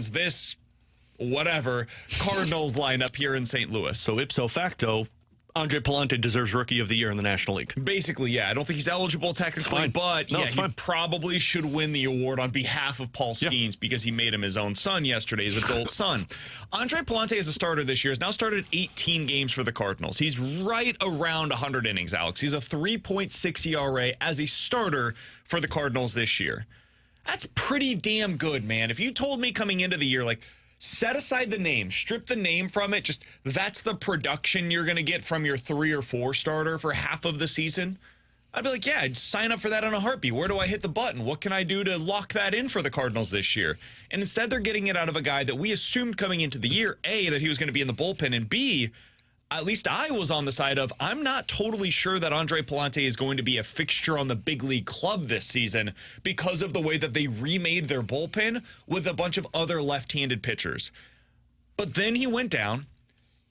this, whatever, Cardinals lineup here in St. Louis. So ipso facto, Andre Pallante deserves Rookie of the Year in the National League. Basically, yeah. I don't think he's eligible technically, but no, yeah, he fine. probably should win the award on behalf of Paul Skeens because he made him his own son yesterday, his adult son. Andre Pallante as a starter this year has now started 18 games for the Cardinals. He's right around 100 innings, Alex. He's a 3.6 ERA as a starter for the Cardinals this year. That's pretty damn good, man. If you told me coming into the year, like, set aside the name, strip the name from it, just that's the production you're going to get from your 3 or 4 starter for half of the season, I'd be like, yeah, I'd sign up for that on a heartbeat. Where do I hit the button? What can I do to lock that in for the Cardinals this year? And instead, they're getting it out of a guy that we assumed coming into the year, A, that he was going to be in the bullpen, and B, at least I was on the side of, I'm not totally sure that Andre Pallante is going to be a fixture on the big league club this season because of the way that they remade their bullpen with a bunch of other left-handed pitchers. But then he went down,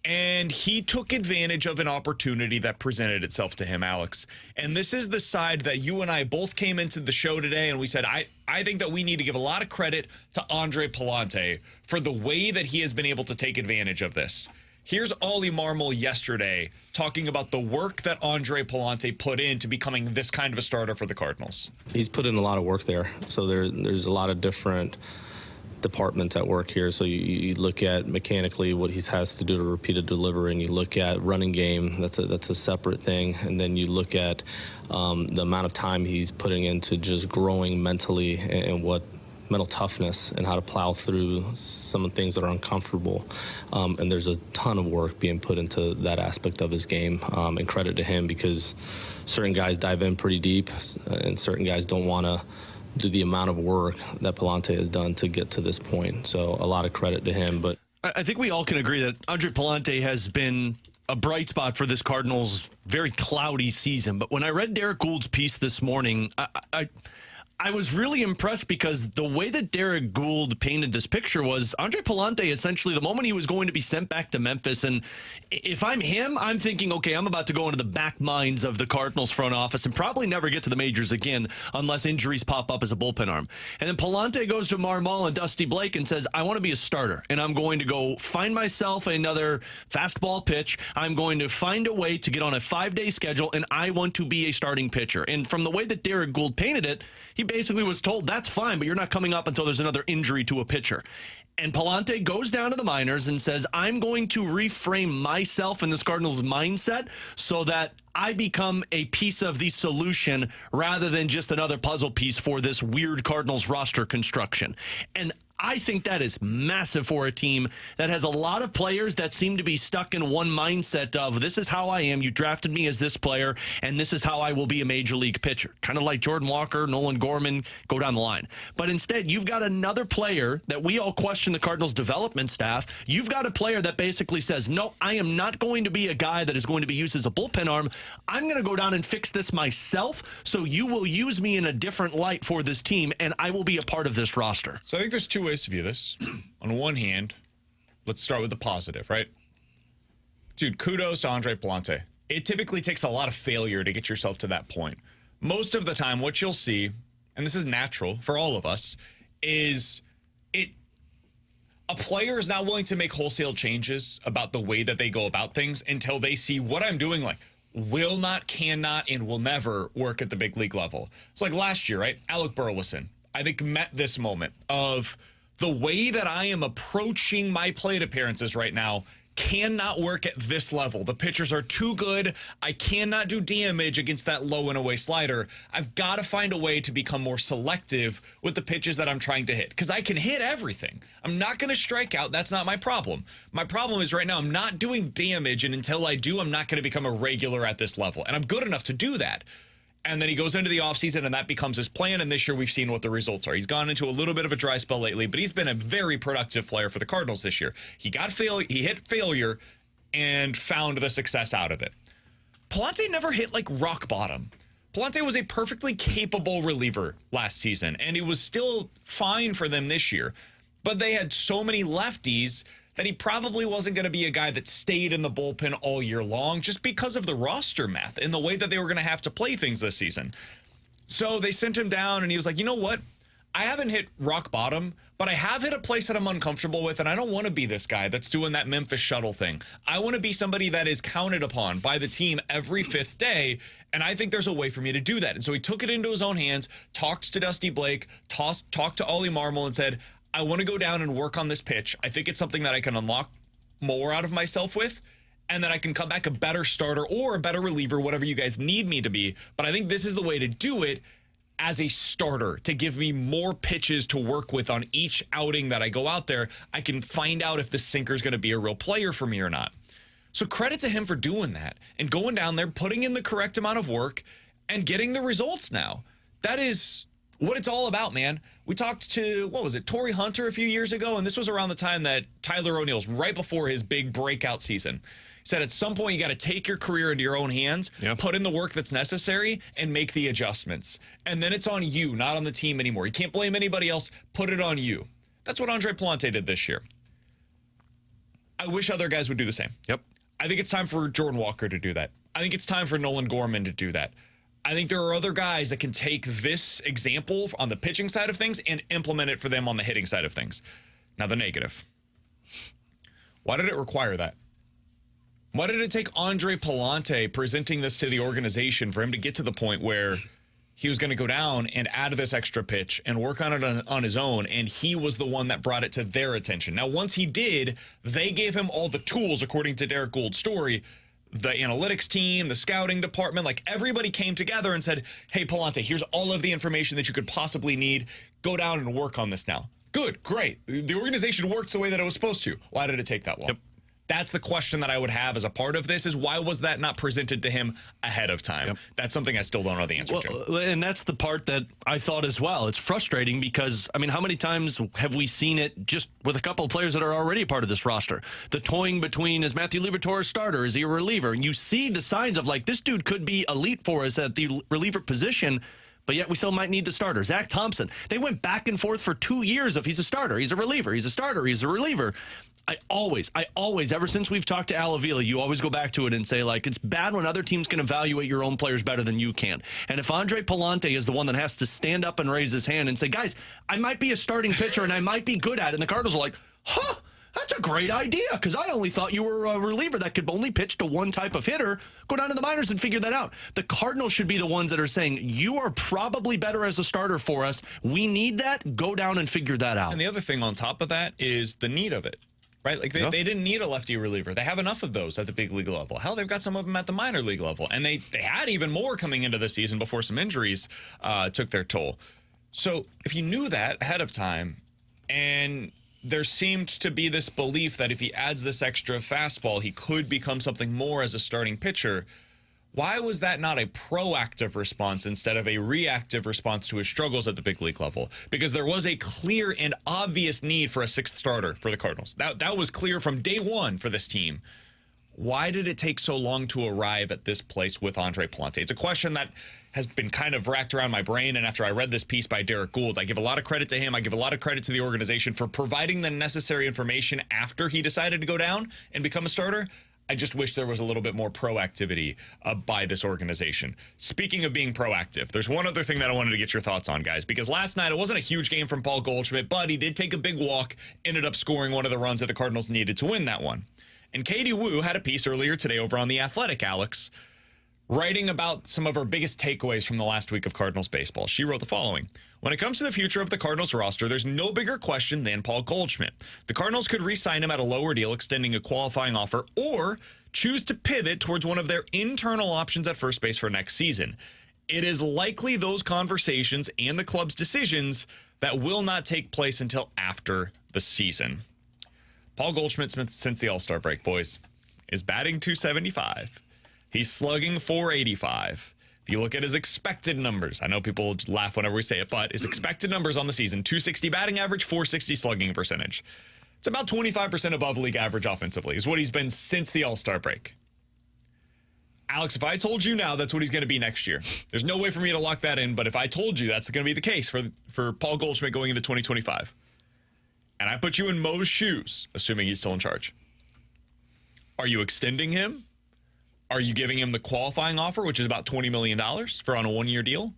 and he took advantage of an opportunity that presented itself to him, Alex. And this is the side that you and I both came into the show today, and we said, I think that we need to give a lot of credit to Andre Pallante for the way that he has been able to take advantage of this. Here's Ollie Marmol yesterday talking about the work that Andre Pallante put into becoming this kind of a starter for the Cardinals. He's put in a lot of work there. So there's a lot of different departments at work here. So you look at mechanically what he has to do to repeat a delivery, and you look at running game. That's a separate thing. And then you look at the amount of time he's putting into just growing mentally and what mental toughness and how to plow through some of the things that are uncomfortable. And there's a ton of work being put into that aspect of his game. And credit to him, because certain guys dive in pretty deep and certain guys don't want to do the amount of work that Pallante has done to get to this point. So a lot of credit to him. But I think we all can agree that Andre Pallante has been a bright spot for this Cardinals' very cloudy season. But when I read Derek Gould's piece this morning, I was really impressed because the way that Derek Gould painted this picture was Andre Pallante, essentially, the moment he was going to be sent back to Memphis, and if I'm him, I'm thinking, okay, I'm about to go into the back minds of the Cardinals front office and probably never get to the majors again unless injuries pop up as a bullpen arm. And then Pallante goes to Marmol and Dusty Blake and says, I want to be a starter, and I'm going to go find myself another fastball pitch. I'm going to find a way to get on a 5-day schedule, and I want to be a starting pitcher. And from the way that Derek Gould painted it, he basically was told, that's fine, but you're not coming up until there's another injury to a pitcher. And Pallante goes down to the minors and says, I'm going to reframe myself in this Cardinals mindset so that I become a piece of the solution rather than just another puzzle piece for this weird Cardinals roster construction. And I think that is massive for a team that has a lot of players that seem to be stuck in one mindset of, this is how I am, you drafted me as this player, and this is how I will be a major league pitcher. Kind of like Jordan Walker, Nolan Gorman, go down the line. But instead, you've got another player that we all question the Cardinals development staff. You've got a player that basically says, no, I am not going to be a guy that is going to be used as a bullpen arm. I'm going to go down and fix this myself, so you will use me in a different light for this team, and I will be a part of this roster. So I think there's two ways to view this. On one hand, let's start with the positive, right? Dude, kudos to Andre Pallante. It typically takes a lot of failure to get yourself to that point. Most of the time, what you'll see, and this is natural for all of us, is a player is not willing to make wholesale changes about the way that they go about things until they see what I'm doing, like, will not, cannot, and will never work at the big league level. It's like last year, right? Alec Burleson, I think, met this moment of the way that I am approaching my plate appearances right now cannot work at this level. The pitchers are too good. I cannot do damage against that low and away slider. I've got to find a way to become more selective with the pitches that I'm trying to hit, because I can hit everything. I'm not going to strike out. That's not my problem. My problem is right now I'm not doing damage, and until I do, I'm not going to become a regular at this level, and I'm good enough to do that. And then he goes into the offseason, and that becomes his plan. And this year, we've seen what the results are. He's gone into a little bit of a dry spell lately, but he's been a very productive player for the Cardinals this year. He hit failure and found the success out of it. Pallante never hit like rock bottom. Pallante was a perfectly capable reliever last season, and he was still fine for them this year. But they had so many lefties that he probably wasn't going to be a guy that stayed in the bullpen all year long just because of the roster math and the way that they were going to have to play things this season. So they sent him down, and he was like, you know what? I haven't hit rock bottom, but I have hit a place that I'm uncomfortable with, and I don't want to be this guy that's doing that Memphis shuttle thing. I want to be somebody that is counted upon by the team every fifth day, and I think there's a way for me to do that. And so he took it into his own hands, talked to Dusty Blake, talked to Ollie Marmol, and said, I want to go down and work on this pitch. I think it's something that I can unlock more out of myself with, and that I can come back a better starter or a better reliever, whatever you guys need me to be. But I think this is the way to do it as a starter, to give me more pitches to work with on each outing that I go out there. I can find out if this sinker is going to be a real player for me or not. So credit to him for doing that and going down there, putting in the correct amount of work and getting the results now. That is what it's all about, man. We talked to, Torrey Hunter a few years ago, and this was around the time that Tyler O'Neill's right before his big breakout season. He said at some point you got to take your career into your own hands, put in the work that's necessary, and make the adjustments. And then it's on you, not on the team anymore. You can't blame anybody else. Put it on you. That's what Andre Pallante did this year. I wish other guys would do the same. Yep. I think it's time for Jordan Walker to do that. I think it's time for Nolan Gorman to do that. I think there are other guys that can take this example on the pitching side of things and implement it for them on the hitting side of things. Now, the negative. Why did it require that? Why did it take Andre Pallante presenting this to the organization for him to get to the point where he was going to go down and add this extra pitch and work on it on his own, and he was the one that brought it to their attention? Now, once he did, they gave him all the tools, according to Derek Gould's story. The analytics team, the scouting department, like everybody came together and said, hey, Pallante, here's all of the information that you could possibly need. Go down and work on this now. Good, great. The organization worked the way that it was supposed to. Why did it take that long? Yep. That's the question that I would have as a part of this, is why was that not presented to him ahead of time? Yep. That's something I still don't know the answer to. And that's the part that I thought as well. It's frustrating because, I mean, how many times have we seen it just with a couple of players that are already part of this roster? The toying between, is Matthew Liberatore a starter? Is he a reliever? And you see the signs of, like, this dude could be elite for us at the reliever position, but yet we still might need the starter. Zach Thompson, they went back and forth for 2 years of he's a starter, he's a reliever, he's a starter, he's a reliever. I always, ever since we've talked to Al Avila, you always go back to it and say, like, it's bad when other teams can evaluate your own players better than you can. And if Andre Pallante is the one that has to stand up and raise his hand and say, guys, I might be a starting pitcher and I might be good at it, and the Cardinals are like, huh, that's a great idea, because I only thought you were a reliever that could only pitch to one type of hitter. Go down to the minors and figure that out. The Cardinals should be the ones that are saying, you are probably better as a starter for us. We need that. Go down and figure that out. And the other thing on top of that is the need of it. Right? Like, they didn't need a lefty reliever. They have enough of those at the big league level. Hell, they've got some of them at the minor league level. And they had even more coming into the season before some injuries took their toll. So if you knew that ahead of time, and there seemed to be this belief that if he adds this extra fastball, he could become something more as a starting pitcher, why was that not a proactive response instead of a reactive response to his struggles at the big league level? Because there was a clear and obvious need for a sixth starter for the Cardinals. That was clear from day one for this team. Why did it take so long to arrive at this place with Andre Pallante? It's a question that has been kind of racked around my brain, and after I read this piece by Derek Gould, I give a lot of credit to him. I give a lot of credit to the organization for providing the necessary information after he decided to go down and become a starter. I just wish there was a little bit more proactivity by this organization. Speaking of being proactive, there's one other thing that I wanted to get your thoughts on, guys, because last night it wasn't a huge game from Paul Goldschmidt, but he did take a big walk, ended up scoring one of the runs that the Cardinals needed to win that one. And Katie Wu had a piece earlier today over on The Athletic, Alex, writing about some of her biggest takeaways from the last week of Cardinals baseball. She wrote the following: when it comes to the future of the Cardinals roster, there's no bigger question than Paul Goldschmidt. The Cardinals could re-sign him at a lower deal, extending a qualifying offer, or choose to pivot towards one of their internal options at first base for next season. It is likely those conversations and the club's decisions that will not take place until after the season. Paul Goldschmidt, since the All-Star break, boys, is batting .275. He's slugging .485. If you look at his expected numbers, I know people laugh whenever we say it, but his expected numbers on the season: .260 batting average, .460 slugging percentage. It's about 25% above league average offensively, is what he's been since the All-Star break. Alex, if I told you now that's what he's going to be next year, there's no way for me to lock that in, but if I told you that's going to be the case for Paul Goldschmidt going into 2025, and I put you in Mo's shoes, assuming he's still in charge, are you extending him? Are you giving him the qualifying offer, which is about $20 million for on a one-year deal?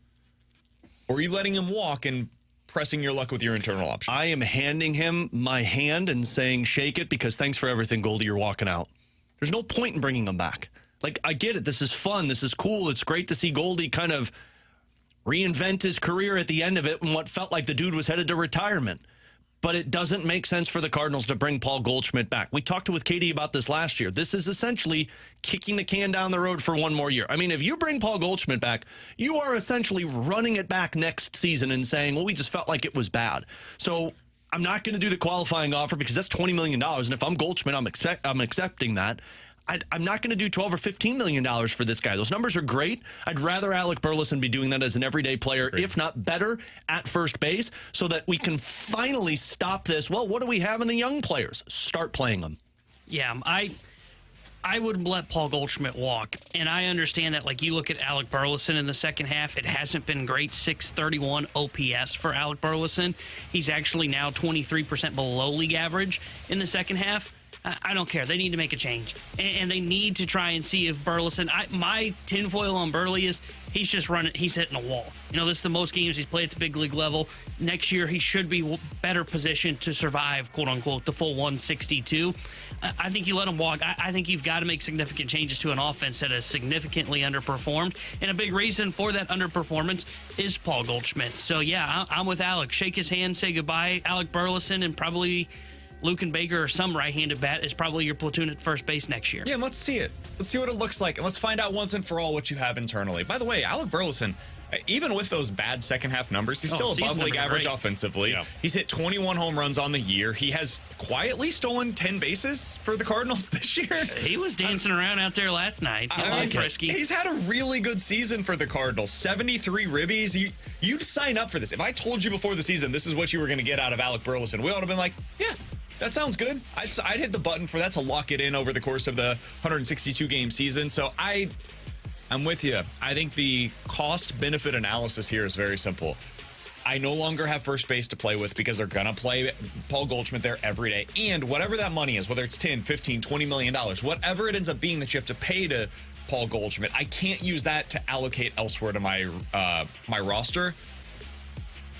Or are you letting him walk and pressing your luck with your internal options. I am handing him my hand and saying, shake it, because thanks for everything, Goldie. You're walking out. There's no point in bringing him back. Like, I get it. This is fun. This is cool. It's great to see Goldie kind of reinvent his career at the end of it and what felt like the dude was headed to retirement. But it doesn't make sense for the Cardinals to bring Paul Goldschmidt back. We talked with Katie about this last year. This is essentially kicking the can down the road for one more year. I mean, if you bring Paul Goldschmidt back, you are essentially running it back next season and saying, well, we just felt like it was bad. So I'm not going to do the qualifying offer because that's $20 million. And if I'm Goldschmidt, I'm accepting that. I'm not going to do $12 or $15 million for this guy. Those numbers are great. I'd rather Alec Burleson be doing that as an everyday player, if not better, at first base, so that we can finally stop this. Well, what do we have in the young players? Start playing them. Yeah, I would let Paul Goldschmidt walk. And I understand that, like, you look at Alec Burleson in the second half, it hasn't been great. 631 OPS for Alec Burleson. He's actually now 23% below league average in the second half. I don't care. They need to make a change. And they need to try and see if Burleson... my tinfoil on Burley is he's just running... He's hitting a wall. You know, this is the most games he's played at the big league level. Next year, he should be better positioned to survive, quote-unquote, the full 162. I think you let him walk. I think you've got to make significant changes to an offense that has significantly underperformed. And a big reason for that underperformance is Paul Goldschmidt. So, yeah, I'm with Alec. Shake his hand, say goodbye. Alec Burleson and probably... Luke Baker or some right-handed bat is probably your platoon at first base next year. Yeah, and let's see it. Let's see what it looks like, and let's find out once and for all what you have internally. By the way, Alec Burleson, even with those bad second-half numbers, he's still above league average offensively. Yeah. He's hit 21 home runs on the year. He has quietly stolen 10 bases for the Cardinals this year. He was dancing around out there last night. Frisky. He's had a really good season for the Cardinals. 73 ribbies. You'd sign up for this. If I told you before the season this is what you were going to get out of Alec Burleson, we would have been like, yeah. That sounds good. I'd hit the button for that to lock it in over the course of the 162-game season. So I'm with you. I think the cost-benefit analysis here is very simple. I no longer have first base to play with because they're going to play Paul Goldschmidt there every day. And whatever that money is, whether it's 10, 15, $20 million, whatever it ends up being that you have to pay to Paul Goldschmidt, I can't use that to allocate elsewhere to my my roster.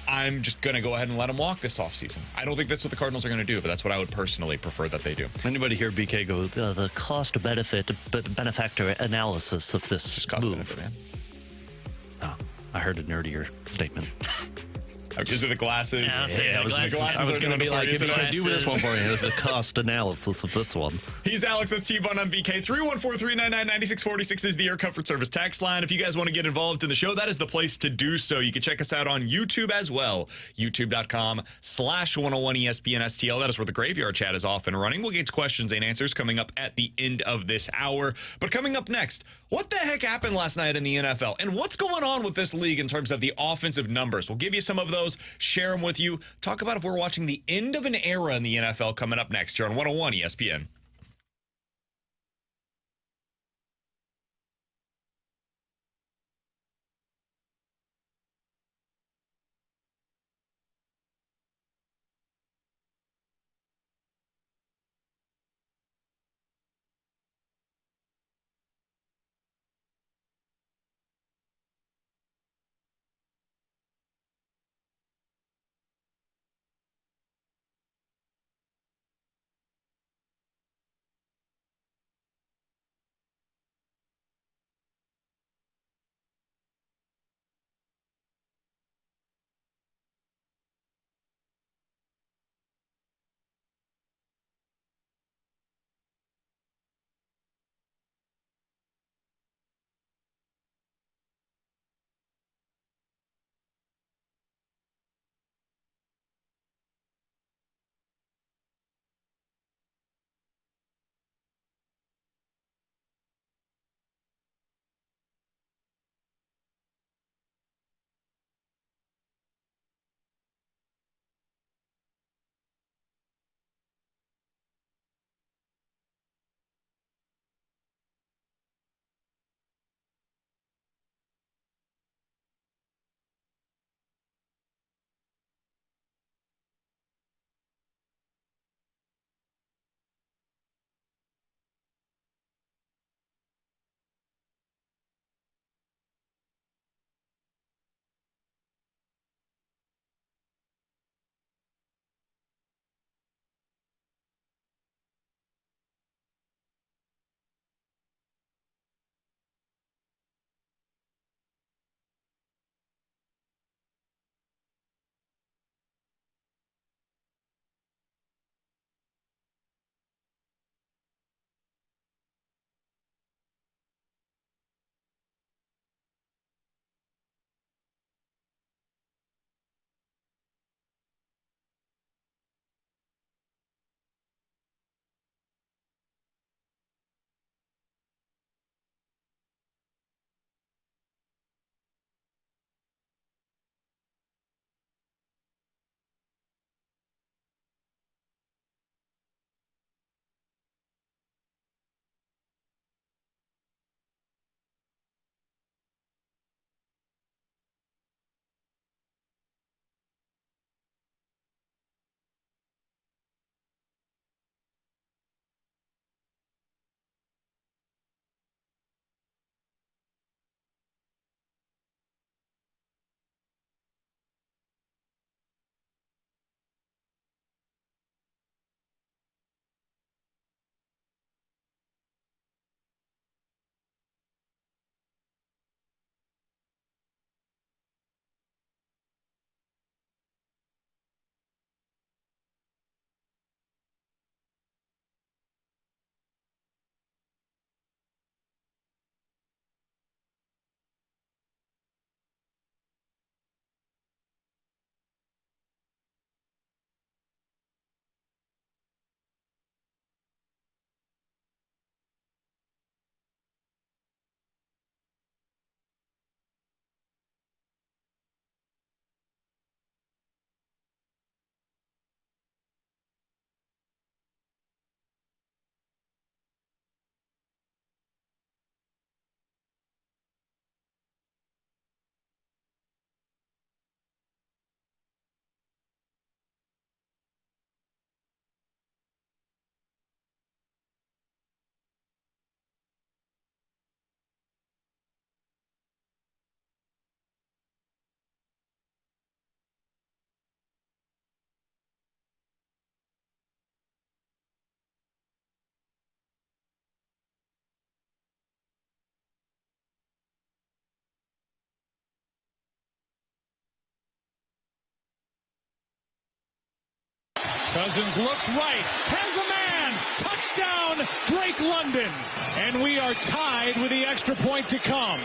I'm just going to go ahead and let him walk this offseason. I don't think that's what the Cardinals are going to do, but that's what I would personally prefer that they do. Anybody hear BK go, the cost-benefit benefactor analysis of this just cost move? Benefit, man. Oh, I heard a nerdier statement. Just with the glasses. Yeah, I was going to be like, if you could do this one for you, the cost analysis of this one. He's Alex. That's T-Bone on BK. 314-399-9646 is the Air Comfort Service tax line. If you guys want to get involved in the show, that is the place to do so. You can check us out on YouTube as well. YouTube.com/101ESPN-STL. That is where the graveyard chat is off and running. We'll get to questions and answers coming up at the end of this hour. But coming up next, what the heck happened last night in the NFL? And what's going on with this league in terms of the offensive numbers? We'll give you some of those, share them with you, talk about if we're watching the end of an era in the NFL coming up next here on 101 ESPN. Cousins looks right, has a man, touchdown, Drake London. And we are tied with the extra point to come.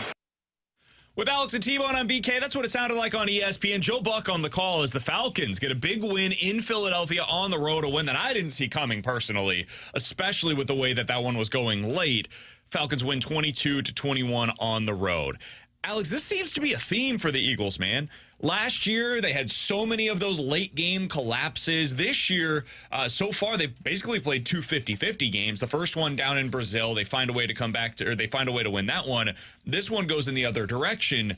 With Alex and T-Bone on BK, that's what it sounded like on ESPN. Joe Buck on the call as the Falcons get a big win in Philadelphia on the road, a win that I didn't see coming personally, especially with the way that one was going late. Falcons win 22-21 on the road. Alex, this seems to be a theme for the Eagles, man. Last year, they had so many of those late-game collapses. This year, so far, they've basically played two 50-50 games. The first one down in Brazil, they find a way to come back to, or they find a way to win that one. This one goes in the other direction.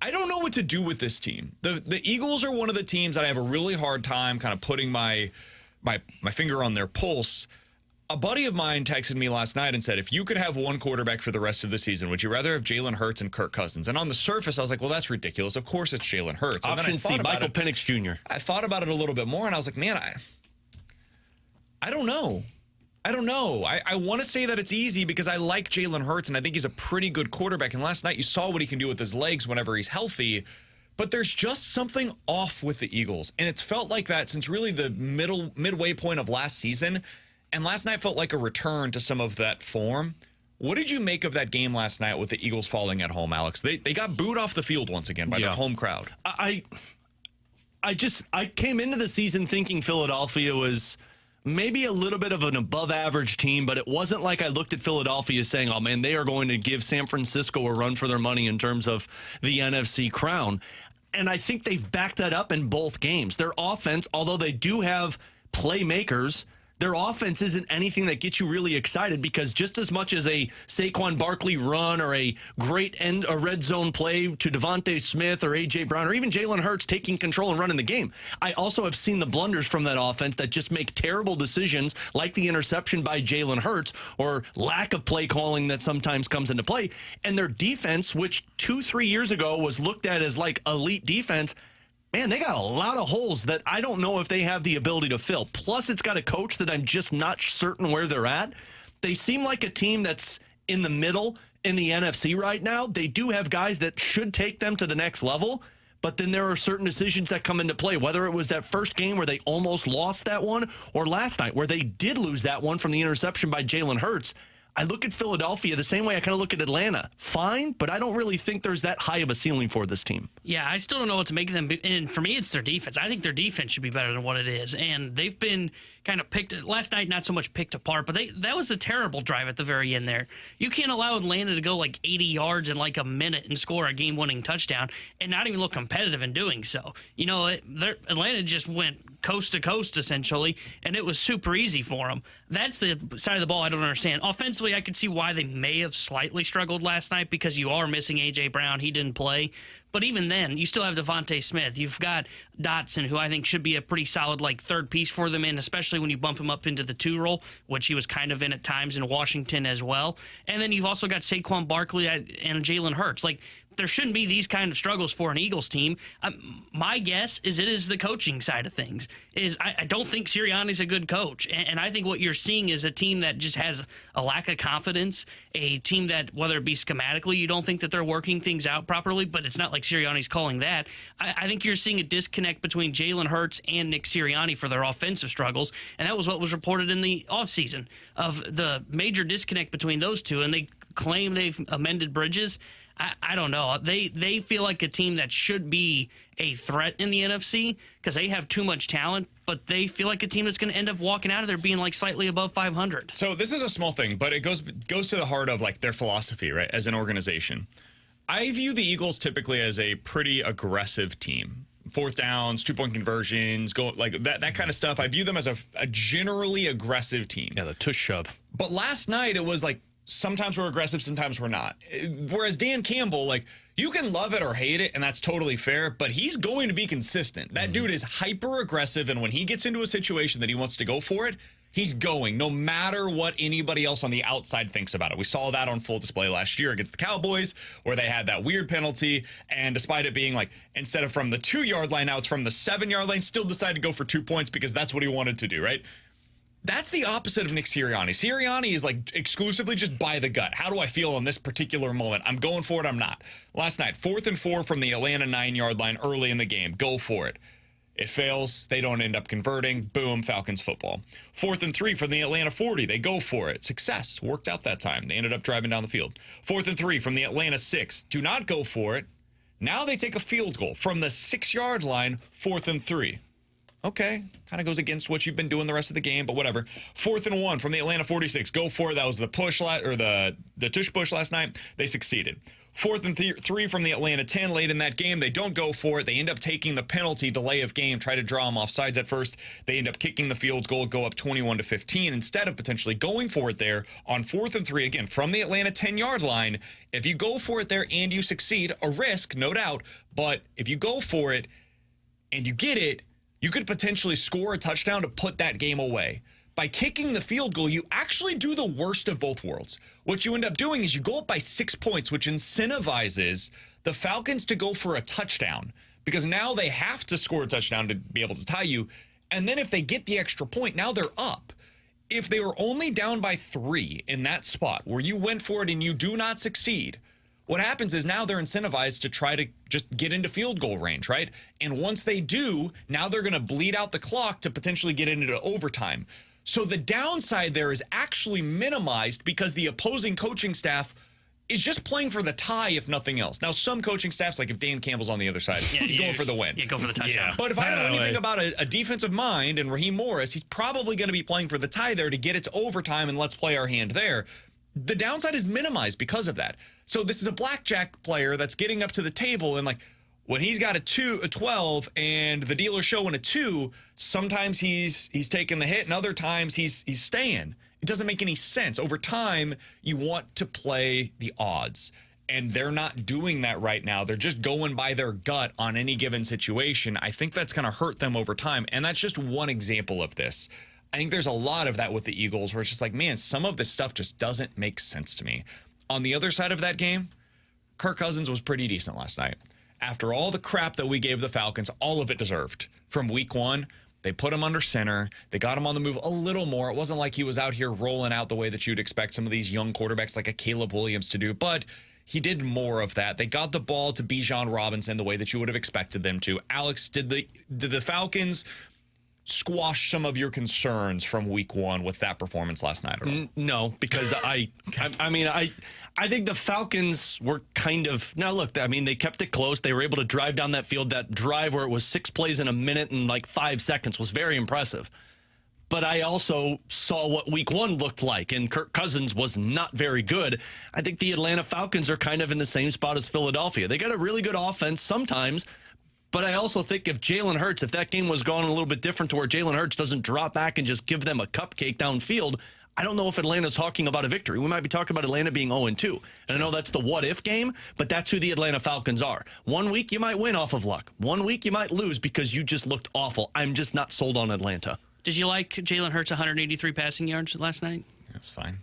I don't know what to do with this team. The Eagles are one of the teams that I have a really hard time kind of putting my finger on their pulse. A buddy of mine texted me last night and said, if you could have one quarterback for the rest of the season, would you rather have Jalen Hurts and Kirk Cousins? And on the surface, I was like, well, that's ridiculous. Of course it's Jalen Hurts. Option C, Michael Penix Jr. I thought about it a little bit more, and I was like, man, I don't know. I want to say that it's easy because I like Jalen Hurts, and I think he's a pretty good quarterback. And last night you saw what he can do with his legs whenever he's healthy. But there's just something off with the Eagles, and it's felt like that since really the midway point of last season. And last night felt like a return to some of that form. What did you make of that game last night with the Eagles falling at home, Alex? They got booed off the field once again by their home crowd. I came into the season thinking Philadelphia was maybe a little bit of an above average team, but it wasn't like I looked at Philadelphia saying, oh man, they are going to give San Francisco a run for their money in terms of the NFC crown. And I think they've backed that up in both games. Their offense, although they do have playmakers, their offense isn't anything that gets you really excited because just as much as a Saquon Barkley run or a great a red zone play to Devontae Smith or A.J. Brown or even Jalen Hurts taking control and running the game, I also have seen the blunders from that offense that just make terrible decisions like the interception by Jalen Hurts or lack of play calling that sometimes comes into play. And their defense, which 2-3 years ago was looked at as like elite defense, man, they got a lot of holes that I don't know if they have the ability to fill. Plus, it's got a coach that I'm just not certain where they're at. They seem like a team that's in the middle in the NFC right now. They do have guys that should take them to the next level, but then there are certain decisions that come into play, whether it was that first game where they almost lost that one or last night where they did lose that one from the interception by Jalen Hurts. I look at Philadelphia the same way I kind of look at Atlanta. Fine, but I don't really think there's that high of a ceiling for this team. Yeah, I still don't know what to make of them. And for me, it's their defense. I think their defense should be better than what it is. And they've been kind of picked, last night, not so much picked apart, but that was a terrible drive at the very end there. You can't allow Atlanta to go like 80 yards in like a minute and score a game-winning touchdown and not even look competitive in doing so. You know, Atlanta just went coast to coast, essentially, and it was super easy for them. That's the side of the ball I don't understand. Offensively, I could see why they may have slightly struggled last night because you are missing A.J. Brown. He didn't play. But even then, you still have Devontae Smith. You've got Dotson, who I think should be a pretty solid like third piece for them, and especially when you bump him up into the 2 role, which he was kind of in at times in Washington as well. And then you've also got Saquon Barkley and Jalen Hurts. Like, there shouldn't be these kind of struggles for an Eagles team. My guess is it is the coaching side of things. I don't think Sirianni's a good coach, and I think what you're seeing is a team that just has a lack of confidence, a team that, whether it be schematically, you don't think that they're working things out properly, but it's not like Sirianni's calling that. I think you're seeing a disconnect between Jalen Hurts and Nick Sirianni for their offensive struggles, and that was what was reported in the offseason of the major disconnect between those two, and they claim they've amended bridges. I don't know. They feel like a team that should be a threat in the NFC because they have too much talent, but they feel like a team that's going to end up walking out of there being like slightly above 500. So this is a small thing, but it goes to the heart of like their philosophy, right, as an organization. I view the Eagles typically as a pretty aggressive team. 4th downs, 2-point conversions, go like that kind of stuff. I view them as a generally aggressive team. Yeah, the tush shove. But last night it was like, sometimes we're aggressive, sometimes we're not. Whereas Dan Campbell, like, you can love it or hate it, and that's totally fair, but he's going to be consistent. That dude is hyper-aggressive, and when he gets into a situation that he wants to go for it, he's going, no matter what anybody else on the outside thinks about it. We saw that on full display last year against the Cowboys, where they had that weird penalty, and despite it being like, instead of from the 2-yard line, now it's from the 7-yard line, still decided to go for 2 points because that's what he wanted to do, right? That's the opposite of Nick Sirianni. Sirianni is like exclusively just by the gut. How do I feel in this particular moment? I'm going for it, I'm not. Last night, 4th and 4 from the Atlanta 9-yard line early in the game. Go for it. It fails. They don't end up converting. Boom, Falcons football. 4th and 3 from the Atlanta 40. They go for it. Success. Worked out that time. They ended up driving down the field. 4th and 3 from the Atlanta 6. Do not go for it. Now they take a field goal from the 6-yard line, 4th and 3. Okay, kind of goes against what you've been doing the rest of the game, but whatever. 4th and 1 from the Atlanta 46. Go for it. That was the push or the tush push last night. They succeeded. 4th and 3 from the Atlanta 10 late in that game. They don't go for it. They end up taking the penalty, delay of game, try to draw them off sides at first. They end up kicking the field goal, go up 21-15 instead of potentially going for it there on 4th and 3 again from the Atlanta 10-yard line. If you go for it there and you succeed, a risk, no doubt, but if you go for it and you get it, you could potentially score a touchdown to put that game away. By kicking the field goal, you actually do the worst of both worlds. What you end up doing is you go up by 6 points, which incentivizes the Falcons to go for a touchdown because now they have to score a touchdown to be able to tie you. And then if they get the extra point, now they're up. If they were only down by 3 in that spot where you went for it and you do not succeed, what happens is now they're incentivized to try to just get into field goal range, right? And once they do, now they're going to bleed out the clock to potentially get into overtime. So the downside there is actually minimized because the opposing coaching staff is just playing for the tie, if nothing else. Now, some coaching staffs, like if Dan Campbell's on the other side, he's going for the win. Yeah, go for the touchdown. Yeah. But if I know anything about a defensive mind and Raheem Morris, he's probably going to be playing for the tie there to get it to overtime and let's play our hand there. The downside is minimized because of that. So this is a blackjack player that's getting up to the table and like, when he's got a 12 and the dealer's showing a 2, sometimes he's taking the hit and other times he's staying. It doesn't make any sense. Over time, you want to play the odds. And they're not doing that right now. They're just going by their gut on any given situation. I think that's going to hurt them over time. And that's just one example of this. I think there's a lot of that with the Eagles where it's just like, man, some of this stuff just doesn't make sense to me. On the other side of that game, Kirk Cousins was pretty decent last night. After all the crap that we gave the Falcons, all of it deserved. From week 1, they put him under center. They got him on the move a little more. It wasn't like he was out here rolling out the way that you'd expect some of these young quarterbacks like a Caleb Williams to do, but he did more of that. They got the ball to Bijan Robinson the way that you would have expected them to. Alex, did the Falcons squash some of your concerns from week 1 with that performance last night? No, because I think the Falcons were kind of, now look, I mean, they kept it close. They were able to drive down that field. That drive where it was 6 plays in a minute and like 5 seconds was very impressive. But I also saw what week 1 looked like, and Kirk Cousins was not very good. I think the Atlanta Falcons are kind of in the same spot as Philadelphia. They got a really good offense sometimes. But I also think if Jalen Hurts, if that game was going a little bit different to where Jalen Hurts doesn't drop back and just give them a cupcake downfield, I don't know if Atlanta's talking about a victory. We might be talking about Atlanta being 0-2. And I know that's the what-if game, but that's who the Atlanta Falcons are. 1 week, you might win off of luck. 1 week, you might lose because you just looked awful. I'm just not sold on Atlanta. Did you like Jalen Hurts' 183 passing yards last night? That's fine.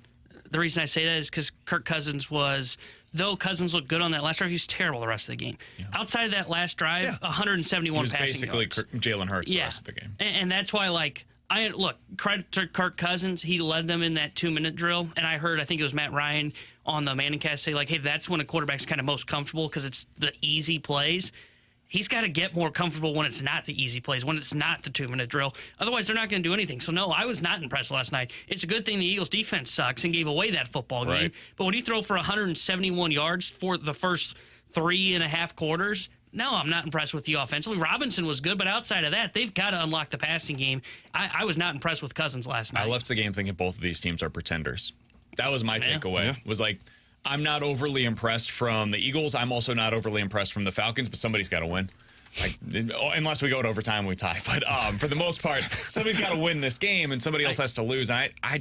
The reason I say that is because Kirk Cousins was, though Cousins looked good on that last drive, he was terrible the rest of the game. Yeah. Outside of that last drive, 171 passing yards. Basically Jalen Hurts the rest of the game. And that's why, like, credit to Kirk Cousins. He led them in that 2-minute drill. And I think it was Matt Ryan on the Manningcast say, like, hey, that's when a quarterback's kind of most comfortable because it's the easy plays. He's got to get more comfortable when it's not the easy plays, when it's not the 2-minute drill. Otherwise, they're not going to do anything. So, no, I was not impressed last night. It's a good thing the Eagles' defense sucks and gave away that football game. Right. But when you throw for 171 yards for the first 3.5 quarters, no, I'm not impressed with the offensively. Robinson was good, but outside of that, they've got to unlock the passing game. I was not impressed with Cousins last night. I left the game thinking both of these teams are pretenders. That was my takeaway. Yeah. Was like, I'm not overly impressed from the Eagles. I'm also not overly impressed from the Falcons, but somebody's got to win. Like, unless we go to overtime, we tie. But for the most part, somebody's got to win this game, and somebody else has to lose. And I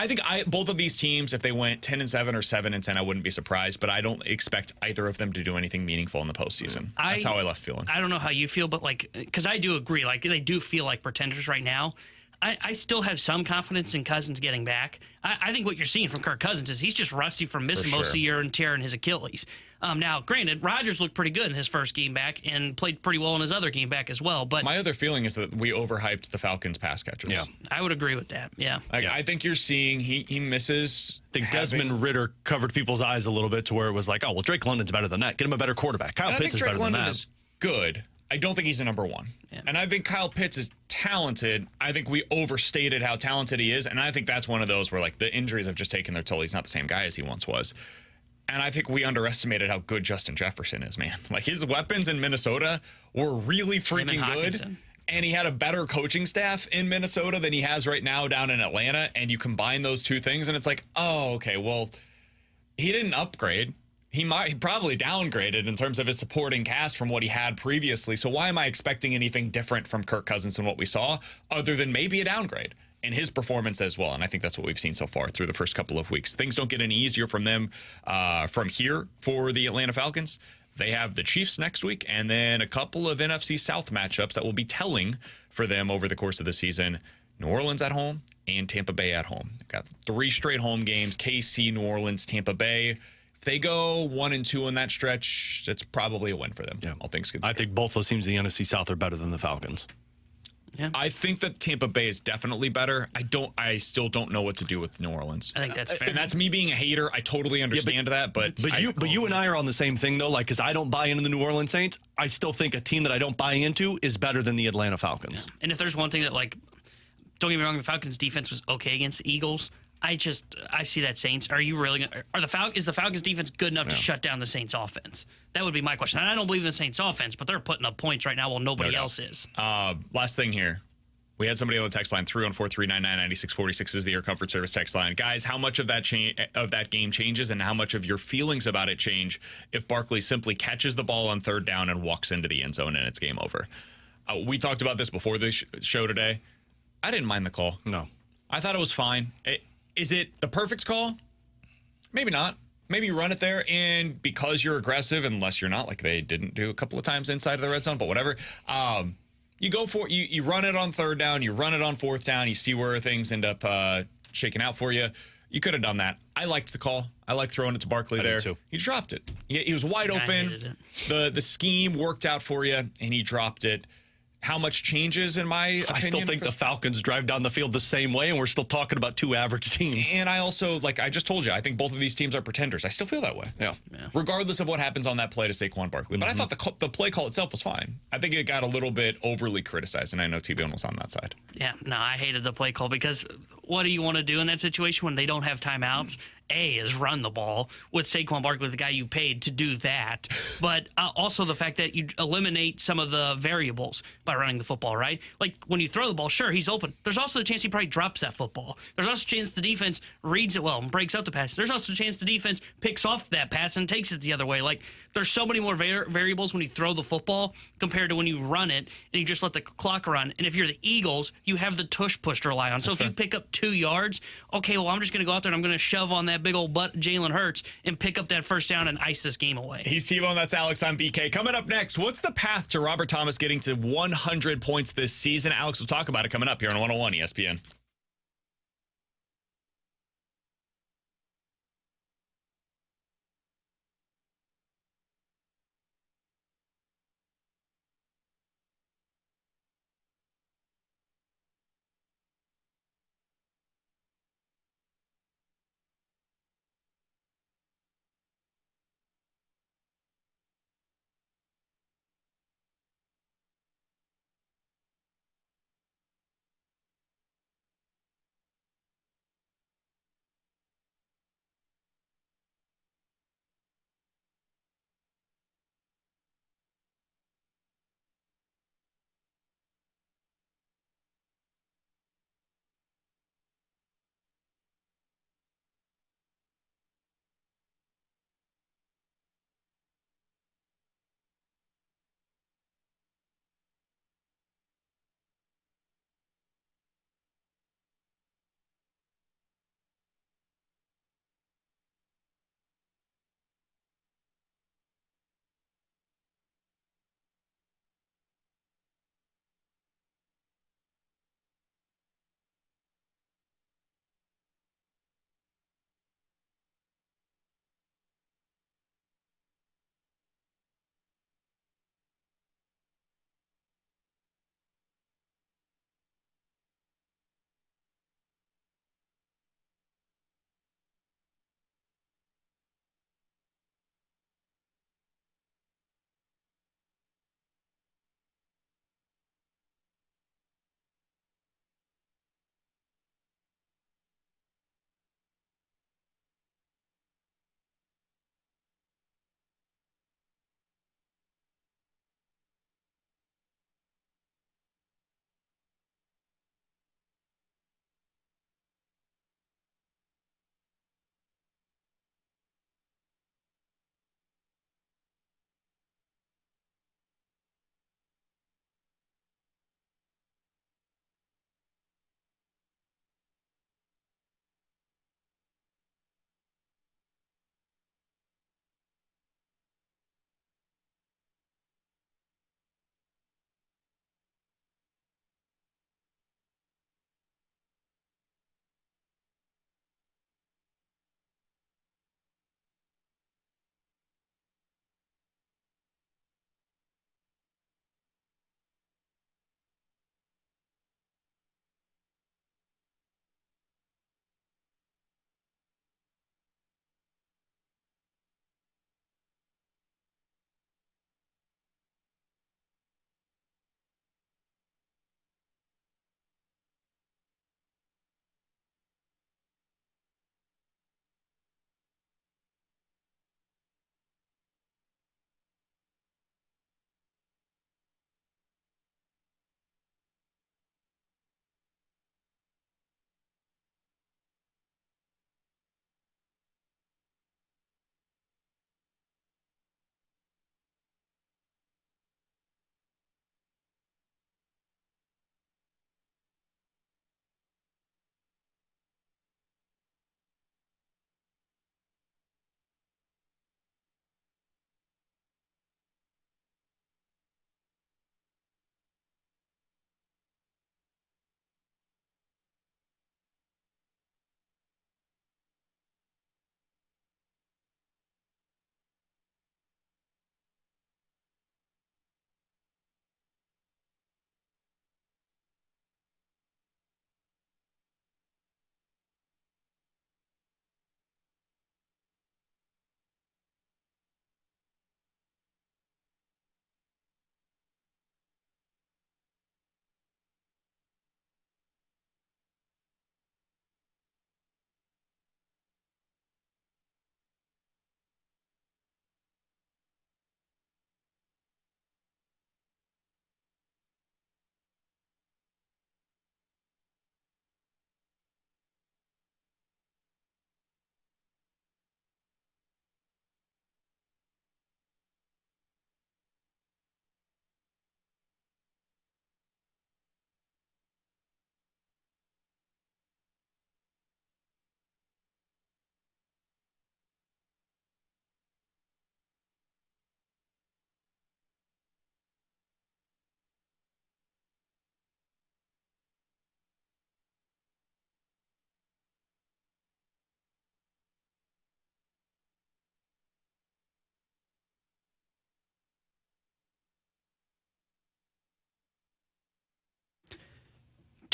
think both of these teams, if they went 10-7 or 7-10, I wouldn't be surprised. But I don't expect either of them to do anything meaningful in the postseason. That's how I left feeling. I don't know how you feel, but like, because I do agree, like they do feel like pretenders right now. I still have some confidence in Cousins getting back. I think what you're seeing from Kirk Cousins is he's just rusty from missing most of the year and tearing his Achilles. Now, granted, Rodgers looked pretty good in his first game back and played pretty well in his other game back as well. But my other feeling is that we overhyped the Falcons' pass catchers. Yeah, I would agree with that. Yeah, I think you're seeing he misses. I think Desmond Ridder covered people's eyes a little bit to where it was like, oh, well, Drake London's better than that. Get him a better quarterback. Kyle Pitts is better than that. I think Drake London is good. I don't think he's a number one. Yeah. And I think Kyle Pitts is talented. I think we overstated how talented he is. And I think that's one of those where, like, the injuries have just taken their toll. He's not the same guy as he once was. And I think we underestimated how good Justin Jefferson is, man. Like, his weapons in Minnesota were really freaking good. And he had a better coaching staff in Minnesota than he has right now down in Atlanta. And you combine those two things, and it's like, oh, okay, well, he didn't upgrade. He probably downgraded in terms of his supporting cast from what he had previously. So why am I expecting anything different from Kirk Cousins than what we saw, other than maybe a downgrade in his performance as well? And I think that's what we've seen so far through the first couple of weeks. Things don't get any easier from them from here for the Atlanta Falcons. They have the Chiefs next week, and then a couple of NFC South matchups that will be telling for them over the course of the season. New Orleans at home and Tampa Bay at home. They've got 3 straight home games: KC, New Orleans, Tampa Bay. If they go 1-2 in that stretch, it's probably a win for them. Yeah. All things considered. I think both those teams in the NFC South are better than the Falcons. Yeah. I think that Tampa Bay is definitely better. I still don't know what to do with New Orleans. I think that's fair. And that's me being a hater. I totally understand that, but you and I are on the same thing though. Like, because I don't buy into the New Orleans Saints, I still think a team that I don't buy into is better than the Atlanta Falcons. Yeah. And if there's one thing that, like, don't get me wrong, the Falcons' defense was okay against the Eagles. I see that Saints. Are you really gonna? Is the Falcons' defense good enough to shut down the Saints' offense? That would be my question. And I don't believe in the Saints' offense, but they're putting up points right now while nobody else is. Last thing here. We had somebody on the text line, 314-399-9646 is the Air Comfort Service text line. Guys, how much of that game changes and how much of your feelings about it change if Barkley simply catches the ball on third down and walks into the end zone and it's game over? We talked about this before the show today. I didn't mind the call. No. I thought it was fine. Is it the perfect call? Maybe not. Maybe run it there, and because you're aggressive, unless you're not, like they didn't do a couple of times inside of the red zone, but whatever. You go for it. You run it on third down. You run it on fourth down. You see where things end up shaking out for you. You could have done that. I liked the call. I liked throwing it to Barkley there. Too. He dropped it. He was wide open. The scheme worked out for you, and he dropped it. How much changes in my opinion? I still think the Falcons drive down the field the same way, and we're still talking about 2 average teams. And I also, like I just told you, I think both of these teams are pretenders. I still feel that way. Yeah. Regardless of what happens on that play to Saquon Barkley. But I thought the play call itself was fine. I think it got a little bit overly criticized, and I know T-Bone was on that side. Yeah, no, I hated the play call because what do you want to do in that situation when they don't have timeouts? Is run the ball with Saquon Barkley, the guy you paid to do that. But also the fact that you eliminate some of the variables by running the football, right? Like when you throw the ball, sure, he's open. There's also a chance he probably drops that football. There's also a chance the defense reads it well and breaks out the pass. There's also a chance the defense picks off that pass and takes it the other way. Like there's so many more variables when you throw the football compared to when you run it and you just let the clock run. And if you're the Eagles, you have the tush push to rely on. So if you pick up 2 yards, okay, well, I'm just going to go out there and I'm going to shove on that big old butt Jalen Hurts and pick up that first down and ice this game away. He's T-Bone, that's Alex on BK. Coming up next, what's the path to Robert Thomas getting to 100 points this season? Alex will talk about it coming up here on 101 ESPN.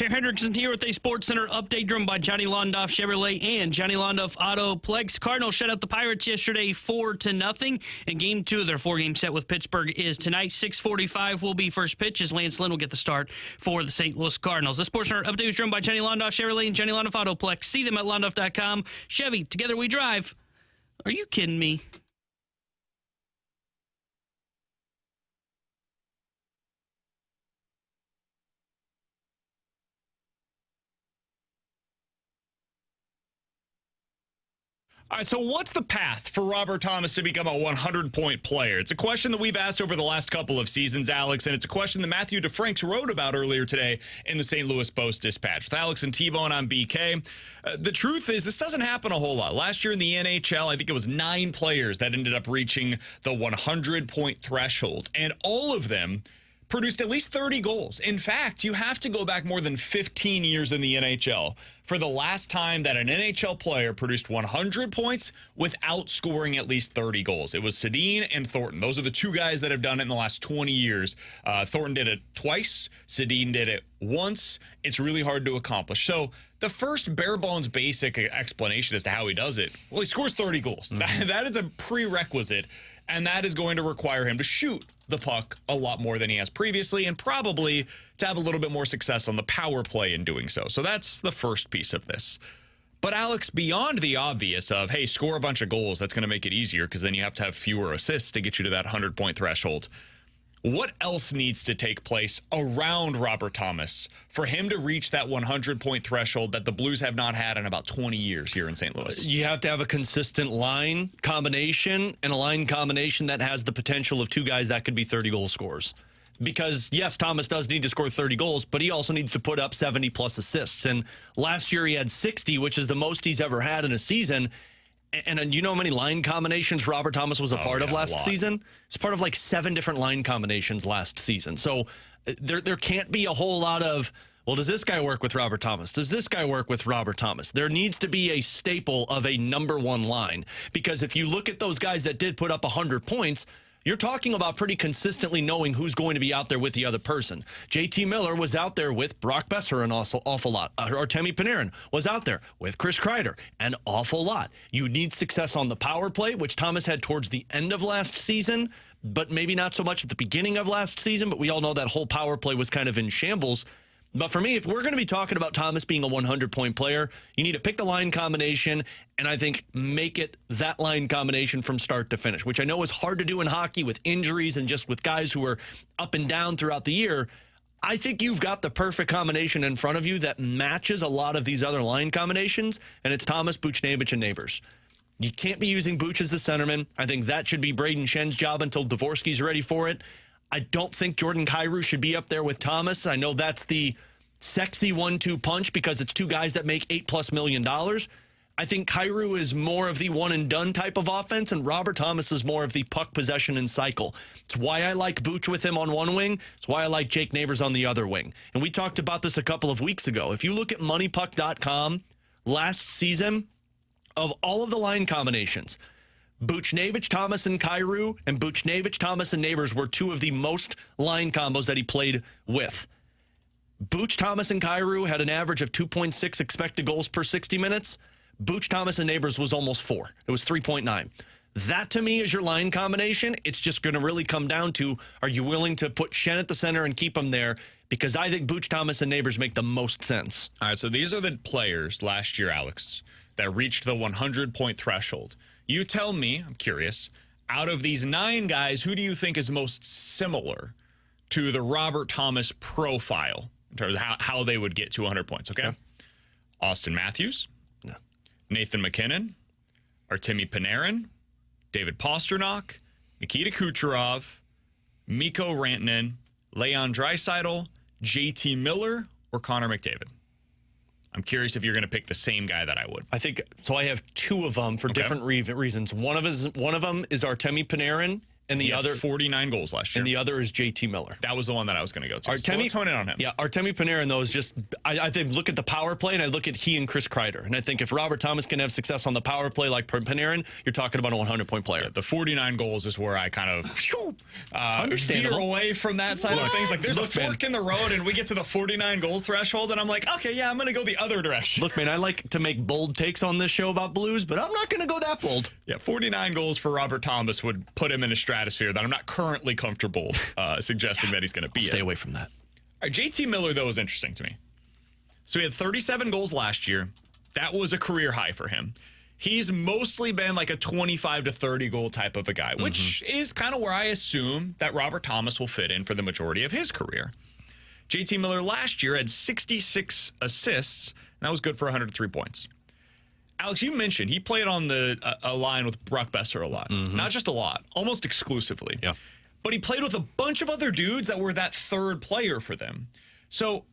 Terry Hendrickson here with a Sports Center update driven by Johnny Londoff Chevrolet and Johnny Londoff Autoplex. Cardinals shut out the Pirates yesterday 4-0. And game 2 of their 4-game set with Pittsburgh is tonight. 6:45 will be first pitch as Lance Lynn will get the start for the St. Louis Cardinals. The Sports Center update was driven by Johnny Londoff Chevrolet and Johnny Londoff Autoplex. See them at londoff.com. Chevy, together we drive. Are you kidding me? All right, so what's the path for Robert Thomas to become a 100-point player? It's a question that we've asked over the last couple of seasons, Alex, and it's a question that Matthew DeFranks wrote about earlier today in the St. Louis Post-Dispatch. With Alex and T-Bone on BK, the truth is this doesn't happen a whole lot. Last year in the NHL, I think it was 9 players that ended up reaching the 100-point threshold, and all of them produced at least 30 goals. In fact, you have to go back more than 15 years in the NHL for the last time that an NHL player produced 100 points without scoring at least 30 goals. It was Sedin and Thornton. Those are the 2 guys that have done it in the last 20 years. Thornton did it twice. Sedin did it once. It's really hard to accomplish. So the first bare bones basic explanation as to how he does it, well, he scores 30 goals. That is a prerequisite, and that is going to require him to shoot the puck a lot more than he has previously, and probably to have a little bit more success on the power play in doing so. So that's the first piece of this. But Alex, beyond the obvious of, hey, score a bunch of goals, that's going to make it easier because then you have to have fewer assists to get you to that 100-point threshold. What else needs to take place around Robert Thomas for him to reach that 100-point threshold that the Blues have not had in about 20 years here in St. Louis? You have to have a consistent line combination and a line combination that has the potential of 2 guys that could be 30-goal scorers. Because, yes, Thomas does need to score 30 goals, but he also needs to put up 70-plus assists. And last year he had 60, which is the most he's ever had in a season. And you know how many line combinations Robert Thomas was a part of last season? It's part of like 7 different line combinations last season. So there can't be a whole lot of, well, does this guy work with Robert Thomas? Does this guy work with Robert Thomas? There needs to be a staple of a number 1 line. Because if you look at those guys that did put up 100 points, you're talking about pretty consistently knowing who's going to be out there with the other person. JT Miller was out there with Brock Besser an awful lot. Artemi Panarin was out there with Chris Kreider an awful lot. You need success on the power play, which Thomas had towards the end of last season, but maybe not so much at the beginning of last season. But we all know that whole power play was kind of in shambles. But for me, if we're going to be talking about Thomas being a 100-point player, you need to pick the line combination and I think make it that line combination from start to finish, which I know is hard to do in hockey with injuries and just with guys who are up and down throughout the year. I think you've got the perfect combination in front of you that matches a lot of these other line combinations, and it's Thomas, Buchnevich, and Neighbors. You can't be using Buch as the centerman. I think that should be Braden Shen's job until Dvorsky's ready for it. I don't think Jordan Kyrou should be up there with Thomas. I know that's the sexy 1-2 punch because it's 2 guys that make $8+ million. I think Kyrou is more of the one-and-done type of offense, and Robert Thomas is more of the puck possession and cycle. It's why I like Buch with him on one wing. It's why I like Jake Neighbors on the other wing. And we talked about this a couple of weeks ago. If you look at MoneyPuck.com last season, of all of the line combinations, Buchnevich, Thomas, and Kyrou, and Buchnevich, Thomas, and Neighbors were 2 of the most line combos that he played with. Buch, Thomas, and Kyrou had an average of 2.6 expected goals per 60 minutes. Buch, Thomas, and Neighbors was almost 4. It was 3.9. That, to me, is your line combination. It's just going to really come down to, are you willing to put Shen at the center and keep him there? Because I think Buch, Thomas, and Neighbors make the most sense. All right, so these are the players last year, Alex, that reached the 100-point threshold. You tell me, I'm curious, out of these 9 guys, who do you think is most similar to the Robert Thomas profile in terms of how they would get to 100 points, okay? Austin Matthews? No. Nathan McKinnon? Artemi Panarin? David Pastrnak? Nikita Kucherov? Mikko Rantanen? Leon Draisaitl? JT Miller? Or Connor McDavid? I'm curious if you're going to pick the same guy that I would. I think so. I have 2 of them for different reasons. One of them is Artemi Panarin, And the He had other 49 goals last year. And the other is JT Miller. That was the one that I was going to go to. So Artemi, let's hone in on him. Yeah, Artemi Panarin, though, is just, I think, look at the power play, and I look at he and Chris Kreider. And I think if Robert Thomas can have success on the power play like Panarin, you're talking about a 100-point player. Yeah, the 49 goals is where I kind of veer away from that side of things. Like, there's a fork in the road, and we get to the 49 goals threshold, and I'm like, okay, yeah, I'm going to go the other direction. Look, man, I like to make bold takes on this show about Blues, but I'm not going to go that bold. Yeah, 49 goals for Robert Thomas would put him in a stratosphere that I'm not currently comfortable suggesting that he's going to be Stay away from that. All right, JT Miller, though, is interesting to me. So he had 37 goals last year. That was a career high for him. He's mostly been like a 25 to 30 goal type of a guy, which is kind of where I assume that Robert Thomas will fit in for the majority of his career. JT Miller last year had 66 assists, and that was good for 103 points. Alex, you mentioned he played on a line with Brock Besser a lot. Not just a lot, almost exclusively. Yeah. But he played with a bunch of other dudes that were that third player for them. So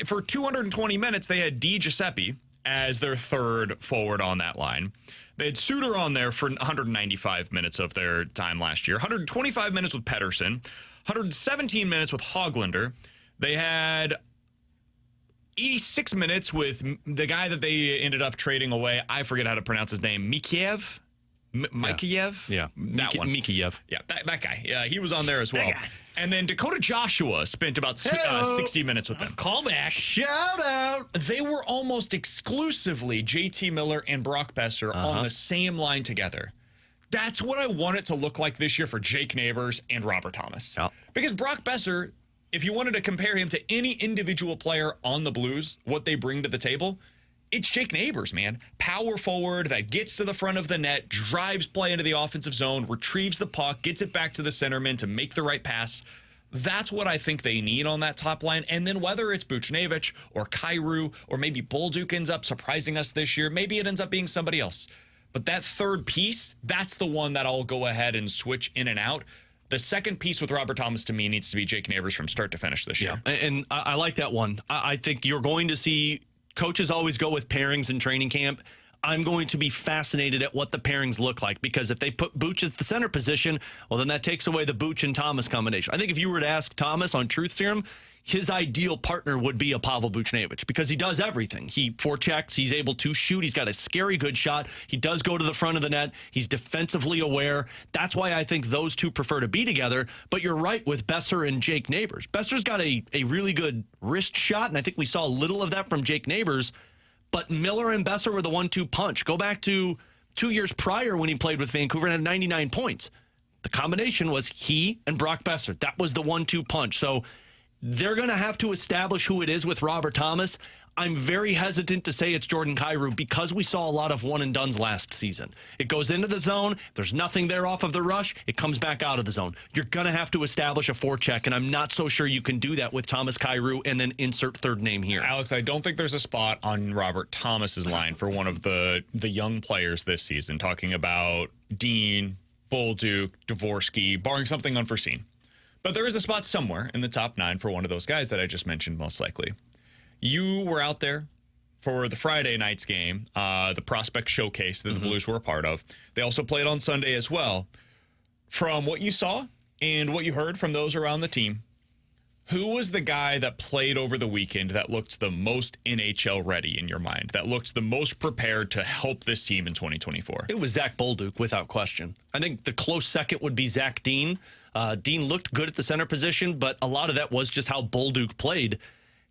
for 220 minutes, they had Di Giuseppe as their third forward on that line. They had Suter on there for 195 minutes of their time last year, 125 minutes with Pettersson, 117 minutes with Höglander. They had 86 minutes with the guy that they ended up trading away. I forget how to pronounce his name. Mikheyev? Mikheyev? Yeah. That one. Mikheyev. Yeah, that guy. Yeah, he was on there as well. And then Dakota Joshua spent about 60 minutes with them. Callback. Shout out. They were almost exclusively JT Miller and Brock Besser on the same line together. That's what I want it to look like this year for Jake Neighbors and Robert Thomas. Yeah. Because Brock Besser, if you wanted to compare him to any individual player on the Blues, what they bring to the table, it's Jake Neighbors, man. Power forward that gets to the front of the net, drives play into the offensive zone, retrieves the puck, gets it back to the centerman to make the right pass. That's what I think they need on that top line. And then whether it's Buchnevich or Kyrou or maybe Bolduc ends up surprising us this year, maybe it ends up being somebody else. But that third piece, that's the one that I'll go ahead and switch in and out. The second piece with Robert Thomas, to me, needs to be Jake Neighbors from start to finish this year. Yeah, and I like that one. I think you're going to see coaches always go with pairings in training camp. I'm going to be fascinated at what the pairings look like, because if they put Booch at the center position, well, then that takes away the Booch and Thomas combination. I think if you were to ask Thomas on Truth Serum, his ideal partner would be a Pavel Buchnevich, because he does everything. He forechecks. He's able to shoot. He's got a scary good shot. He does go to the front of the net. He's defensively aware. That's why I think those two prefer to be together. But you're right with Besser and Jake Neighbors. Besser's got a really good wrist shot, and I think we saw a little of that from Jake Neighbors. But Miller and Besser were the 1-2 punch. Go back to 2 years prior when he played with Vancouver and had 99 points. The combination was he and Brock Besser. That was the 1-2 punch. So they're going to have to establish who it is with Robert Thomas. I'm very hesitant to say it's Jordan Kyrou, because we saw a lot of one-and-dones last season. It goes into the zone. There's nothing there off of the rush. It comes back out of the zone. You're going to have to establish a forecheck, and I'm not so sure you can do that with Thomas Kyrou and then insert third name here. Alex, I don't think there's a spot on Robert Thomas's line for one of the young players this season, talking about Dean, Bolduc, Dvorsky, barring something unforeseen. But there is a spot somewhere in the top 9 for one of those guys that I just mentioned, most likely. You were out there for the Friday night's game, the prospect showcase that the Blues were a part of. They also played on Sunday as well. From what you saw and what you heard from those around the team, who was the guy that played over the weekend that looked the most NHL ready in your mind, that looked the most prepared to help this team in 2024? It was Zach Bolduc, without question. I think the close second would be Zach Dean. Dean looked good at the center position, but a lot of that was just how Bolduc played.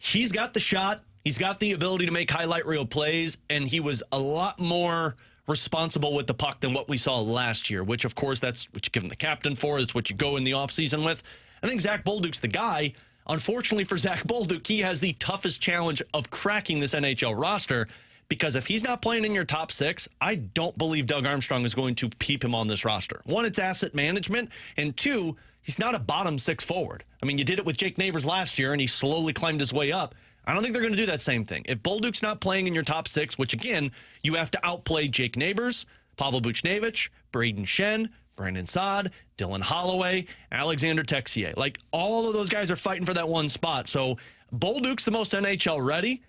He's got the shot. He's got the ability to make highlight reel plays, and he was a lot more responsible with the puck than what we saw last year, which, of course, that's what you give him the captain for. It's what you go in the offseason with. I think Zach Bolduc's the guy. Unfortunately for Zach Bolduc, he has the toughest challenge of cracking this NHL roster, because if he's not playing in your top 6, I don't believe Doug Armstrong is going to keep him on this roster. 1, it's asset management, and 2, he's not a bottom 6 forward. I mean, you did it with Jake Neighbors last year, and he slowly climbed his way up. I don't think they're going to do that same thing. If Bolduc's not playing in your top 6, which, again, you have to outplay Jake Neighbors, Pavel Buchnevich, Braden Shen, Brandon Saad, Dylan Holloway, Alexander Texier. Like, all of those guys are fighting for that one spot. So Bolduc's the most NHL ready.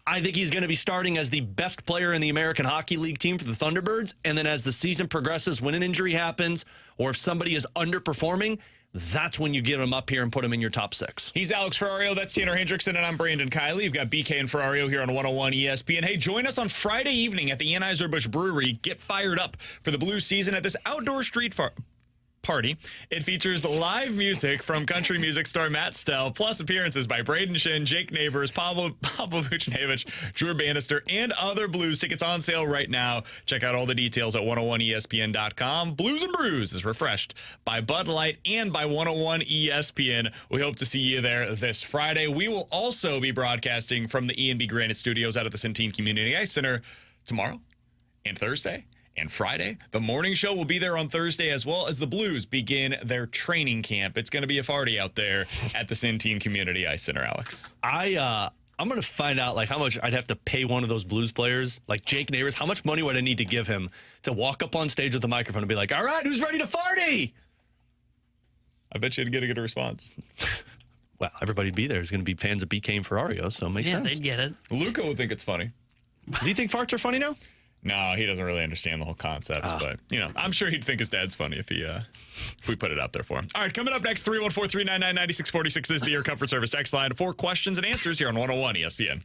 I think he's going to be starting as the best player in the American Hockey League team for the Thunderbirds. And then as the season progresses, when an injury happens or if somebody is underperforming, that's when you get him up here and put him in your top 6. He's Alex Ferrario. That's Tanner Hendrickson, and I'm Brandon Kiley. You've got BK and Ferrario here on 101 ESPN. Hey, join us on Friday evening at the Anheuser-Busch Brewery. Get fired up for the Blues season at this outdoor street party. It features live music from country music star Matt Stell, plus appearances by Braden Shin, Jake Neighbors, Pablo Vucinovic, Drew Bannister, and other Blues. Tickets on sale right now. Check out all the details at 101ESPN.com. Blues and Brews is refreshed by Bud Light and by 101 ESPN. We hope to see you there this Friday. We will also be broadcasting from the E&B Granite Studios out at the Centene Community Ice Center tomorrow and Thursday. And Friday, the morning show will be there on Thursday, as well as the Blues begin their training camp. It's going to be a party out there at the Centene Community Ice Center, Alex. I'm going to find out like how much I'd have to pay one of those Blues players, like Jake Neighbors. How much money would I need to give him to walk up on stage with the microphone and be like, all right, who's ready to party? I bet you'd get a good response. Well, everybody be there is going to be fans of BK and Ferrario, so it makes sense. Yeah, they'd get it. Luca would think it's funny. Does he think farts are funny now? No, he doesn't really understand the whole concept, but, I'm sure he'd think his dad's funny if we put it out there for him. All right, coming up next, 314-399-9646 is the Air Comfort Service text line. 4 questions and answers here on 101 ESPN.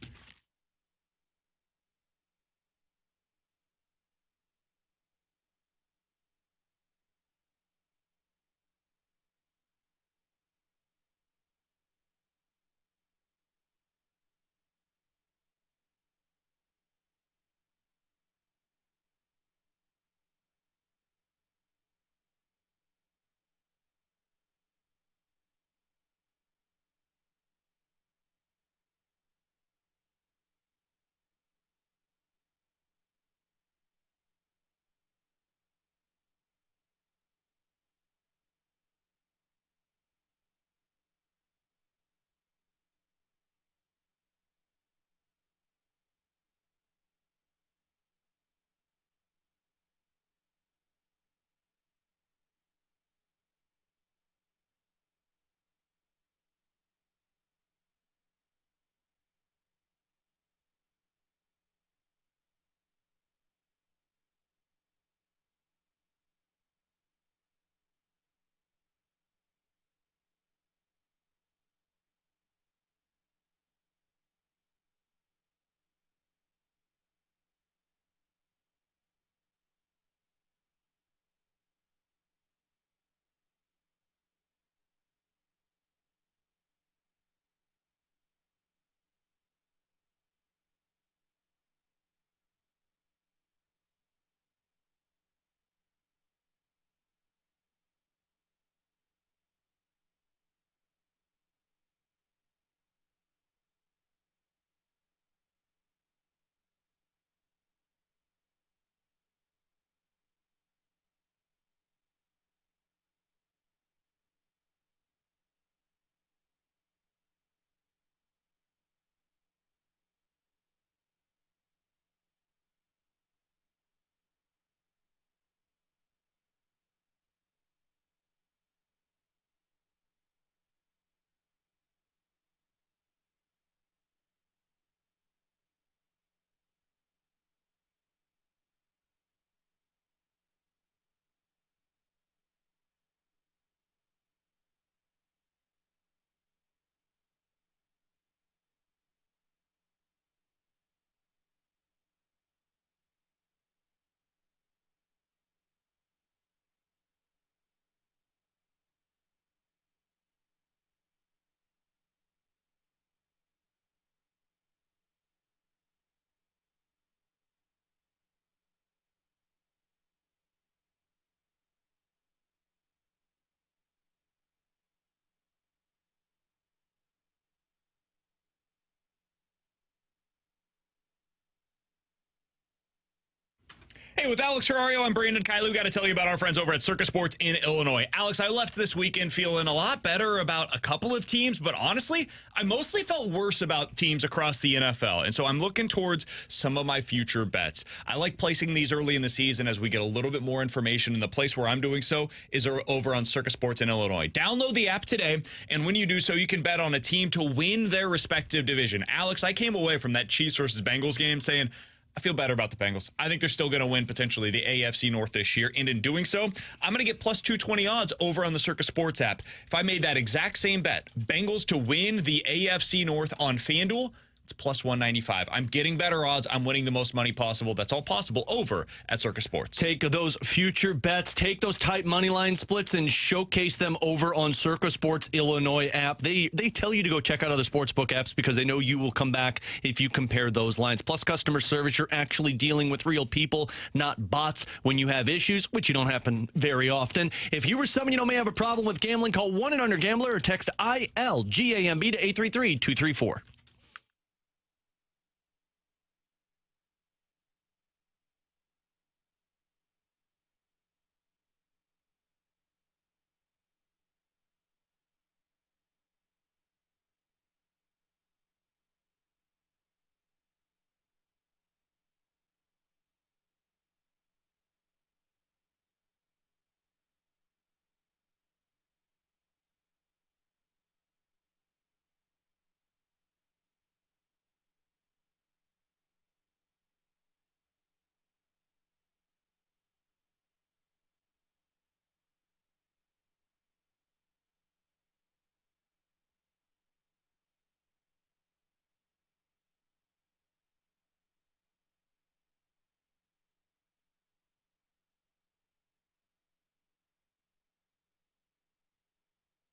Hey, with Alex Ferrario, I'm Brandon Kiley. We got to tell you about our friends over at Circus Sports in Illinois. Alex, I left this weekend feeling a lot better about a couple of teams, but honestly, I mostly felt worse about teams across the NFL. And so I'm looking towards some of my future bets. I like placing these early in the season as we get a little bit more information. And the place where I'm doing so is over on Circus Sports in Illinois. Download the app today, and when you do so, you can bet on a team to win their respective division. Alex, I came away from that Chiefs versus Bengals game saying, I feel better about the Bengals. I think they're still going to win potentially the AFC North this year. And in doing so, I'm going to get plus 220 odds over on the Circus Sports app. If I made that exact same bet, Bengals to win the AFC North on FanDuel, it's plus 195. I'm getting better odds. I'm winning the most money possible. That's all possible over at Circus Sports. Take those future bets, take those tight money line splits, and showcase them over on Circus Sports Illinois app. They tell you to go check out other sportsbook apps because they know you will come back if you compare those lines. Plus, customer service, you're actually dealing with real people, not bots when you have issues, which you don't happen very often. If you or someone you know may have a problem with gambling, call 1-800-GAMBLER or text ILGAMB to 833-234.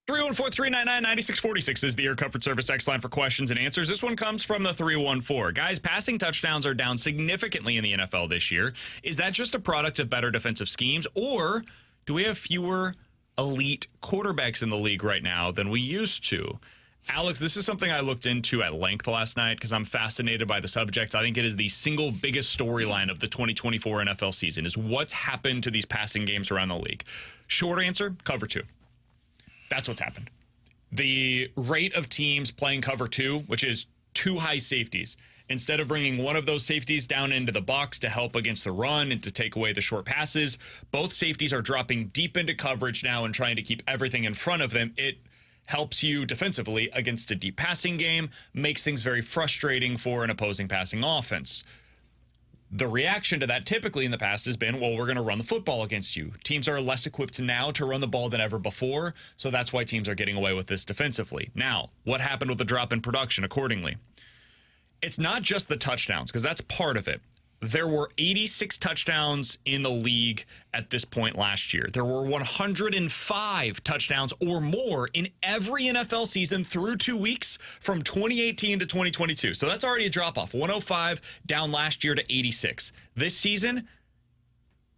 314-399-9646 is the Air Comfort Service X line for questions and answers. This one comes from the 314. Guys, passing touchdowns are down significantly in the NFL this year. Is that just a product of better defensive schemes, or do we have fewer elite quarterbacks in the league right now than we used to? Alex, this is something I looked into at length last night because I'm fascinated by the subject. I think it is the single biggest storyline of the 2024 NFL season is what's happened to these passing games around the league. Short answer, cover two. That's what's happened. The rate of teams playing cover two, which is two high safeties, instead of bringing one of those safeties down into the box to help against the run and to take away the short passes, both safeties are dropping deep into coverage now and trying to keep everything in front of them. It helps you defensively against a deep passing game, makes things very frustrating for an opposing passing offense. The reaction to that typically in the past has been, well, we're going to run the football against you. Teams are less equipped now to run the ball than ever before, so that's why teams are getting away with this defensively. Now, what happened with the drop in production accordingly? It's not just the touchdowns, because that's part of it. There were 86 touchdowns in the league at this point last year. There were 105 touchdowns or more in every NFL season through 2 weeks from 2018 to 2022. So that's already a drop-off. 105 down last year to 86. This season,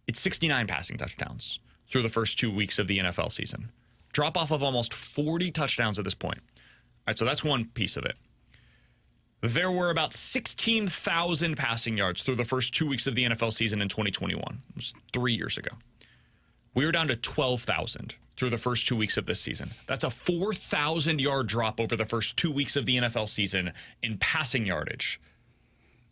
it's 69 passing touchdowns through the first 2 weeks of the NFL season. Drop-off of almost 40 touchdowns at this point. All right, so that's one piece of it. There were about 16,000 passing yards through the first 2 weeks of the NFL season in 2021. It was 3 years ago. We were down to 12,000 through the first 2 weeks of this season. That's a 4,000-yard drop over the first 2 weeks of the NFL season in passing yardage.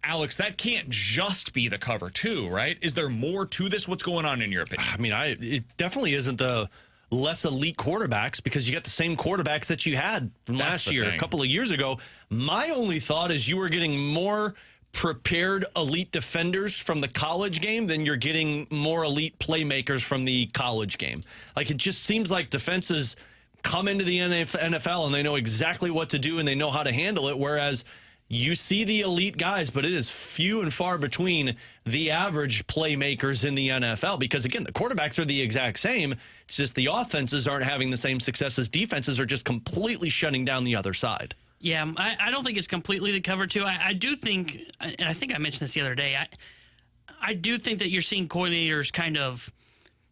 Alex, that can't just be the cover two, right? Is there more to this? What's going on in your opinion? I mean, it definitely isn't the less elite quarterbacks because you got the same quarterbacks that you had from last year, a couple of years ago. My only thought is you were getting more prepared elite defenders from the college game than you're getting more elite playmakers from the college game. Like, it just seems like defenses come into the NFL and they know exactly what to do and they know how to handle it, whereas you see the elite guys, but it is few and far between the average playmakers in the NFL because, again, the quarterbacks are the exact same. It's just the offenses aren't having the same success as defenses are just completely shutting down the other side. Yeah, I don't think it's completely the cover two. I do think, and I think I mentioned this the other day, I do think that you're seeing coordinators kind of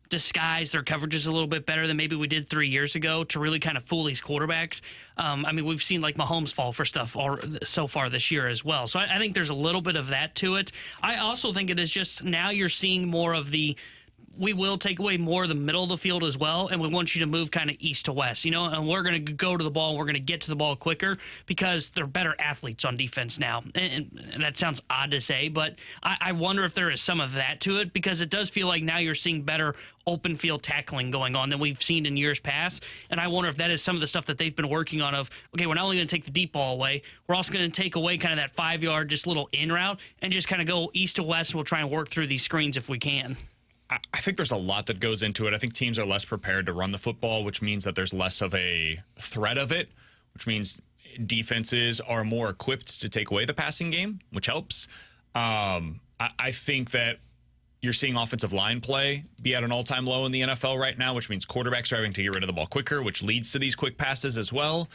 disguise their coverages a little bit better than maybe we did 3 years ago to really kind of fool these quarterbacks. I mean, we've seen like Mahomes fall for stuff so far this year as well. So I think there's a little bit of that to it. I also think it is just now you're seeing more of we will take away more of the middle of the field as well, and we want you to move kind of east to west, and we're going to go to the ball, we're going to get to the ball quicker because they're better athletes on defense now. And that sounds odd to say, but I wonder if there is some of that to it because it does feel like now you're seeing better open field tackling going on than we've seen in years past. And I wonder if that is some of the stuff that they've been working on of, okay, we're not only going to take the deep ball away, we're also going to take away kind of that 5-yard just little in route and just kind of go east to west. We'll try and work through these screens if we can. I think there's a lot that goes into it. I think teams are less prepared to run the football, which means that there's less of a threat of it, which means defenses are more equipped to take away the passing game, which helps. I think that you're seeing offensive line play be at an all-time low in the NFL right now, which means quarterbacks are having to get rid of the ball quicker, which leads to these quick passes as well.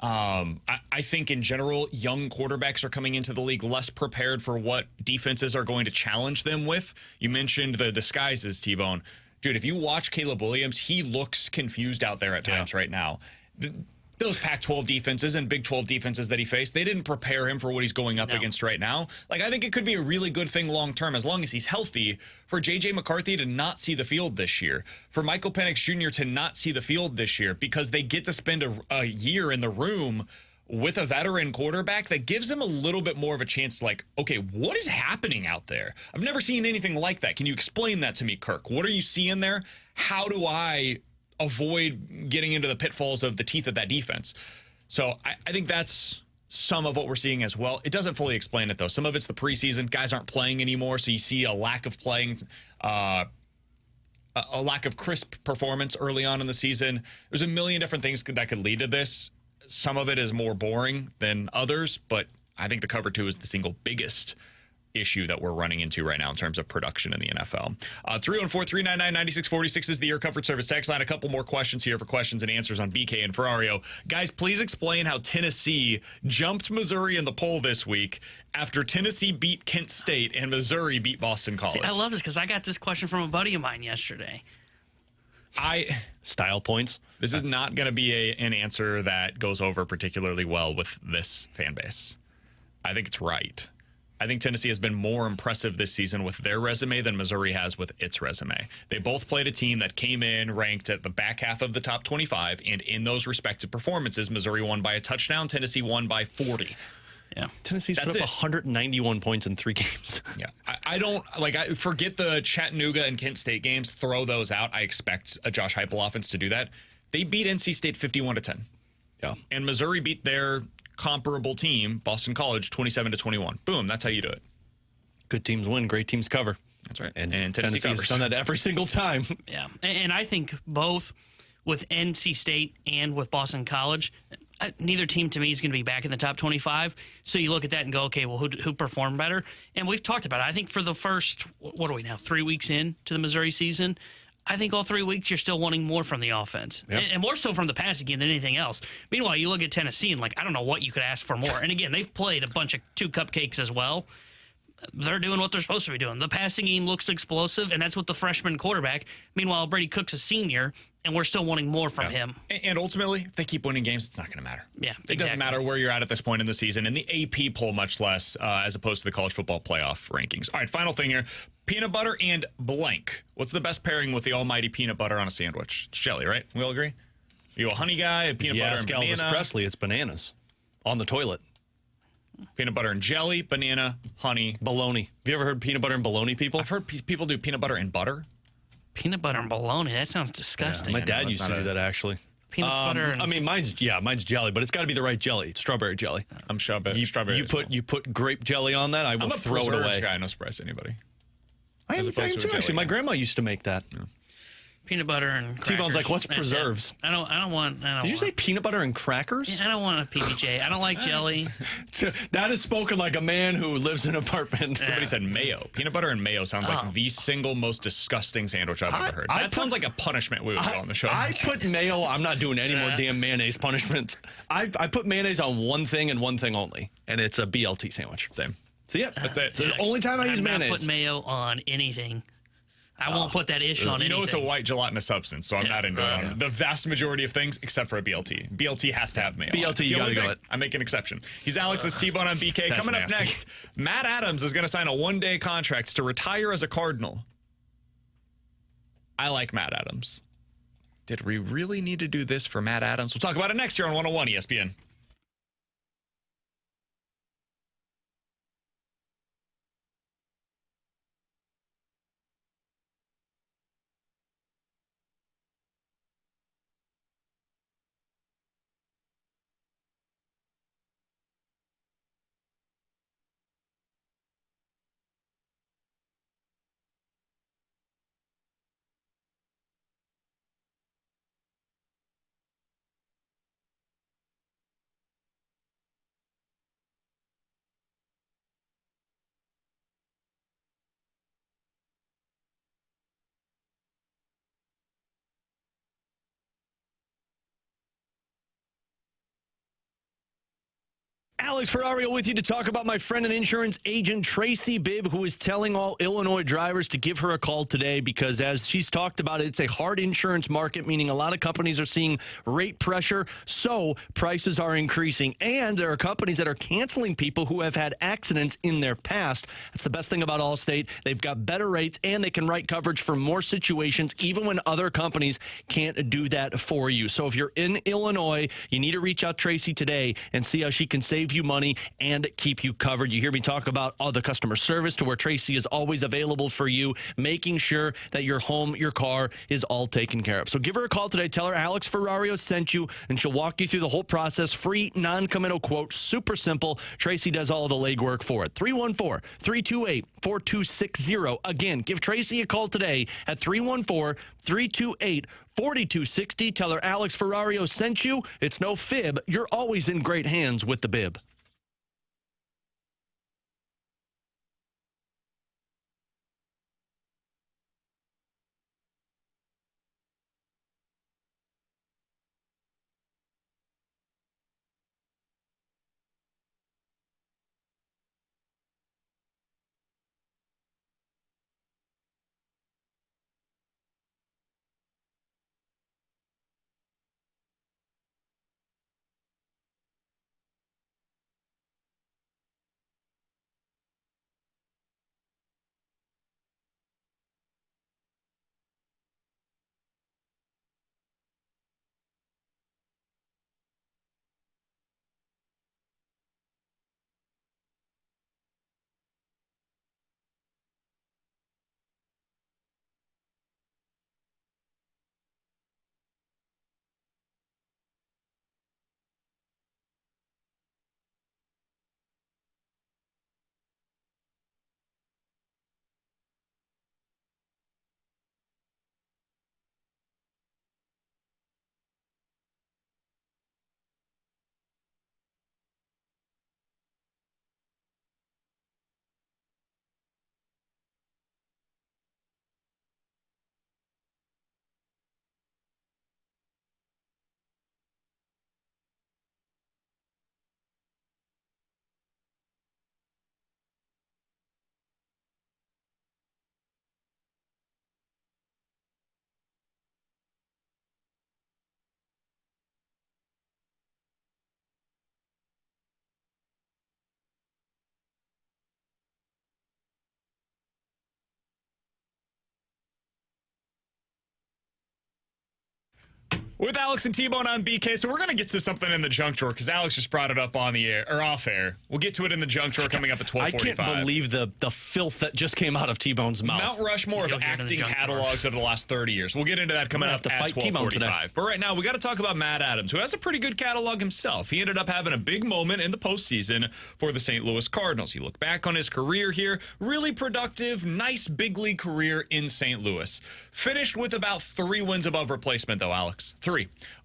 I think in general, young quarterbacks are coming into the league less prepared for what defenses are going to challenge them with. You mentioned the disguises, T-Bone. Dude, if you watch Caleb Williams, he looks confused out there at times right now. Those Pac-12 defenses and Big 12 defenses that he faced, they didn't prepare him for what he's going up against right now. Like, I think it could be a really good thing long-term as long as he's healthy for J.J. McCarthy to not see the field this year, for Michael Penix Jr. to not see the field this year because they get to spend a year in the room with a veteran quarterback that gives him a little bit more of a chance to like, okay, what is happening out there? I've never seen anything like that. Can you explain that to me, Kirk? What are you seeing there? How do I avoid getting into the pitfalls of the teeth of that defense? So I think that's some of what we're seeing as well. It doesn't fully explain it, though. Some of it's the preseason. Guys aren't playing anymore, so you see a lack of playing, a lack of crisp performance early on in the season. There's a million different things that could lead to this. Some of it is more boring than others, but I think the cover two is the single biggest issue that we're running into right now in terms of production in the NFL. 314-399-9646 is the Air Comfort Service text line. A couple more questions here for questions and answers on BK and Ferrario. Guys, please explain how Tennessee jumped Missouri in the poll this week after Tennessee beat Kent State and Missouri beat Boston College. See, I love this because I got this question from a buddy of mine yesterday. Style points. This is not going to be an answer that goes over particularly well with this fan base. I think it's right. I think Tennessee has been more impressive this season with their resume than Missouri has with its resume. They both played a team that came in ranked at the back half of the top 25, and in those respective performances, Missouri won by a touchdown, Tennessee won by 40. Yeah, Tennessee's put up 191 points in 3 games. Yeah, I don't I forget the Chattanooga and Kent State games. Throw those out. I expect a Josh Heupel offense to do that. They beat NC State 51-10. Yeah, and Missouri beat their comparable team, Boston College, 27-21. Boom, that's how you do it. Good teams win, great teams cover. That's right. And Tennessee has done that every single time. Yeah, and I think both with NC State and with Boston College, neither team to me is going to be back in the top 25. So you look at that and go, okay, well, who performed better? And we've talked about it. I think for the first, what are we now, 3 weeks in to the Missouri season, I think all 3 weeks you're still wanting more from the offense, and more so from the passing game than anything else. Meanwhile, you look at Tennessee and I don't know what you could ask for more. And again, they've played a bunch of 2 cupcakes as well. They're doing what they're supposed to be doing. The passing game looks explosive, and that's with the freshman quarterback. Meanwhile, Brady Cook's a senior, and we're still wanting more from him. And ultimately, if they keep winning games, it's not going to matter. Yeah, It doesn't matter where you're at this point in the season, and the AP poll much less, as opposed to the college football playoff rankings. All right, final thing here. Peanut butter and blank. What's the best pairing with the almighty peanut butter on a sandwich? It's jelly, right? We all agree? Are you a honey guy, a peanut butter and Elvis banana? Presley, it's bananas on the toilet. Peanut butter and jelly, banana, honey. Bologna. Have you ever heard peanut butter and bologna, people? I've heard people do peanut butter and butter. Peanut butter and bologna, that sounds disgusting. My dad used to do that, actually. Peanut butter and... I mean, mine's jelly, but it's got to be the right jelly. It's strawberry jelly. I'm strawberry. You put grape jelly on that, I will throw it away. Guy, no surprise to anybody. I am too, actually. My grandma used to make that. Yeah. Peanut butter and crackers. T-Bone's like, what's preserves? I don't want. Did you say peanut butter and crackers? I don't want a PBJ. I don't like jelly. That is spoken like a man who lives in an apartment. Somebody said mayo. Peanut butter and mayo sounds like the single most disgusting sandwich I've ever heard. That sounds like a punishment we would do on the show. I put mayo. I'm not doing any more damn mayonnaise punishment. I put mayonnaise on one thing and one thing only, and it's a BLT sandwich. Same. So yeah, that's it. So the only time I use mayonnaise. I put mayo on anything. I won't put that ish on You know, anything. it's a white gelatinous substance, so I'm not into it Yeah. on the vast majority of things except for a BLT. BLT has to have mayo. BLT, It's the you only gotta thing. go it. I make an exception. He's Alex. That's T-Bone on BK. That's Coming up nasty. next, Matt Adams is going to sign a one-day contract to retire as a Cardinal. I like Matt Adams. Did we really need to do this for Matt Adams? We'll talk about it next year on 101 ESPN. Alex Ferrario with you to talk about my friend and insurance agent Tracy Bibb, who is telling all Illinois drivers to give her a call today because, as she's talked about, it's a hard insurance market, meaning a lot of companies are seeing rate pressure, so prices are increasing. And there are companies that are canceling people who have had accidents in their past. That's the best thing about Allstate. They've got better rates, and they can write coverage for more situations, even when other companies can't do that for you. So if you're in Illinois, you need to reach out to Tracy today and see how she can save you money and keep you covered. You hear me talk about the customer service, to where Tracy is always available for you, making sure that your home, your car is all taken care of. So give her a call today. Tell her Alex Ferrario sent you, and she'll walk you through the whole process. Free, non-committal quote. Super simple. Tracy does all the legwork for it. 314-328-4260. Again, give Tracy a call today at 314-328-4260. Tell her Alex Ferrario sent you. It's no fib. You're always in great hands with the Bib. With Alex and T-Bone on BK, so we're going to get to something in the junk drawer because Alex just brought it up on the air, or off air. We'll get to it in the junk drawer coming up at 12:45. I can't believe the filth that just came out of T-Bone's mouth. Mount Rushmore of You'll hear it in the acting junk drawer. catalogs of the last 30 years. We'll get into that coming I'm up gonna at have to fight T-Bone today. 12:45. But right now, we got to talk about Matt Adams, who has a pretty good catalog himself. He ended up having a big moment in the postseason for the St. Louis Cardinals. You look back on his career here, really productive, nice big league career in St. Louis. Finished with about 3 wins above replacement, though, Alex. 3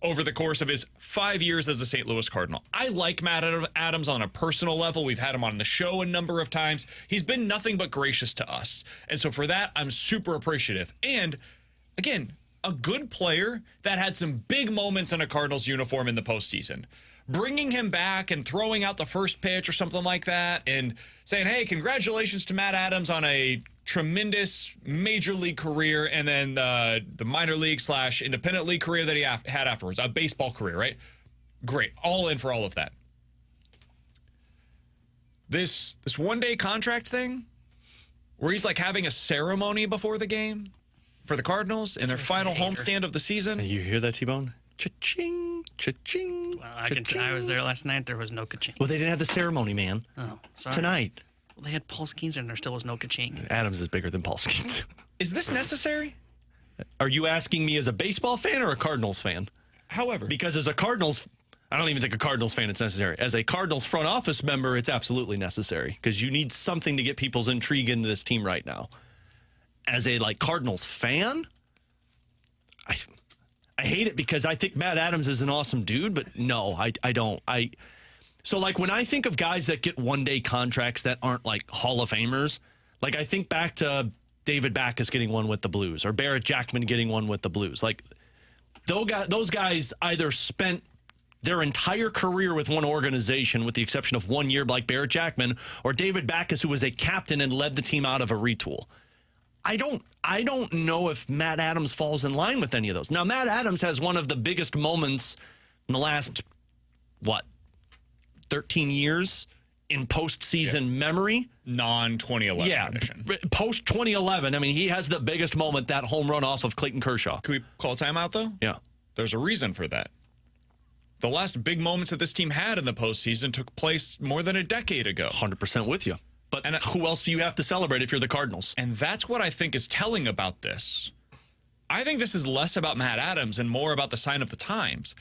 over the course of his 5 years as a St. Louis Cardinal. I like Matt Adams on a personal level. We've had him on the show a number of times. He's been nothing but gracious to us. And so for that, I'm super appreciative. And again, a good player that had some big moments in a Cardinals uniform in the postseason. Bringing him back and throwing out the first pitch or something like that and saying, hey, congratulations to Matt Adams on a tremendous major league career and then the minor league / independent league career that he had afterwards, a baseball career, right? Great. All in for all of that. This one-day contract thing where he's like having a ceremony before the game for the Cardinals in their final homestand of the season. You hear that, T-Bone? Cha-ching, cha-ching, Well, I was there last night. There was no ka-ching. Well, they didn't have the ceremony, man. Oh, sorry. Tonight. Well, they had Paul Skeens and there still was no ka-ching. Adams is bigger than Paul Skeens. Is this necessary? Are you asking me as a baseball fan or a Cardinals fan? However. Because as a Cardinals, I don't even think a Cardinals fan it's necessary. As a Cardinals front office member, it's absolutely necessary because you need something to get people's intrigue into this team right now. As a Cardinals fan, I hate it because I think Matt Adams is an awesome dude, but no, I don't. So when I think of guys that get one-day contracts that aren't Hall of Famers, I think back to David Backus getting one with the Blues or Barrett Jackman getting one with the Blues. Those guys either spent their entire career with one organization with the exception of 1 year like Barrett Jackman or David Backus, who was a captain and led the team out of a retool. I don't know if Matt Adams falls in line with any of those. Now, Matt Adams has one of the biggest moments in the last, 13 years in postseason memory. Non-2011 edition. Post-2011. I mean, he has the biggest moment, that home run off of Clayton Kershaw. Can we call timeout, though? Yeah. There's a reason for that. The last big moments that this team had in the postseason took place more than a decade ago. 100% with you. But who else do you have to celebrate if you're the Cardinals? And that's what I think is telling about this. I think this is less about Matt Adams and more about the sign of the times.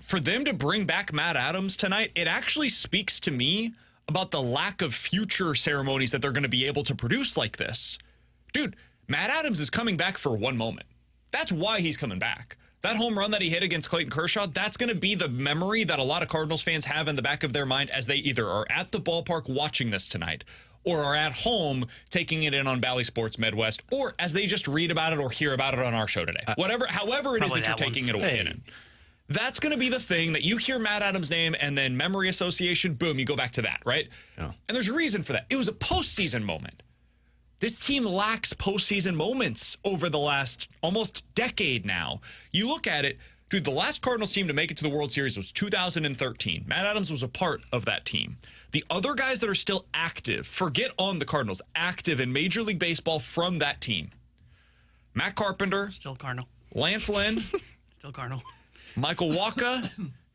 For them to bring back Matt Adams tonight, it actually speaks to me about the lack of future ceremonies that they're going to be able to produce like this. Dude, Matt Adams is coming back for one moment. That's why he's coming back. That home run that he hit against Clayton Kershaw, that's going to be the memory that a lot of Cardinals fans have in the back of their mind as they either are at the ballpark watching this tonight or are at home taking it in on Bally Sports Midwest, or as they just read about it or hear about it on our show today. However it is that you're taking it away in. That's going to be the thing that you hear Matt Adams' name and then memory association, boom, you go back to that, right? Yeah. And there's a reason for that. It was a postseason moment. This team lacks postseason moments over the last almost decade now. You look at it, dude, the last Cardinals team to make it to the World Series was 2013. Matt Adams was a part of that team. The other guys that are still active, forget on the Cardinals, active in Major League Baseball from that team. Matt Carpenter. Still Cardinal. Lance Lynn. Still Cardinal. Michael Walker.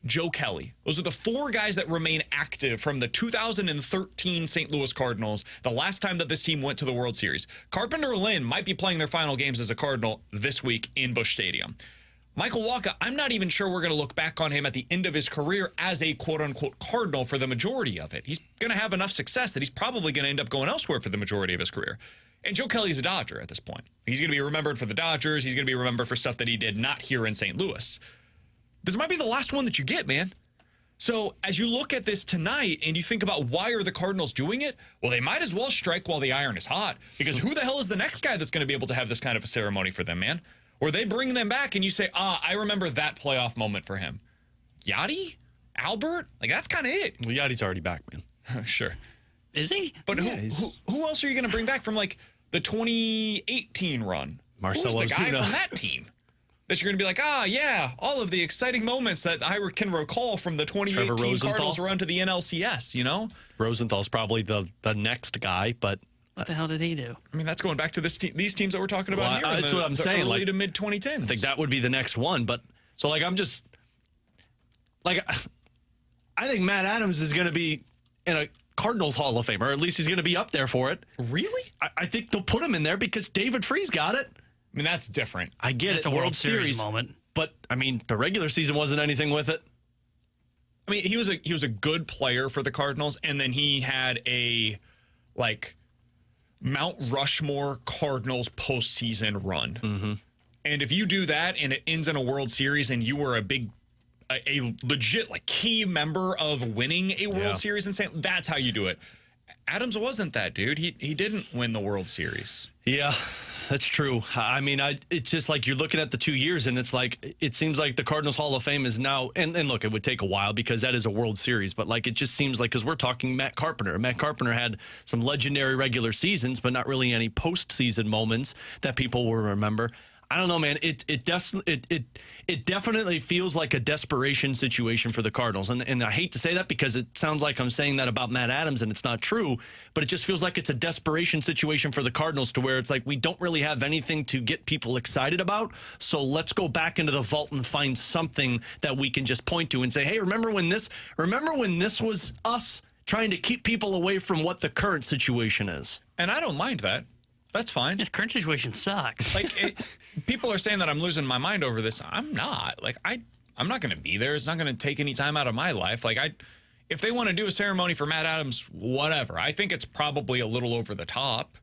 Joe Kelly. Those are the four guys that remain active from the 2013 St. Louis Cardinals, the last time that this team went to the World Series. Carpenter and Lynn might be playing their final games as a Cardinal this week in Busch Stadium. Michael Walker, I'm not even sure we're going to look back on him at the end of his career as a quote-unquote Cardinal for the majority of it. He's going to have enough success that he's probably going to end up going elsewhere for the majority of his career. And Joe Kelly's a Dodger at this point. He's going to be remembered for the Dodgers. He's going to be remembered for stuff that he did not here in St. Louis. This might be the last one that you get, man. So as you look at this tonight and you think about why are the Cardinals doing it, well, they might as well strike while the iron is hot, because who the hell is the next guy that's going to be able to have this kind of a ceremony for them, man? Or they bring them back and you say, I remember that playoff moment for him. Yachty? Albert? That's kind of it. Well, Yachty's already back, man. Sure. Is he? But who else are you going to bring back from the 2018 run? Marcell Who's the guy Ozuna from that team? That you're going to be like, yeah, all of the exciting moments that I can recall from the 2018 Cardinals run to the NLCS, you know? Rosenthal's probably the next guy, but... What the hell did he do? I mean, that's going back to these teams that we're talking about here. That's what I'm saying. Early to mid-2010s. I think that would be the next one, but... So, I'm just... I think Matt Adams is going to be in a Cardinals Hall of Fame, or at least he's going to be up there for it. Really? I think they'll put him in there because David Freese got it. I mean, that's different. I get it's it. a World Series moment. But, I mean, the regular season wasn't anything with it. I mean, he was a good player for the Cardinals, and then he had a, Mount Rushmore Cardinals postseason run. Mm-hmm. And if you do that and it ends in a World Series and you were a legit, key member of winning a World Series in that's how you do it. Adams wasn't that dude. He didn't win the World Series. Yeah. That's true. I mean, it's just like you're looking at the 2 years, and it's like it seems like the Cardinals Hall of Fame is now. And look, it would take a while because that is a World Series, but like it just seems like because we're talking Matt Carpenter. Matt Carpenter had some legendary regular seasons, but not really any postseason moments that people will remember. I don't know, man. It definitely feels like a desperation situation for the Cardinals. And I hate to say that because it sounds like I'm saying that about Matt Adams, and it's not true. But it just feels like it's a desperation situation for the Cardinals to where it's like we don't really have anything to get people excited about. So let's go back into the vault and find something that we can just point to and say, hey, remember when this was us trying to keep people away from what the current situation is? And I don't mind that. That's fine. The current situation sucks. Like, people are saying that I'm losing my mind over this. I'm not. Like, I'm not going to be there. It's not going to take any time out of my life. Like, if they want to do a ceremony for Matt Adams, whatever. I think it's probably a little over the top.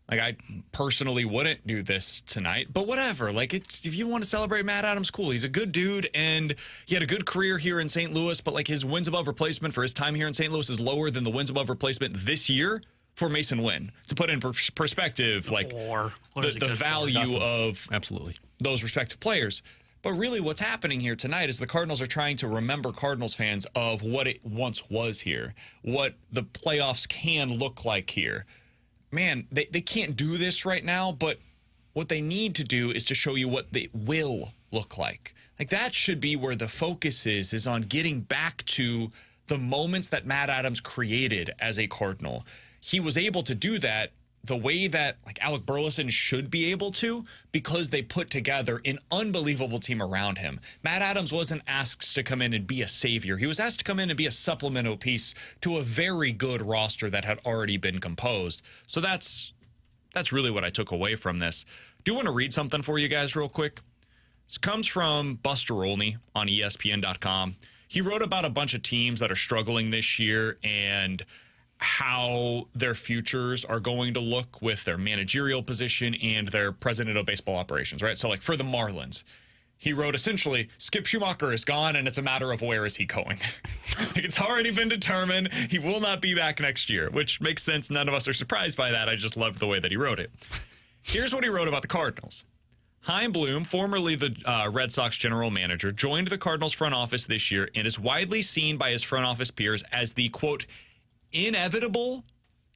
Like, I personally wouldn't do this tonight, but whatever. Like, if you want to celebrate Matt Adams, cool. He's a good dude, and he had a good career here in St. Louis, but, like, his wins above replacement for his time here in St. Louis is lower than the wins above replacement this year for Mason Wynn. To put in perspective, like, the value of absolutely those respective players. But really what's happening here tonight is the Cardinals are trying to remember Cardinals fans of what it once was here, what the playoffs can look like here. Man, they can't do this right now, but what they need to do is to show you what they will look like. Like, that should be where the focus is on getting back to the moments that Matt Adams created as a Cardinal. He was able to do that the way that, like, Alec Burleson should be able to, because they put together an unbelievable team around him. Matt Adams wasn't asked to come in and be a savior. He was asked to come in and be a supplemental piece to a very good roster that had already been composed. So that's really what I took away from this. Do want to read something for you guys real quick. This comes from Buster Olney on ESPN.com. He wrote about a bunch of teams that are struggling this year and how their futures are going to look with their managerial position and their president of baseball operations, right? So, like, for the Marlins, he wrote essentially, Skip Schumacher is gone, and it's a matter of where is he going. Like, it's already been determined. He will not be back next year, which makes sense. None of us are surprised by that. I just loved the way that he wrote it. Here's what he wrote about the Cardinals. Chaim Bloom, formerly the Red Sox general manager, joined the Cardinals front office this year and is widely seen by his front office peers as the, quote, inevitable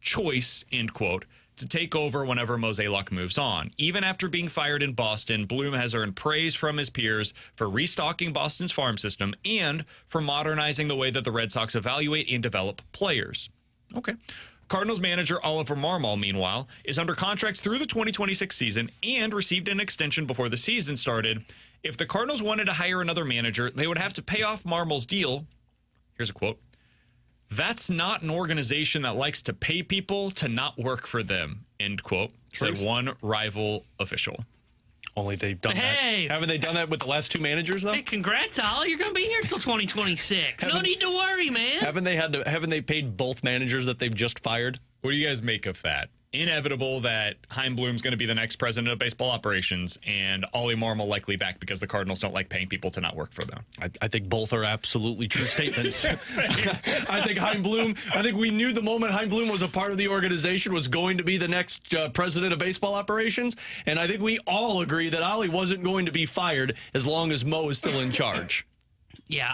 choice, end quote, to take over whenever Mozeliak moves on. Even after being fired in Boston, Bloom has earned praise from his peers for restocking Boston's farm system and for modernizing the way that the Red Sox evaluate and develop players. Okay. Cardinals manager Oliver Marmol, meanwhile, is under contracts through the 2026 season and received an extension before the season started. If the Cardinals wanted to hire another manager, they would have to pay off Marmol's deal. Here's a quote. That's not an organization that likes to pay people to not work for them, end quote, said one rival official. Only they've done that. Haven't they done that with the last two managers, though? Hey, congrats, Ollie. You're going to be here until 2026. No need to worry, man. Haven't they paid both managers that they've just fired? What do you guys make of that? Inevitable that Chaim Bloom's going to be the next president of baseball operations, and Ollie Marmol likely back because the Cardinals don't like paying people to not work for them. I think both are absolutely true statements. I think we knew the moment Chaim Bloom was a part of the organization was going to be the next president of baseball operations, and I think we all agree that Ollie wasn't going to be fired as long as Mo is still in charge. Yeah,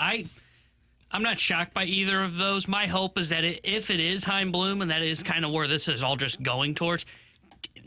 I'm not shocked by either of those. My hope is that if it is Chaim Bloom, and that is kind of where this is all just going towards,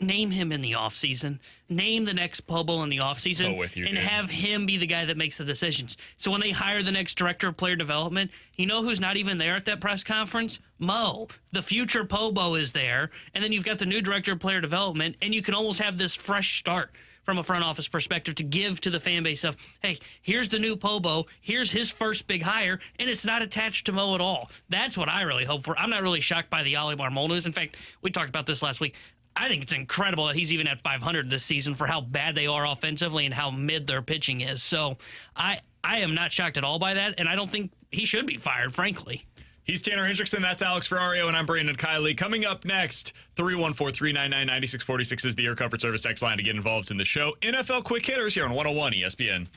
name him in the offseason. Name the next Pobo in the offseason. So with you, and dude. have him be the guy that makes the decisions. So when they hire the next director of player development, you know who's not even there at that press conference? Mo. The future Pobo is there. And then you've got the new director of player development, and you can almost have this fresh start from a front office perspective to give to the fan base of, hey, here's the new Pobo, here's his first big hire, and it's not attached to Mo at all. That's what I really hope for. I'm not really shocked by the Ollie Marmol news. In fact, we talked about this last week. I think it's incredible that he's even at 500 this season for how bad they are offensively and how mid their pitching is. So I am not shocked at all by that, and I don't think he should be fired, frankly. He's Tanner Hendrickson. That's Alex Ferrario, and I'm Brandon Kiley. Coming up next, 314-399-9646 is the Air Comfort Service text line to get involved in the show. NFL Quick Hitters here on 101 ESPN.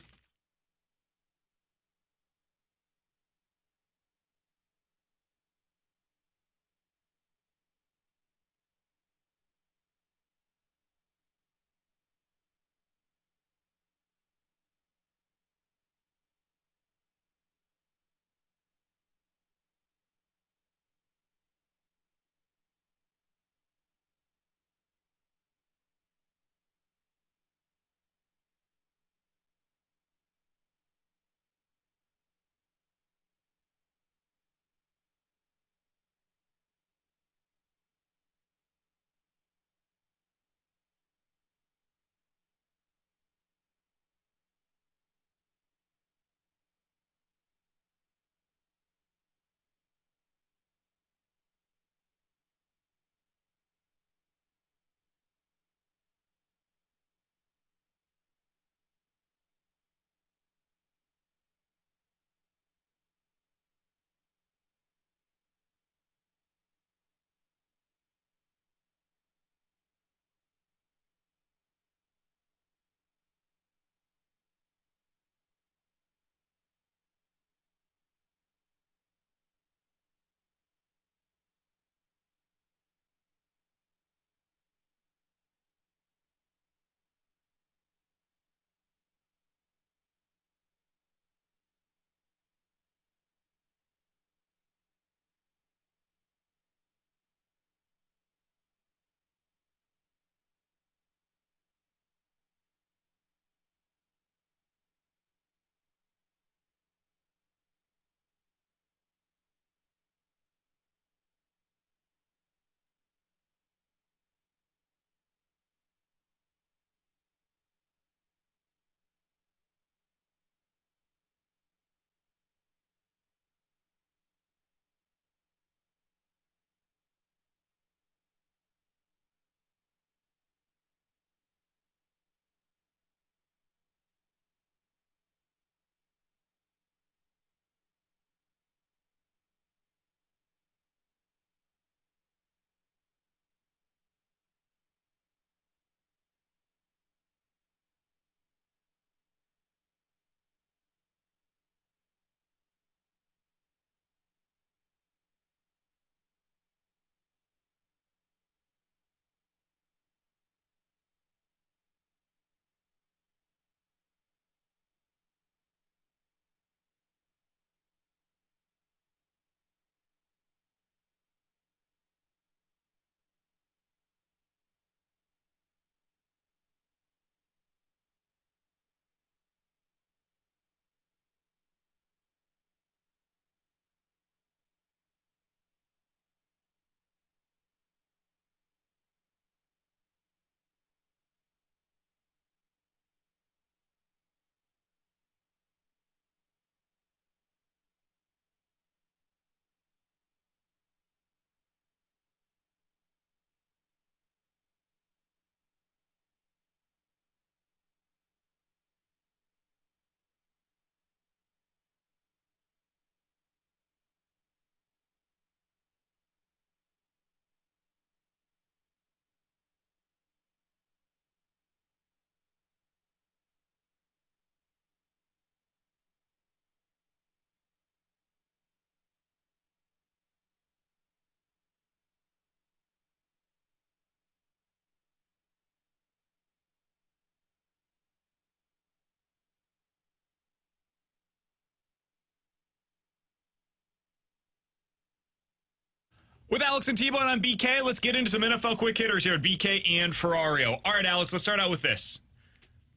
With Alex and T-Bone on BK, let's get into some NFL quick hitters here at BK and Ferrario. All right, Alex, let's start out with this.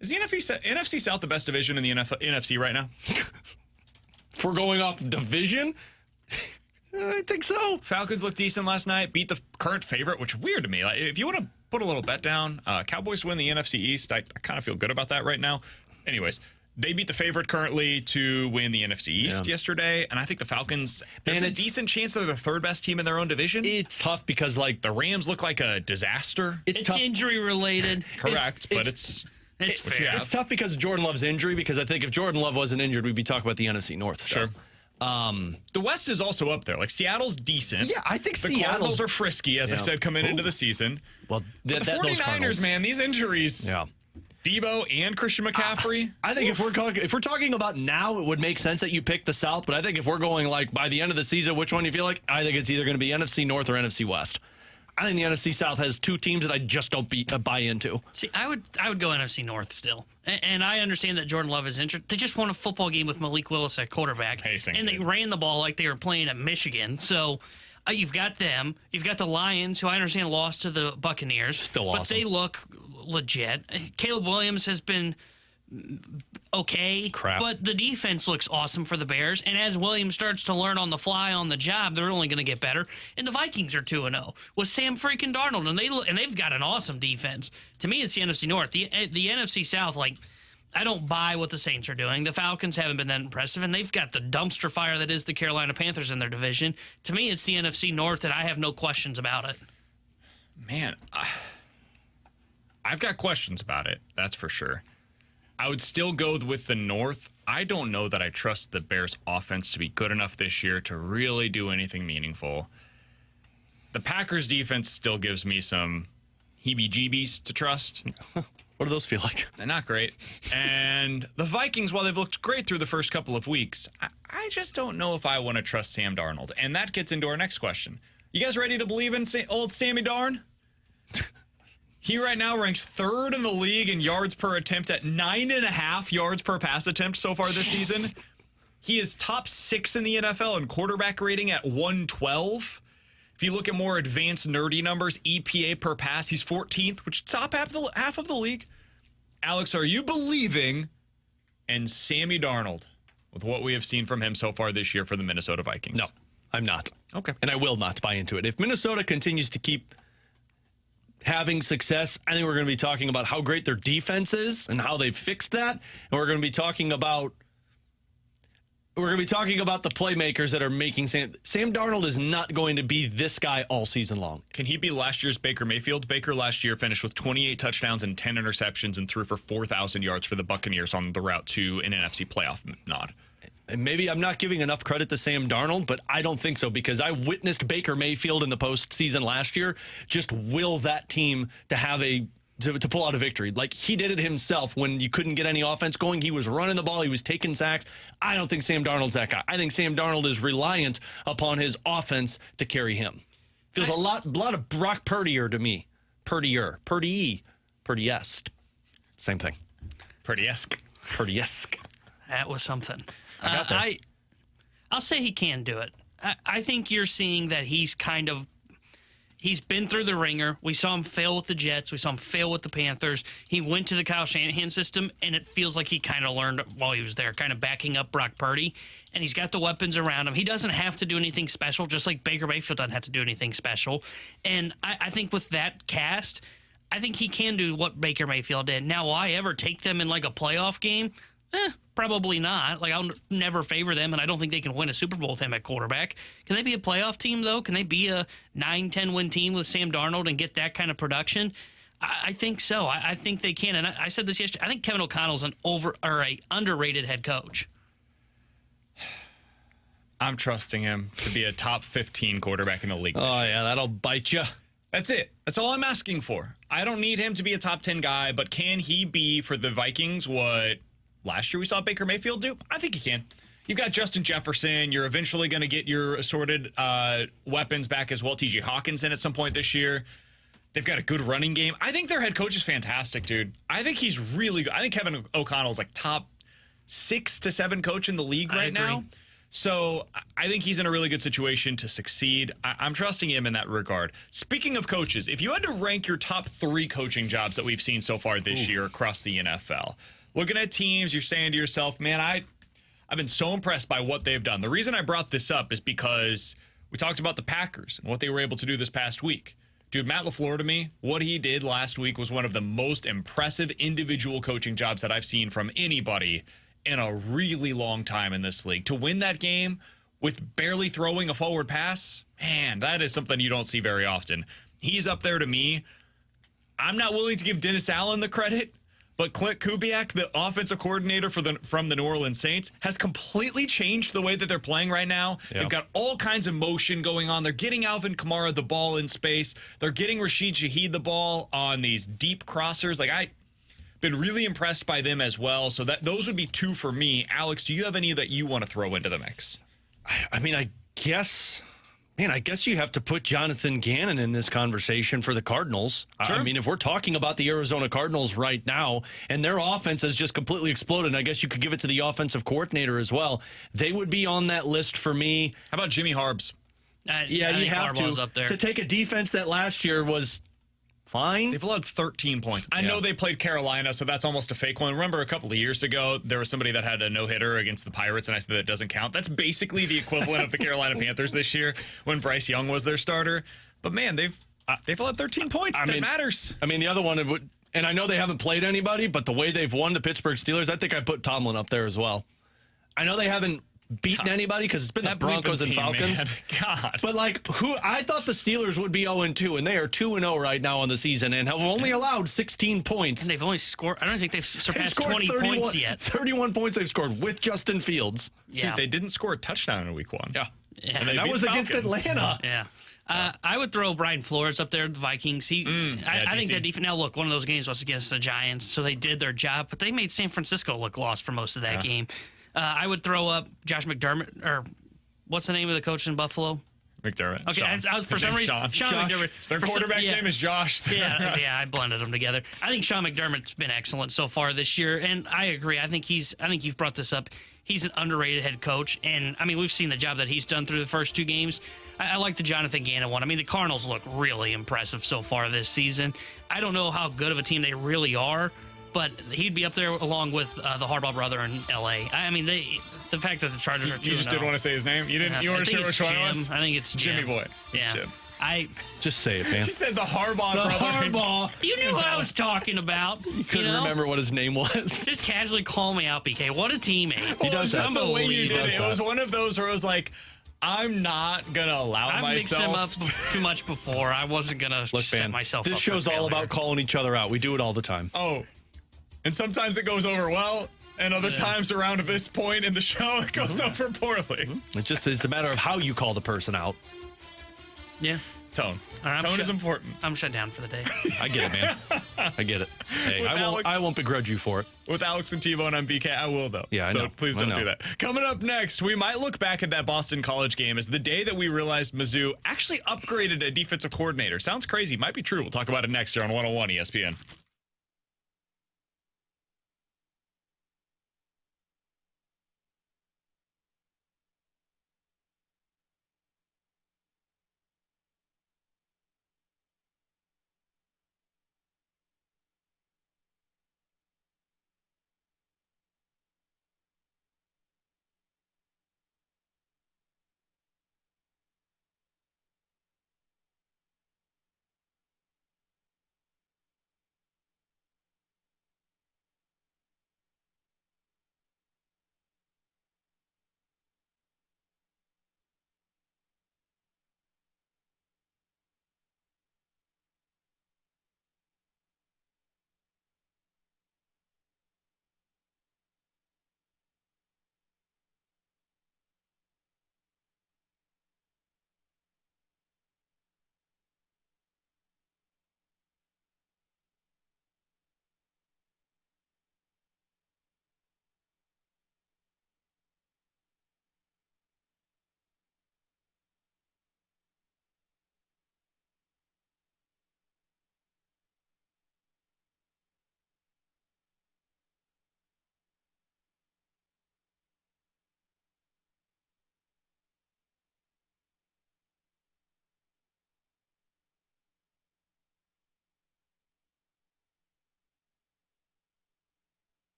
Is the NFC South the best division in the NFC right now? If we're going off division, I think so. Falcons looked decent last night, beat the current favorite, which is weird to me. Like, if you want to put a little bet down, Cowboys win the NFC East. I kind of feel good about that right now. Anyways, they beat the favorite currently to win the NFC East yesterday, and I think the Falcons, there's a decent chance they're the third best team in their own division. It's tough because, like, the Rams look like a disaster. It's tough. Injury related. Correct, but it's fair. It's tough because of Jordan Love's injury, because I think if Jordan Love wasn't injured, we'd be talking about the NFC North. Sure. The West is also up there. Like, Seattle's decent. Yeah, I think the Cardinals are frisky, as I said, coming into the season. Well, the 49ers, man, these injuries. Yeah. Debo and Christian McCaffrey. I think if we're talking about now, it would make sense that you pick the South. But I think if we're going like by the end of the season, which one you feel like? I think it's either going to be NFC North or NFC West. I think the NFC South has two teams that I just don't buy into. See, I would go NFC North still, and I understand that Jordan Love is injured. They just won a football game with Malik Willis at quarterback, and they ran the ball like they were playing at Michigan. So you've got them. You've got the Lions, who I understand lost to the Buccaneers. Still but awesome. They look legit. Caleb Williams has been okay, but the defense looks awesome for the Bears. And as Williams starts to learn on the fly on the job, they're only going to get better. And the Vikings are 2-0 with Sam freaking Darnold, and they've got an awesome defense. To me, it's the NFC North. The NFC South, like, I don't buy what the Saints are doing. The Falcons haven't been that impressive, and they've got the dumpster fire that is the Carolina Panthers in their division. To me, it's the NFC North, and I have no questions about it. Man, I've got questions about it, that's for sure. I would still go with the North. I don't know that I trust the Bears' offense to be good enough this year to really do anything meaningful. The Packers' defense still gives me some heebie-jeebies to trust. What do those feel like? They're not great. And the Vikings, while they've looked great through the first couple of weeks, I just don't know if I want to trust Sam Darnold. And that gets into our next question. You guys ready to believe in old Sammy Darn? He right now ranks third in the league in yards per attempt at 9.5 yards per pass attempt so far this season. He is top 6 in the NFL in quarterback rating at 112. If you look at more advanced nerdy numbers, EPA per pass, he's 14th, which is top half of the league. Alex, are you believing in Sammy Darnold with what we have seen from him so far this year for the Minnesota Vikings? No, I'm not. Okay. And I will not buy into it. If Minnesota continues to keep having success, I think we're going to be talking about how great their defense is and how they've fixed that. And we're going to be talking about the playmakers that are making Sam Darnold is not going to be this guy all season long. Can he be last year's Baker Mayfield? Baker last year finished with 28 touchdowns and 10 interceptions and threw for 4,000 yards for the Buccaneers on the route to an NFC playoff nod. And maybe I'm not giving enough credit to Sam Darnold, but I don't think so, because I witnessed Baker Mayfield in the postseason last year just will that team to have to pull out a victory. Like, he did it himself when you couldn't get any offense going. He was running the ball. He was taking sacks. I don't think Sam Darnold's that guy. I think Sam Darnold is reliant upon his offense to carry him. Feels a lot of Brock Purdy-er to me. Purdy-esque. Same thing. Purdy-esque. That was something. I got there. I'll say he can do it. I think you're seeing that he's been through the ringer. We saw him fail with the Jets. We saw him fail with the Panthers. He went to the Kyle Shanahan system, and it feels like he kind of learned while he was there, kind of backing up Brock Purdy. And he's got the weapons around him. He doesn't have to do anything special, just like Baker Mayfield doesn't have to do anything special. And I think with that cast, I think he can do what Baker Mayfield did. Now, will I ever take them in like a playoff game? Probably not. Like, I'll never favor them, and I don't think they can win a Super Bowl with him at quarterback. Can they be a playoff team, though? Can they be a 9-10 win team with Sam Darnold and get that kind of production? I think so. I think they can. And I said this yesterday. I think Kevin O'Connell's an underrated head coach. I'm trusting him to be a top 15 quarterback in the league. Oh, yeah, that'll bite you. That's it. That's all I'm asking for. I don't need him to be a top 10 guy, but can he be, for the Vikings, what last year we saw Baker Mayfield do? I think he can. You've got Justin Jefferson. You're eventually going to get your assorted weapons back as well. T.J. Hawkinson at some point this year. They've got a good running game. I think their head coach is fantastic, dude. I think he's really good. I think Kevin O'Connell's like top 6 to 7 coach in the league right now. So I think he's in a really good situation to succeed. I'm trusting him in that regard. Speaking of coaches, if you had to rank your top 3 coaching jobs that we've seen so far this year across the NFL, looking at teams, you're saying to yourself, man, I've been so impressed by what they've done. The reason I brought this up is because we talked about the Packers and what they were able to do this past week. Dude, Matt LaFleur, to me, what he did last week was one of the most impressive individual coaching jobs that I've seen from anybody in a really long time in this league. To win that game with barely throwing a forward pass, man, that is something you don't see very often. He's up there to me. I'm not willing to give Dennis Allen the credit, but Clint Kubiak, the offensive coordinator from the New Orleans Saints, has completely changed the way that they're playing right now. Yep. They've got all kinds of motion going on. They're getting Alvin Kamara the ball in space. They're getting Rashid Shaheed the ball on these deep crossers. I've been really impressed by them as well. So those would be 2 for me. Alex, do you have any that you want to throw into the mix? I mean, I guess you have to put Jonathan Gannon in this conversation for the Cardinals. Sure. I mean, if we're talking about the Arizona Cardinals right now, and their offense has just completely exploded, and I guess you could give it to the offensive coordinator as well, they would be on that list for me. How about Jimmy Harbs? You have up there. to take a defense that last year was fine. They've allowed 13 points. I know they played Carolina, so that's almost a fake one. Remember a couple of years ago, there was somebody that had a no-hitter against the Pirates, and I said that doesn't count. That's basically the equivalent of the Carolina Panthers this year when Bryce Young was their starter. But, man, they've allowed 13 points. That matters. I mean, the other one, and I know they haven't played anybody, but the way they've won the Pittsburgh Steelers, I think I put Tomlin up there as well. I know they haven't beaten anybody because it's been the Broncos and Falcons. Man. God. But I thought the Steelers would be 0-2, and they are 2-0 right now on the season and have only allowed 16 points. And they've only scored, I don't think they've surpassed 20 points yet. 31 points they've scored with Justin Fields. Yeah. Dude, they didn't score a touchdown in week 1. Yeah. And that was against Atlanta. Yeah. I would throw Brian Flores up there, the Vikings. I think that defense. Now, look, one of those games was against the Giants, so they did their job, but they made San Francisco look lost for most of that game. I would throw up Josh McDermott, or what's the name of the coach in Buffalo? McDermott. Okay, I was for some reason Sean McDermott. Their quarterback's name is Josh. Yeah, I blended them together. I think Sean McDermott's been excellent so far this year, and I agree. I think you've brought this up. He's an underrated head coach, and I mean we've seen the job that he's done through the first 2 games. I like the Jonathan Gannon one. I mean the Cardinals look really impressive so far this season. I don't know how good of a team they really are, but he'd be up there along with the Harbaugh brother in L.A. I mean the fact that the Chargers are 2-0. You just didn't want to say his name? You didn't? You weren't sure which one it was? I think it's Jimmy Boy. Yeah. Jim. Just say it, man. Just said the Harbaugh brother. Harbaugh. You knew who I was talking about. You Couldn't remember what his name was. Just casually call me out, BK. What a teammate. He does just the way you did it. It was one of those where it was like, I'm not going to allow myself. I've mixed him up too much before. I wasn't going to set myself up. This show's all about calling each other out. We do it all the time. Oh, and sometimes it goes over well, and other times around this point in the show, it goes over poorly. It's a matter of how you call the person out. Yeah. Tone. Tone is important. I'm shut down for the day. I get it, man. I get it. Hey, I won't begrudge you for it. With Alex and T-Bone, I'm BK. I will, though. Yeah, I so know. please don't do that. Coming up next, we might look back at that Boston College game as the day that we realized Mizzou actually upgraded a defensive coordinator. Sounds crazy. Might be true. We'll talk about it next year on 101 ESPN.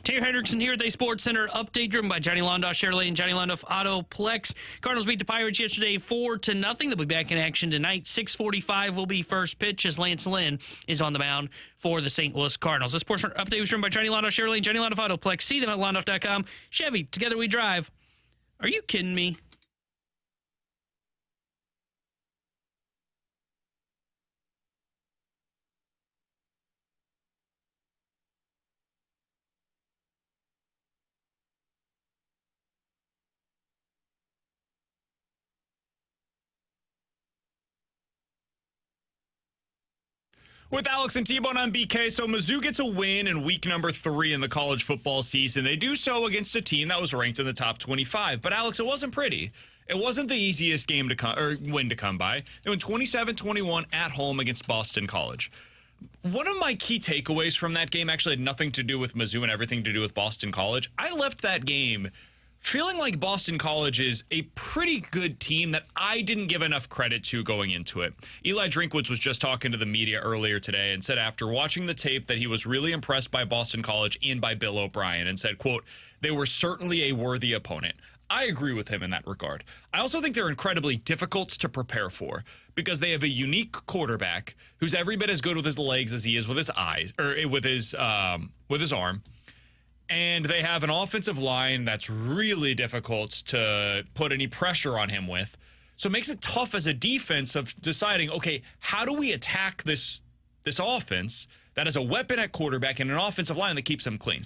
Taylor Hendrickson here at the Sports Center update driven by Johnny Londoff Chevrolet and Johnny Londoff Autoplex. Cardinals beat the Pirates yesterday 4-0. They'll be back in action tonight. 6:45 will be first pitch as Lance Lynn is on the mound for the St. Louis Cardinals. The Sports Center update was driven by Johnny Londoff Chevrolet and Johnny Londoff Autoplex. See them at londoff.com. Chevy, together we drive. Are you kidding me? With Alex and T-Bone on BK, so Mizzou gets a win in week number 3 in the college football season. They do so against a team that was ranked in the top 25. But, Alex, it wasn't pretty. It wasn't the easiest game to win to come by. They went 27-21 at home against Boston College. One of my key takeaways from that game actually had nothing to do with Mizzou and everything to do with Boston College. I left that game feeling like Boston College is a pretty good team that I didn't give enough credit to going into it. Eli Drinkwitz was just talking to the media earlier today and said after watching the tape that he was really impressed by Boston College and by Bill O'Brien and said, quote, they were certainly a worthy opponent. I agree with him in that regard. I also think they're incredibly difficult to prepare for because they have a unique quarterback who's every bit as good with his legs as he is with his eyes or with his arm. And they have an offensive line that's really difficult to put any pressure on him with. So it makes it tough as a defense of deciding, okay, how do we attack this offense that has a weapon at quarterback and an offensive line that keeps them clean?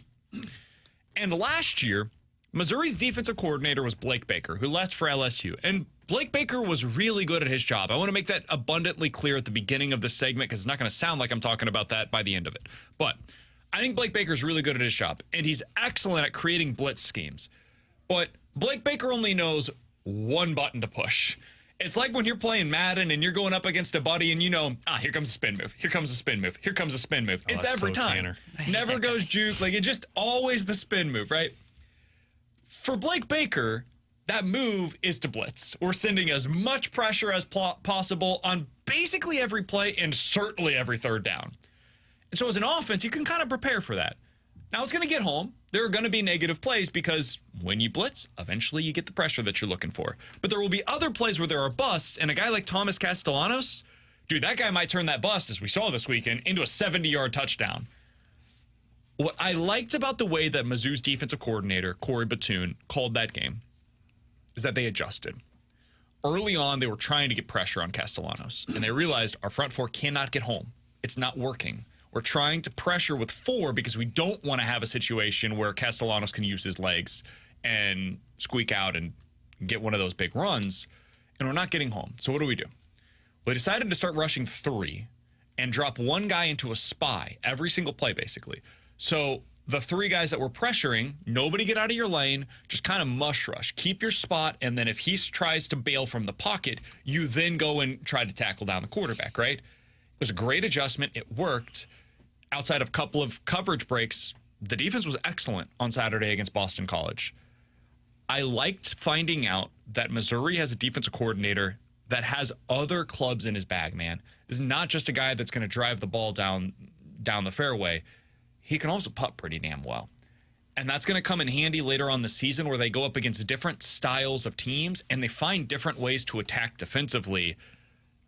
And last year, Missouri's defensive coordinator was Blake Baker, who left for LSU. And Blake Baker was really good at his job. I want to make that abundantly clear at the beginning of this segment because it's not going to sound like I'm talking about that by the end of it. But I think Blake Baker's really good at his job, and he's excellent at creating blitz schemes. But Blake Baker only knows one button to push. It's like when you're playing Madden and you're going up against a buddy and you know, here comes a spin move, here comes a spin move, here comes a spin move. It's every time. Never goes juke. Like, it's just always the spin move, right? For Blake Baker, that move is to blitz. We're sending as much pressure as possible on basically every play and certainly every third down. And so as an offense, you can kind of prepare for that. Now it's going to get home. There are going to be negative plays because when you blitz, eventually you get the pressure that you're looking for. But there will be other plays where there are busts, and a guy like Thomas Castellanos, dude, that guy might turn that bust, as we saw this weekend, into a 70-yard touchdown. What I liked about the way that Mizzou's defensive coordinator, Corey Batoon, called that game is that they adjusted. Early on, they were trying to get pressure on Castellanos, and they realized our front four cannot get home. It's not working. We're trying to pressure with 4 because we don't want to have a situation where Castellanos can use his legs and squeak out and get one of those big runs, and we're not getting home. So what do? Well, we decided to start rushing 3 and drop one guy into a spy every single play, basically. So the 3 guys that we're pressuring, nobody get out of your lane, just kind of mush rush. Keep your spot, and then if he tries to bail from the pocket, you then go and try to tackle down the quarterback, right? It was a great adjustment. It worked. Outside of a couple of coverage breaks, the defense was excellent on Saturday against Boston College. I liked finding out that Missouri has a defensive coordinator that has other clubs in his bag, man. This is not just a guy that's going to drive the ball down the fairway. He can also putt pretty damn well. And that's going to come in handy later on the season where they go up against different styles of teams and they find different ways to attack defensively.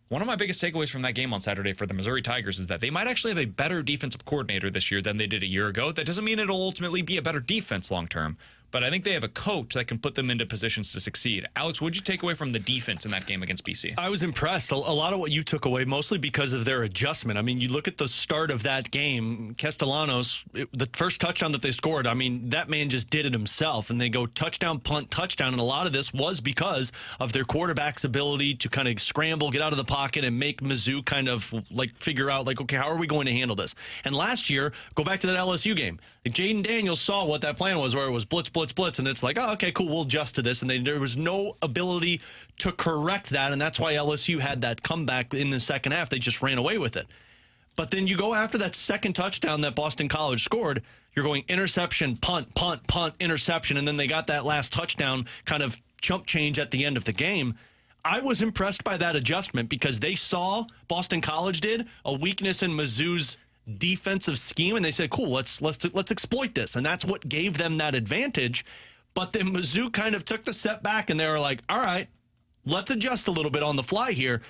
One of my biggest takeaways from that game on Saturday for the Missouri Tigers is that they might actually have a better defensive coordinator this year than they did a year ago. That doesn't mean it'll ultimately be a better defense long term, but I think they have a coach that can put them into positions to succeed. Alex, what did you take away from the defense in that game against BC? I was impressed. A lot of what you took away, mostly because of their adjustment. I mean, you look at the start of that game, Castellanos, the first touchdown that they scored, I mean, that man just did it himself. And they go touchdown, punt, touchdown. And a lot of this was because of their quarterback's ability to kind of scramble, get out of the pocket, and make Mizzou kind of like figure out, like, okay, how are we going to handle this? And last year, go back to that LSU game. Like, Jaden Daniels saw what that plan was, where it was blitz, blitz, blitz. And it's like, oh, okay, cool, we'll adjust to this. And there was no ability to correct that. And that's why LSU had that comeback in the second half. They just ran away with it. But then you go after that second touchdown that Boston College scored, you're going interception, punt, punt, punt, interception. And then they got that last touchdown kind of chump change at the end of the game. I was impressed by that adjustment because they saw, Boston College did, a weakness in Mizzou's defensive scheme, and they said, cool, let's exploit this. And that's what gave them that advantage. But then Mizzou kind of took the step back, and they were like, all right, let's adjust a little bit on the fly here.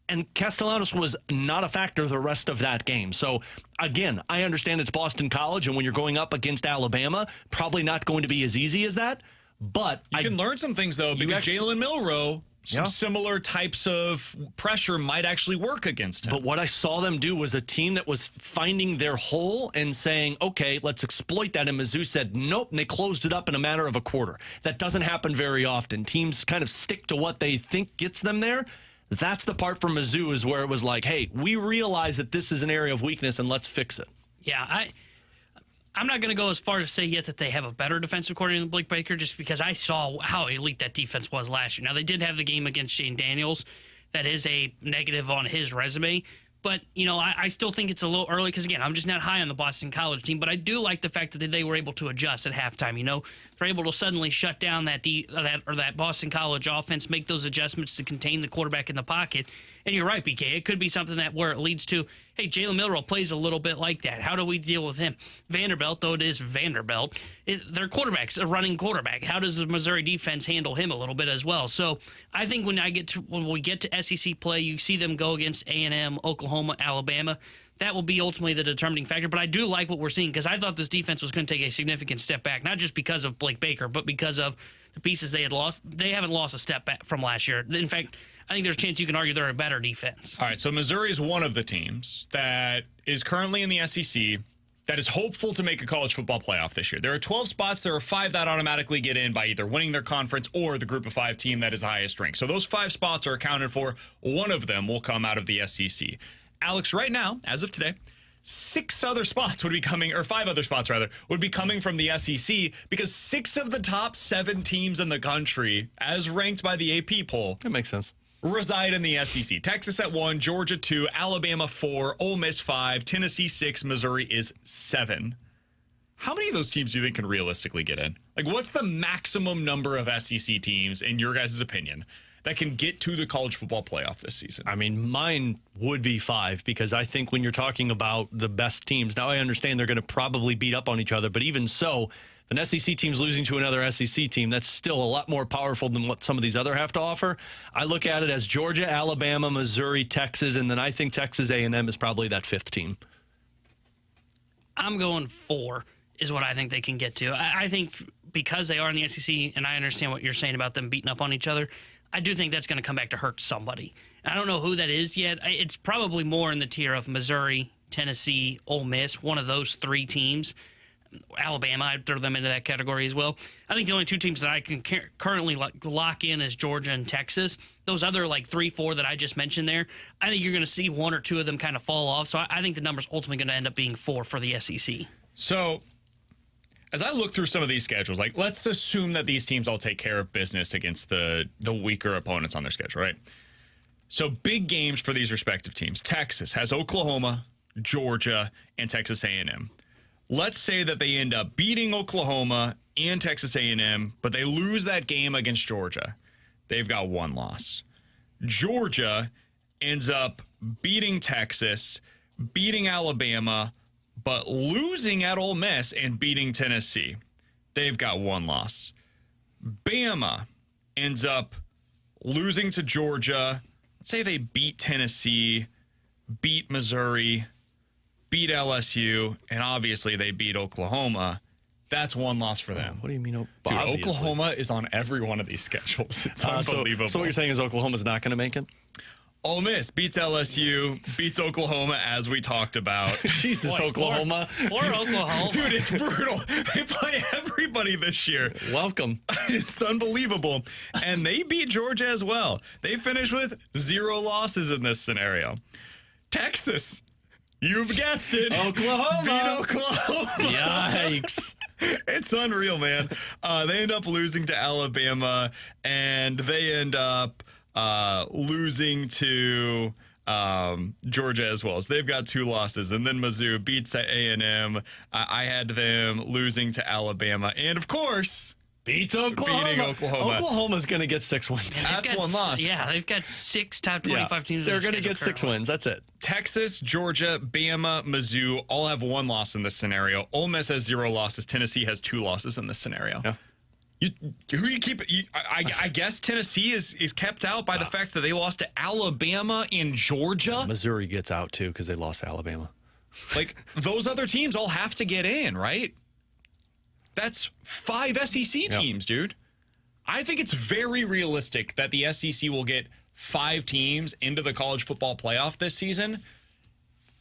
And Castellanos was not a factor the rest of that game. So, again, I understand it's Boston College, and when you're going up against Alabama, probably not going to be as easy as that. But you can learn some things, though, because Jalen Milroe, some similar types of pressure might actually work against him. But what I saw them do was a team that was finding their hole and saying, okay, let's exploit that. And Mizzou said, nope, and they closed it up in a matter of a quarter. That doesn't happen very often. Teams kind of stick to what they think gets them there. That's the part for Mizzou is where it was like, hey, we realize that this is an area of weakness and let's fix it. Yeah, I'm not going to go as far as to say yet that they have a better defensive coordinator than Blake Baker, just because I saw how elite that defense was last year. Now, they did have the game against Jane Daniels. That is a negative on his resume. But, I still think it's a little early because, again, I'm just not high on the Boston College team. But I do like the fact that they were able to adjust at halftime. They're able to suddenly shut down that Boston College offense, make those adjustments to contain the quarterback in the pocket. And you're right, BK. It could be something where it leads to, hey, Jalen Milroe plays a little bit like that. How do we deal with him? Vanderbilt, though it is Vanderbilt, their quarterback's a running quarterback. How does the Missouri defense handle him a little bit as well? So I think when we get to SEC play, you see them go against A&M, Oklahoma, Alabama. That will be ultimately the determining factor. But I do like what we're seeing because I thought this defense was going to take a significant step back, not just because of Blake Baker, but because of the pieces they had lost. They haven't lost a step back from last year. In fact, I think there's a chance you can argue they're a better defense. All right, so Missouri is one of the teams that is currently in the SEC that is hopeful to make a college football playoff this year. There are 12 spots. There are 5 that automatically get in by either winning their conference or the group of 5 team that is the highest ranked. So those 5 spots are accounted for. One of them will come out of the SEC. Alex, right now, as of today, 6 other spots would be coming, or 5 other spots rather, would be coming from the SEC because 6 of the top 7 teams in the country, as ranked by the AP poll, That makes sense. reside in the SEC. Texas at 1, Georgia 2, Alabama 4, Ole Miss 5, Tennessee 6, Missouri is 7. How many of those teams do you think can realistically get in? Like, what's the maximum number of SEC teams, in your guys' opinion, that can get to the college football playoff this season? I mean, mine would be 5 because I think when you're talking about the best teams, now I understand they're going to probably beat up on each other, but even so, if an SEC team's losing to another SEC team, that's still a lot more powerful than what some of these other have to offer. I look at it as Georgia, Alabama, Missouri, Texas, and then I think Texas A&M is probably that 5th team. I'm going 4 is what I think they can get to. I think because they are in the SEC, and I understand what you're saying about them beating up on each other, I do think that's going to come back to hurt somebody. I don't know who that is yet. It's probably more in the tier of Missouri, Tennessee, Ole Miss, one of those 3 teams. Alabama, I'd throw them into that category as well. I think the only 2 teams that I can currently lock in is Georgia and Texas. Those other 3, 4 that I just mentioned there, I think you're going to see 1 or 2 of them kind of fall off. So I think the number's ultimately going to end up being 4 for the SEC. So, as I look through some of these schedules, let's assume that these teams all take care of business against the weaker opponents on their schedule, right? So, big games for these respective teams. Texas has Oklahoma, Georgia, and Texas A&M. Let's say that they end up beating Oklahoma and Texas A&M, but they lose that game against Georgia. They've got 1 loss. Georgia ends up beating Texas, beating Alabama, but losing at Ole Miss and beating Tennessee. They've got 1 loss. Bama ends up losing to Georgia. Let's say they beat Tennessee, beat Missouri, beat LSU, and obviously they beat Oklahoma. That's 1 loss for them. What do you mean? Dude, Obviously. Oklahoma is on every one of these schedules. It's unbelievable. So what you're saying is Oklahoma's not going to make it? Ole Miss beats LSU, beats Oklahoma, as we talked about. Jesus, Oklahoma. Or Oklahoma. Dude, it's brutal. They play everybody this year. Welcome. It's unbelievable. And they beat Georgia as well. They finished with 0 losses in this scenario. Texas, you've guessed it. Oklahoma. Beat Oklahoma. Yikes. It's unreal, man. They end up losing to Alabama, and they end up losing to Georgia as well. So they've got 2 losses. And then Mizzou beats A&M. I had them losing to Alabama. And, of course, Beats Oklahoma. Beating Oklahoma. Oklahoma's going to get 6 wins. They've That's got one loss. Yeah, they've got 6 top 25 teams. They're going to get 6 wins. That's it. Texas, Georgia, Bama, Mizzou all have 1 loss in this scenario. Ole Miss has 0 losses. Tennessee has 2 losses in this scenario. Yeah. Who you keep? I guess Tennessee is kept out by the fact that they lost to Alabama and Georgia. Missouri gets out, too, because they lost to Alabama. Like, those other teams all have to get in, right? That's 5 SEC teams, dude. I think it's very realistic that the SEC will get 5 teams into the college football playoff this season.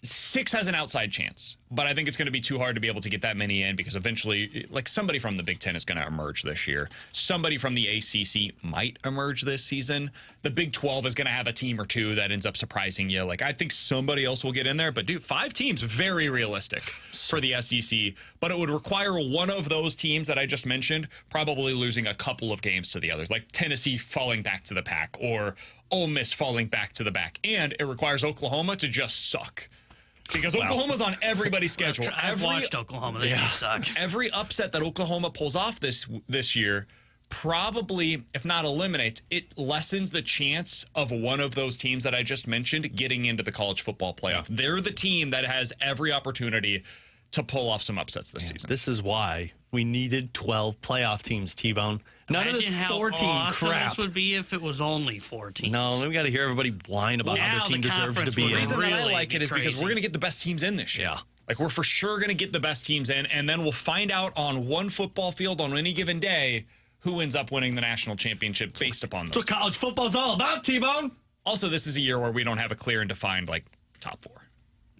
6 has an outside chance, but I think it's going to be too hard to be able to get that many in because eventually, like, somebody from the Big Ten is going to emerge this year. Somebody from the ACC might emerge this season. The Big 12 is going to have a team or 2 that ends up surprising you. Like, I think somebody else will get in there, but dude, 5 teams, very realistic for the SEC, but it would require one of those teams that I just mentioned probably losing a couple of games to the others, like Tennessee falling back to the pack or Ole Miss falling back to the back. And it requires Oklahoma to just suck. Because Oklahoma's on everybody's schedule. I've watched Oklahoma. They do suck. Every upset that Oklahoma pulls off this year probably, if not eliminates, it lessens the chance of one of those teams that I just mentioned getting into the college football playoff. They're the team that has every opportunity to pull off some upsets this season. This is why we needed 12 playoff teams, T-Bone. None Imagine of this how 14 awesome crap. this would be if it was only 4 teams. No, we got to hear everybody whine about how Now their team the deserves to conference be would in. The reason that I really like it is because crazy. we're going to get the best teams in this year. Yeah. Like, we're for sure going to get the best teams in, and then we'll find out on one football field on any given day who ends up winning the national championship based upon That's those. what college football's all about, T-Bone. Also, this is a year where we don't have a clear and defined, like, top 4.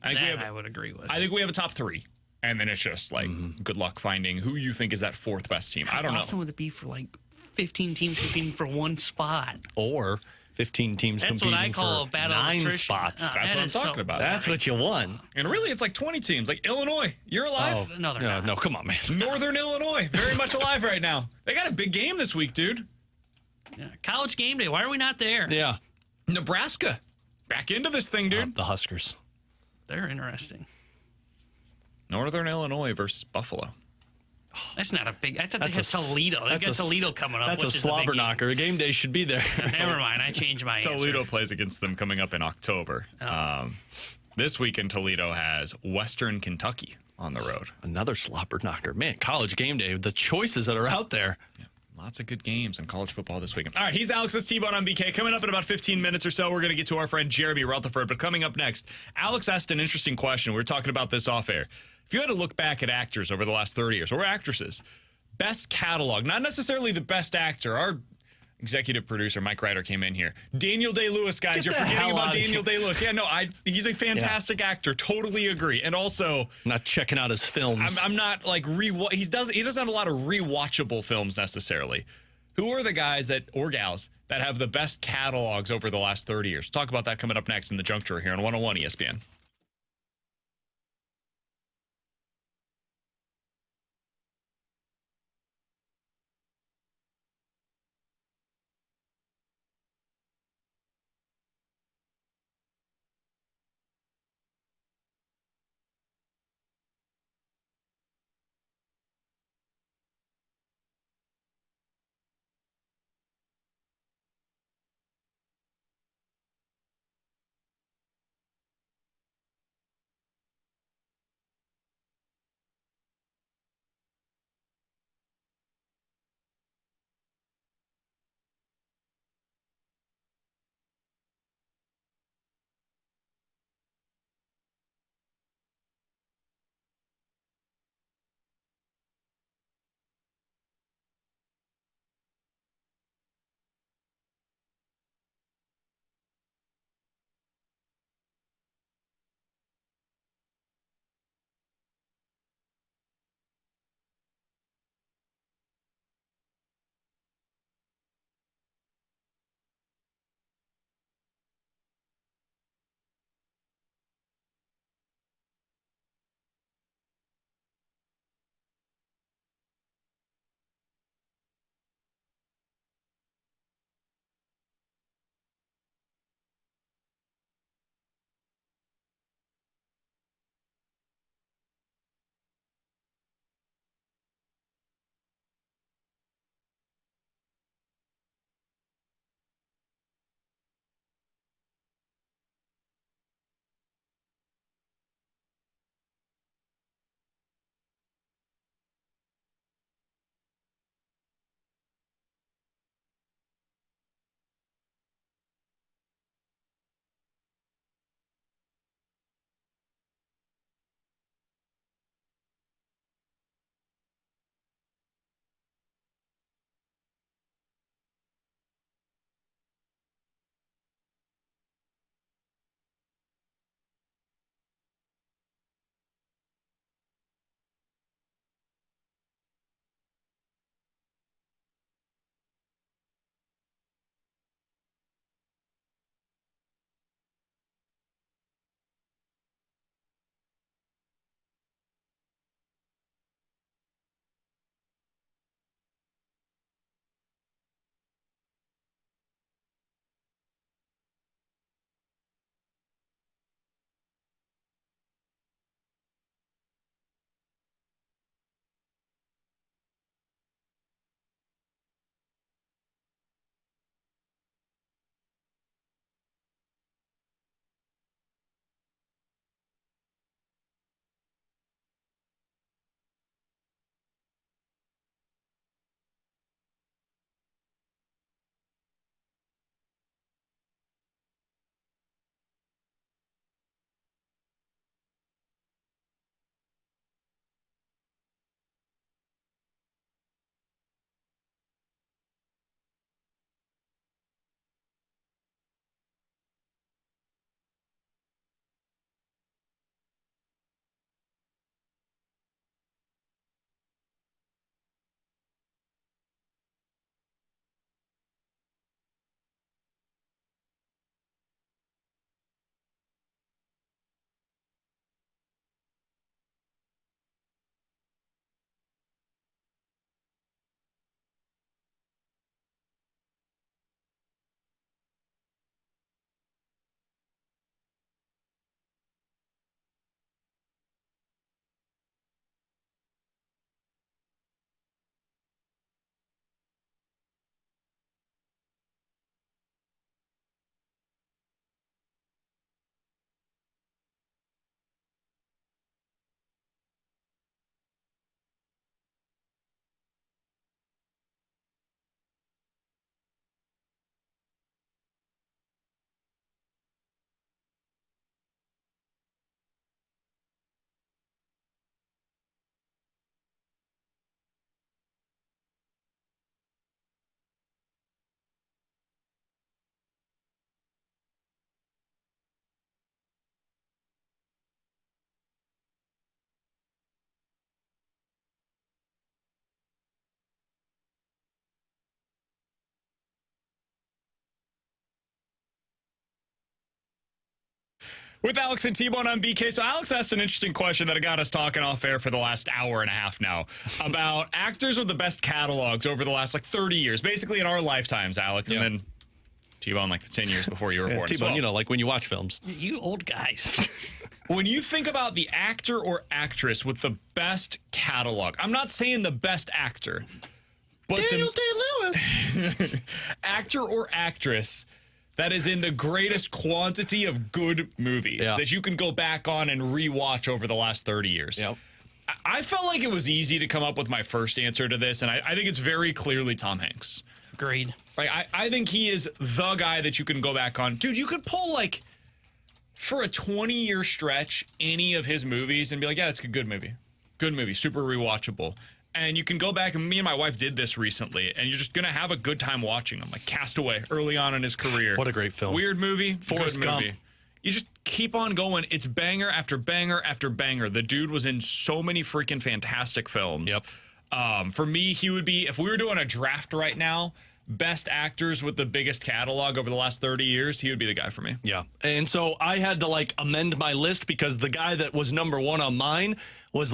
I would agree with. I think we have a top 3. And then it's just like, good luck finding who you think is that 4th best team. I don't How know. awesome would it be for like 15 teams competing for 1 spot? Or 15 teams That's competing what I call for a battle of 9 attrition. spots. That's That what I'm is talking so about. That's what you want. And really, it's like 20 teams. Like Illinois, you're alive. No, they're not. No, come on, man. Northern Illinois, very much alive right now. They got a big game this week, dude. Yeah. College game day. Why are we not there? Yeah. Nebraska, back into this thing, dude. The Huskers. They're interesting. Northern Illinois versus Buffalo. That's not a big. I thought they had That's a- Toledo. They got that's a- Toledo coming up. That's a which is the big slobber game. knocker. A game day should be there. Never mind. I changed my answer. Toledo plays against them coming up in October. Oh. This weekend, Toledo has Western Kentucky on the road. Another slobber knocker. Man, college game day, the choices that are out there. Lots of good games in college football this weekend. All right, he's Alex's T-Bone on BK. Coming up in about 15 minutes or so, we're going to get to our friend Jeremy Rutherford. But coming up next, Alex asked an interesting question. We were talking about this off air. If you had to look back at actors over the last 30 years, or actresses, best catalog, not necessarily the best actor. Our executive producer, Mike Ryder, came in here. Daniel Day-Lewis, guys. Get You're the forgetting hell about outta Daniel here. Day-Lewis. Yeah, no, he's a fantastic actor. Totally agree. And also, Not checking out his films. I'm not like he doesn't have a lot of rewatchable films necessarily. Who are the guys or gals that have the best catalogs over the last 30 years? Talk about that coming up next in the Juncture here on 101 ESPN. With Alex and T-Bone, I'm BK. So Alex asked an interesting question that got us talking off air for the last hour and a half now about actors with the best catalogs over the last 30 years, basically in our lifetimes, Alex. And then T-Bone, the 10 years before you were born. T-Bone, like when you watch films. You old guys. When you think about the actor or actress with the best catalog, I'm not saying the best actor, but Daniel Day-Lewis. actor or actress that is in the greatest quantity of good movies that you can go back on and rewatch over the last 30 years. Yep. I felt like it was easy to come up with my first answer to this, and I think it's very clearly Tom Hanks. Agreed. I think he is the guy that you can go back on. Dude, you could pull, for a 20-year stretch, any of his movies and be like, yeah, that's a good movie. Good movie, super rewatchable. And you can go back, and me and my wife did this recently, and you're just going to have a good time watching them. Like Castaway, early on in his career. What a great film. Weird movie, Forrest good movie. Gump. You just keep on going. It's banger after banger after banger. The dude was in so many freaking fantastic films. Yep. For me, he would be, if we were doing a draft right now, best actors with the biggest catalog over the last 30 years, he would be the guy for me. Yeah. And so I had to amend my list because the guy that was number one on mine was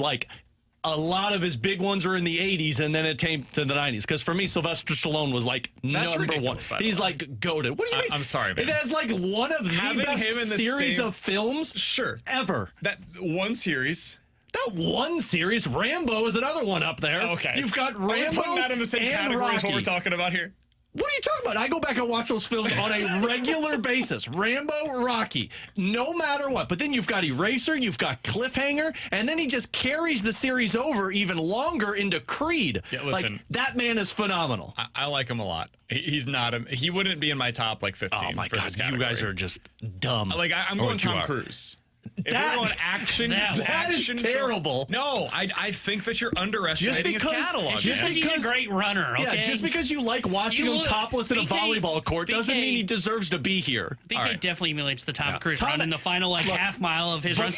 a lot of his big ones are in the 80s, and then it came to the 90s. Because for me, Sylvester Stallone was number one. He's goated. What do you mean? I'm sorry, man. It has one of the Having best him in the series same- of films ever. That one series. Not one series. Rambo is another one up there. Okay. You've got Are we Rambo putting that in the same and category as what Rocky. we're talking about here? What are you talking about? I go back and watch those films on a regular basis. Rambo, Rocky, no matter what. But then you've got Eraser, you've got Cliffhanger, and then he just carries the series over even longer into Creed. Yeah, listen. That man is phenomenal. I like him a lot. He's not he wouldn't be in my top 15. Oh my for God, this you category. guys are just dumb. I'm Or going what you Tom are. Cruise. If That- we're going action, that action is film- terrible. No, I think that you're underestimating his because- catalog. Just man. because he's a great runner, okay? Yeah, just because you like watching You him look- topless in a BK volleyball court doesn't mean he deserves to be here. BK All right. definitely emulates the Tom Cruise Tom- run in the final half mile of his run.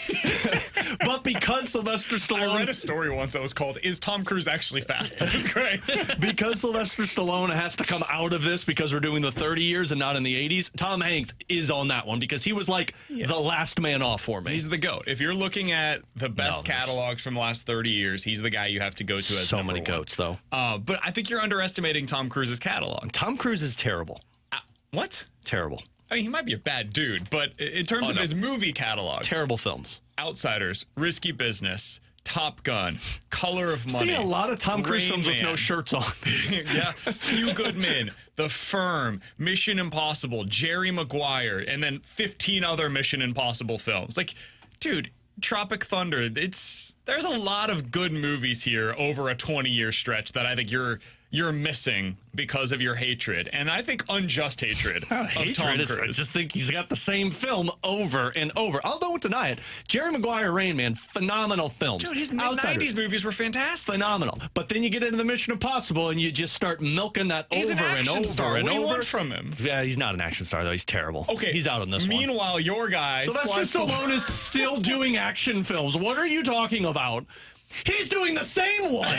But because Sylvester I read a Stallone, story once that was called "Is Tom Cruise Actually Fast?" It was great. because Sylvester Stallone has to come out of this because we're doing the 30 years and not in the 80s, Tom Hanks is on that one because he was the last man off for me. He's the GOAT. If you're looking at the best there's- catalogs from the last 30 years, he's the guy you have to go to as so number many one. goats, though. But I think you're underestimating Tom Cruise's catalog. Tom Cruise is terrible. What? Terrible. I mean, he might be a bad dude, but in terms of no. his movie catalog, Terrible films. Outsiders, Risky Business, Top Gun, Color of Money. Seen a lot of Tom Cruise Rain films with no Man. shirts on. Yeah, Few Good Men, The Firm, Mission Impossible, Jerry Maguire, and then 15 other Mission Impossible films. Dude, Tropic Thunder. There's a lot of good movies here over a 20-year stretch that I think you're missing because of your hatred, and I think unjust hatred of Tom Hatred. I Cruise. just think he's got the same film over and over. I don't deny it. Jerry Maguire, Rain Man, phenomenal films. Dude, his Outsiders, mid-90s movies were fantastic. phenomenal. But then you get into the Mission Impossible and you just start milking that He's an over and action over star. and What do you over. want from him? Yeah, he's not an action star though. He's terrible. Okay, he's out on this one. Meanwhile, your guy, Sylvester Stallone is still doing action films. What are you talking about? He's doing the same one.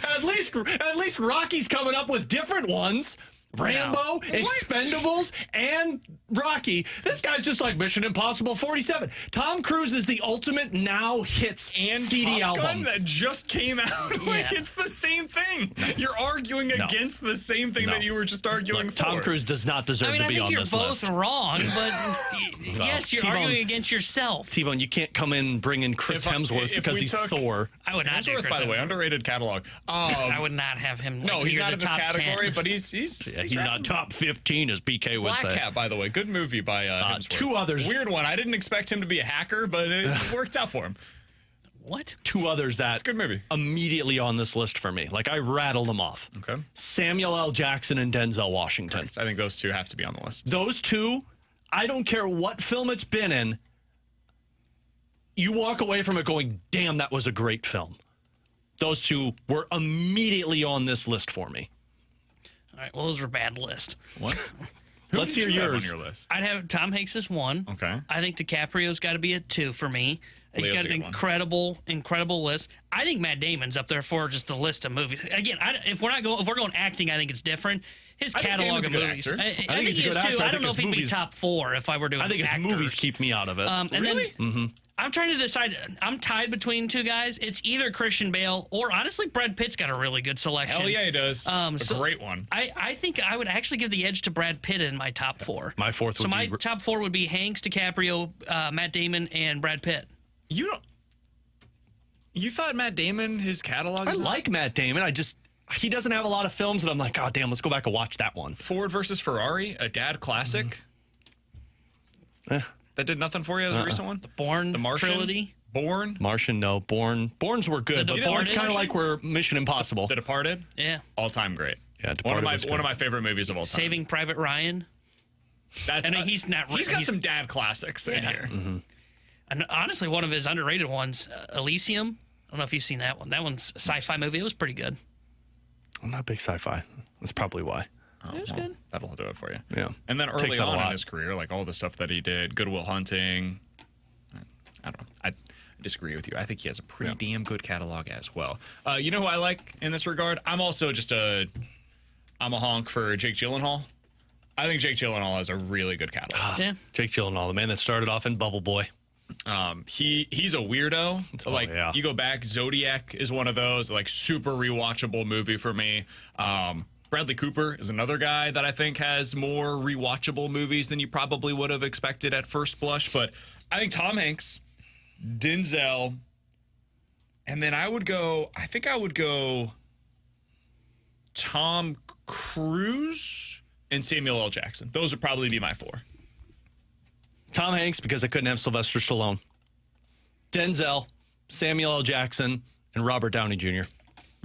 at least Rocky's coming up with different ones. Rambo, Expendables, and Rocky. This guy's just like Mission Impossible 47. Tom Cruise is the ultimate now hits and CD Top Gun album. that just came out. It's the same thing. You're arguing against the same thing that you were just arguing Look, for. Tom Cruise does not deserve I mean, to I be think on you're this both list. wrong, but yes, you're T-Bone- arguing against yourself. T-Bone, you can't come in bringing Chris Hemsworth if because we he's took- Thor. I would not do Hemsworth, Chris by the way, Hemsworth. underrated catalog. I would not have him. No, he's near not the in this top category, 10. but he's He's not top 15, as BK would Black say. Cat, by the way, good movie by Hemsworth. Two others. Weird one. I didn't expect him to be a hacker, but it worked out for him. What? Two others that Good movie. immediately on this list for me. I rattled them off. Okay. Samuel L. Jackson and Denzel Washington. I think those two have to be on the list. Those two, I don't care what film it's been in, you walk away from it going, damn, that was a great film. Those two were immediately on this list for me. All right. Well, those were bad list. What? Let's hear Who did you have yours. on your list? I'd have Tom Hanks as one. Okay. I think DiCaprio's got to be a 2 for me. He's Leo's got a an good one. incredible list. I think Matt Damon's up there for just a list of movies. Again, if we're going acting, I think it's different. His I think catalog Damon's of a good movies. actor. I think he's a he is good too. actor. I I don't think know his if he'd be movies- top 4 if I were doing I think his actors. movies keep me out of it. And then I'm trying to decide. I'm tied between two guys. It's either Christian Bale or honestly Brad Pitt's got a really good selection. Hell yeah, he does. A So great one. I think I would actually give the edge to Brad Pitt in my top 4. My fourth So would my be top 4 would be Hanks, DiCaprio, Matt Damon, and Brad Pitt. You don't. You thought Matt Damon, his catalog? I like Matt Damon. He doesn't have a lot of films that I'm like, oh, damn, let's go back and watch that one. Ford versus Ferrari, a dad classic. That did nothing for you as a recent one? Bourne The Martian trilogy. Bourne? Martian, no. Bournes were good, The but Departed? Bourne's kind of like we're Mission Impossible. The Departed? Yeah. All-time great. Yeah, one Departed was good. of my favorite movies of all time. Saving Private Ryan. That's, I mean, he's not. He's got he's- some dad classics in here. And honestly, one of his underrated ones, Elysium. I don't know if you've seen that one. That one's a sci-fi movie. It was pretty good. I'm not big sci-fi. That's probably why. It was good. That'll do it for you. Yeah. And then Takes early out a on in lot. his career, like all the stuff that he did, Good Will Hunting. I don't know. I disagree with you. I think he has a pretty damn good catalog as well. You know who I like in this regard? I'm also I'm a honk for Jake Gyllenhaal. I think Jake Gyllenhaal has a really good catalog. Yeah. Jake Gyllenhaal, the man that started off in Bubble Boy. He's a weirdo. Like yeah. you go back, Zodiac is one of those like super rewatchable movie for me. Bradley Cooper is another guy that I think has more rewatchable movies than you probably would have expected at first blush. But I think Tom Hanks, Denzel, and then I would go Tom Cruise and Samuel L. Jackson. Those would probably be my 4. Tom Hanks, because I couldn't have Sylvester Stallone. Denzel, Samuel L. Jackson, and Robert Downey Jr.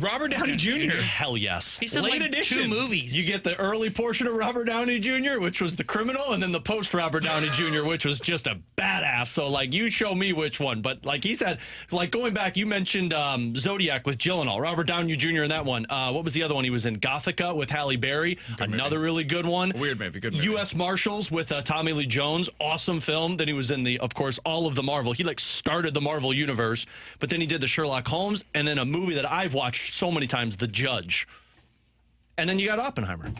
Robert Downey Jr. Hell yes. He said Late like edition. 2 movies. You get the early portion of Robert Downey Jr., which was The Criminal, and then the post-Robert Downey Jr., which was just a badass. So, like, you show me which one. But, like he said, like, going back, you mentioned Zodiac with Gyllenhaal, Robert Downey Jr. in that one. What was the other one? He was in Gothica with Halle Berry. Another really good one. Weird movie, good movie. U.S. Marshals with Tommy Lee Jones. Awesome film. Then he was in of course, all of the Marvel. He, like, started the Marvel universe. But then he did the Sherlock Holmes, and then a movie that I've watched so many times, The Judge. And then you got Oppenheimer.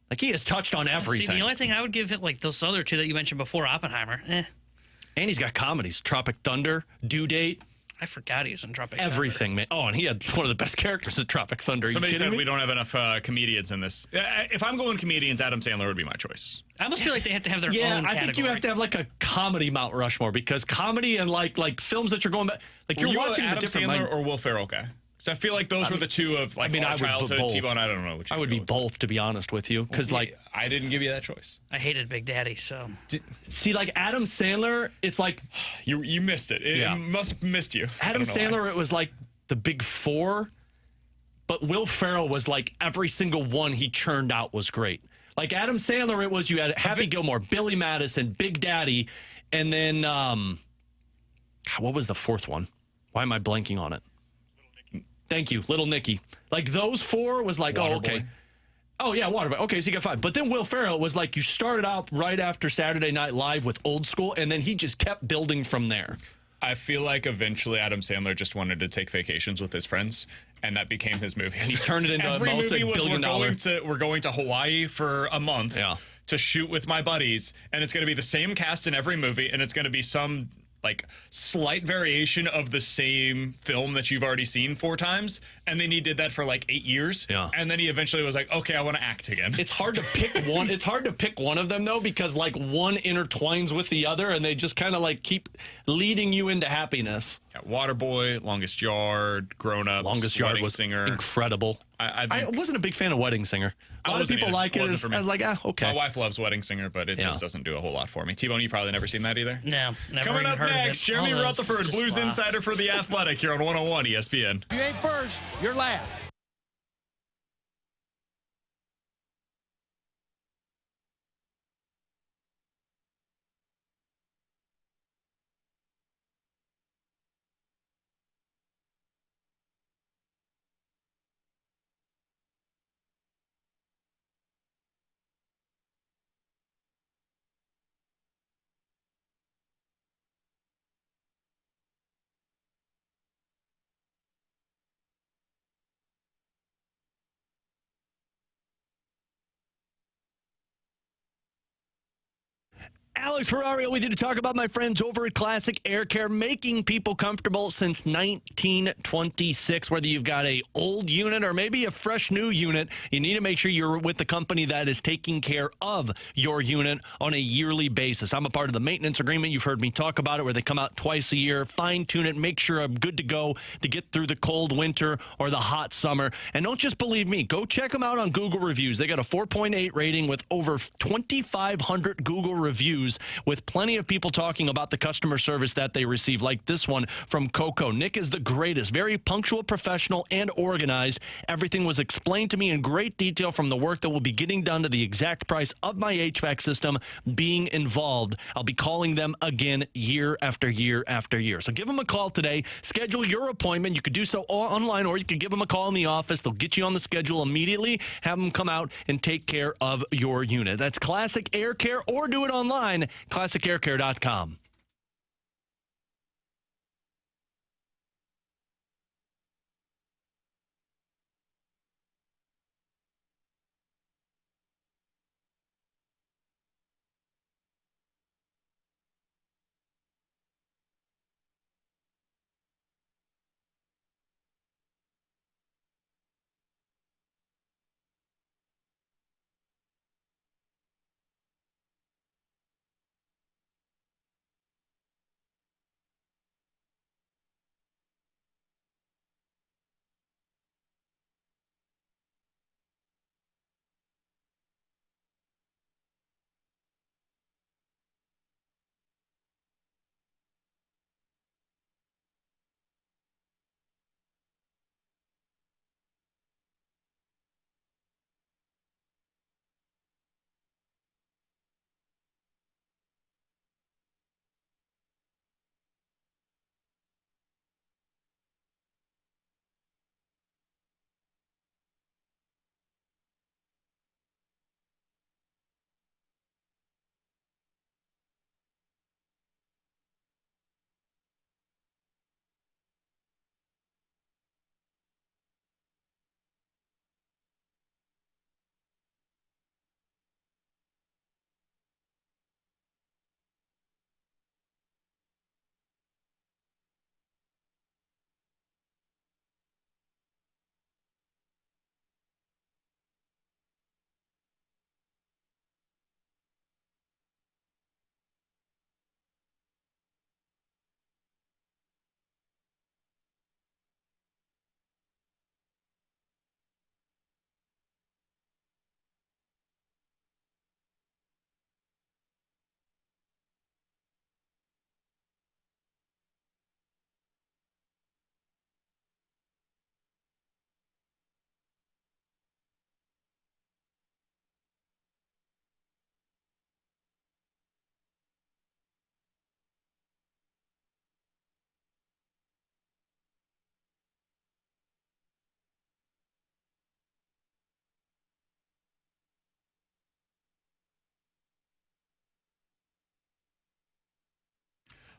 Like, he has touched on everything. See, the only thing I would give it, like those other 2 that you mentioned before, Oppenheimer. And he's got comedies. Tropic Thunder, Due Date, I forgot he was in Tropic Thunder. everything, man. Oh, and he had one of the best characters in Tropic Thunder. Are you Somebody kidding said me? we don't have enough comedians in this. If I'm going comedians, Adam Sandler would be my choice. I almost feel like they have to have their Yeah, own I think you category. have to have like a comedy Mount Rushmore, because comedy and like films that you're going back, like you're Were you watching Adam a different. Sandler or Will Ferrell guy? So I feel like those were the two of like our I would childhood. both. T-Bone, I don't know. Which I would be both, to be honest with you, because like I didn't give you that choice. I hated Big Daddy, so see, like Adam Sandler, it's like You missed it. It Yeah. must have missed you. I Adam don't know why. Sandler, it was like the big 4, but Will Ferrell was like every single one he churned out was great. Like Adam Sandler, it was you had Happy Gilmore, Billy Madison, Big Daddy, and then what was the 4th one? Why am I blanking on it? Thank you, Little Nicky. Like those 4 was like, oh, okay. Waterboy. Oh, yeah, Waterboy. Okay, so you got 5. But then Will Ferrell was like, you started out right after Saturday Night Live with Old School, and then he just kept building from there. I feel like eventually Adam Sandler just wanted to take vacations with his friends, and that became his movies. And he turned it into a Every movie was multi-billion-dollar. we're going to Hawaii for a month Yeah. to shoot with my buddies, and it's going to be the same cast in every movie, and it's going to be some like slight variation of the same film that you've already seen 4 times. And then he did that for like 8 years. Yeah. And then he eventually was like, okay, I want to act again. It's hard to pick one. It's hard to pick one of them, though, because like one intertwines with the other, and they just kind of like keep leading you into happiness. Yeah, Waterboy, Longest Yard, Grown Ups, Longest Yard Wedding was Singer. incredible. I I think wasn't a big fan of Wedding Singer. A lot of wasn't people either. like it. Wasn't for me. I was like, okay. My wife loves Wedding Singer, but it Yeah. just doesn't do a whole lot for me. T-Bone, you probably never seen that either? no, never Coming even up heard of next, it. Jeremy All those Rutherford, just Blues laugh. Insider for The Athletic here on 101 ESPN. You ain't first, you're last. Alex Ferrario with you to talk about my friends over at Classic Air Care, making people comfortable since 1926. Whether you've got a old unit or maybe a fresh new unit, you need to make sure you're with the company that is taking care of your unit on a yearly basis. I'm a part of the maintenance agreement. You've heard me talk about it, where they come out twice a year, fine-tune it, make sure I'm good to go to get through the cold winter or the hot summer. And don't just believe me. Go check them out on Google Reviews. They got a 4.8 rating with over 2,500 Google reviews, with plenty of people talking about the customer service that they receive, like this one from Coco. Nick is the greatest, very punctual, professional, and organized. Everything was explained to me in great detail, from the work that will be getting done to the exact price of my HVAC system being involved. I'll be calling them again year after year after year. So give them a call today. Schedule your appointment. You could do so online, or you could give them a call in the office. They'll get you on the schedule immediately, have them come out and take care of your unit. That's Classic Air Care, or do it online, classicaircare.com.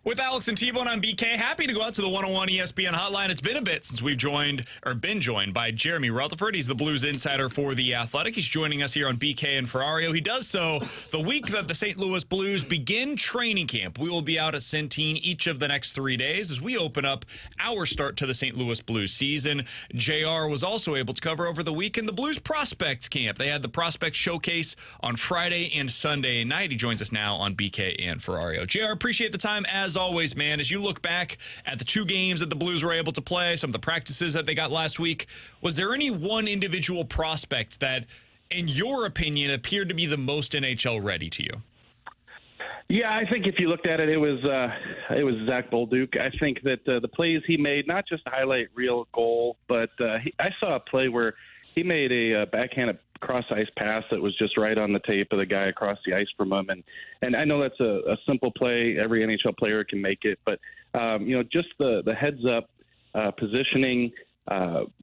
With Alex and T-Bone on BK, happy to go out to the 101 ESPN hotline. It's been a bit since we've been joined by Jeremy Rutherford. He's the Blues insider for The Athletic. He's joining us here on BK and Ferrario. He does so the week that the St. Louis Blues begin training camp. We will be out at Centene each of the next 3 days as we open up our start to the St. Louis Blues season. JR was also able to cover over the weekend the Blues prospect camp. They had the prospect showcase on Friday and Sunday night. He joins us now on BK and Ferrario. JR, appreciate the time as always, man. As you look back at the 2 games that the Blues were able to play, some of the practices that they got last week, was there any one individual prospect that, in your opinion, appeared to be the most NHL ready to you? Yeah, I think if you looked at it, it was Zach Bolduc. I think that the plays he made, not just a highlight reel goal, but I saw a play where he made a backhanded cross-ice pass that was just right on the tape of the guy across the ice from him. And I know that's a simple play. Every NHL player can make it. But, just the heads-up positioning,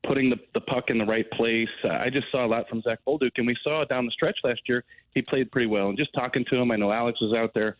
putting the puck in the right place. I just saw a lot from Zach Bolduc. And we saw down the stretch last year, he played pretty well. And just talking to him, I know Alex was out there.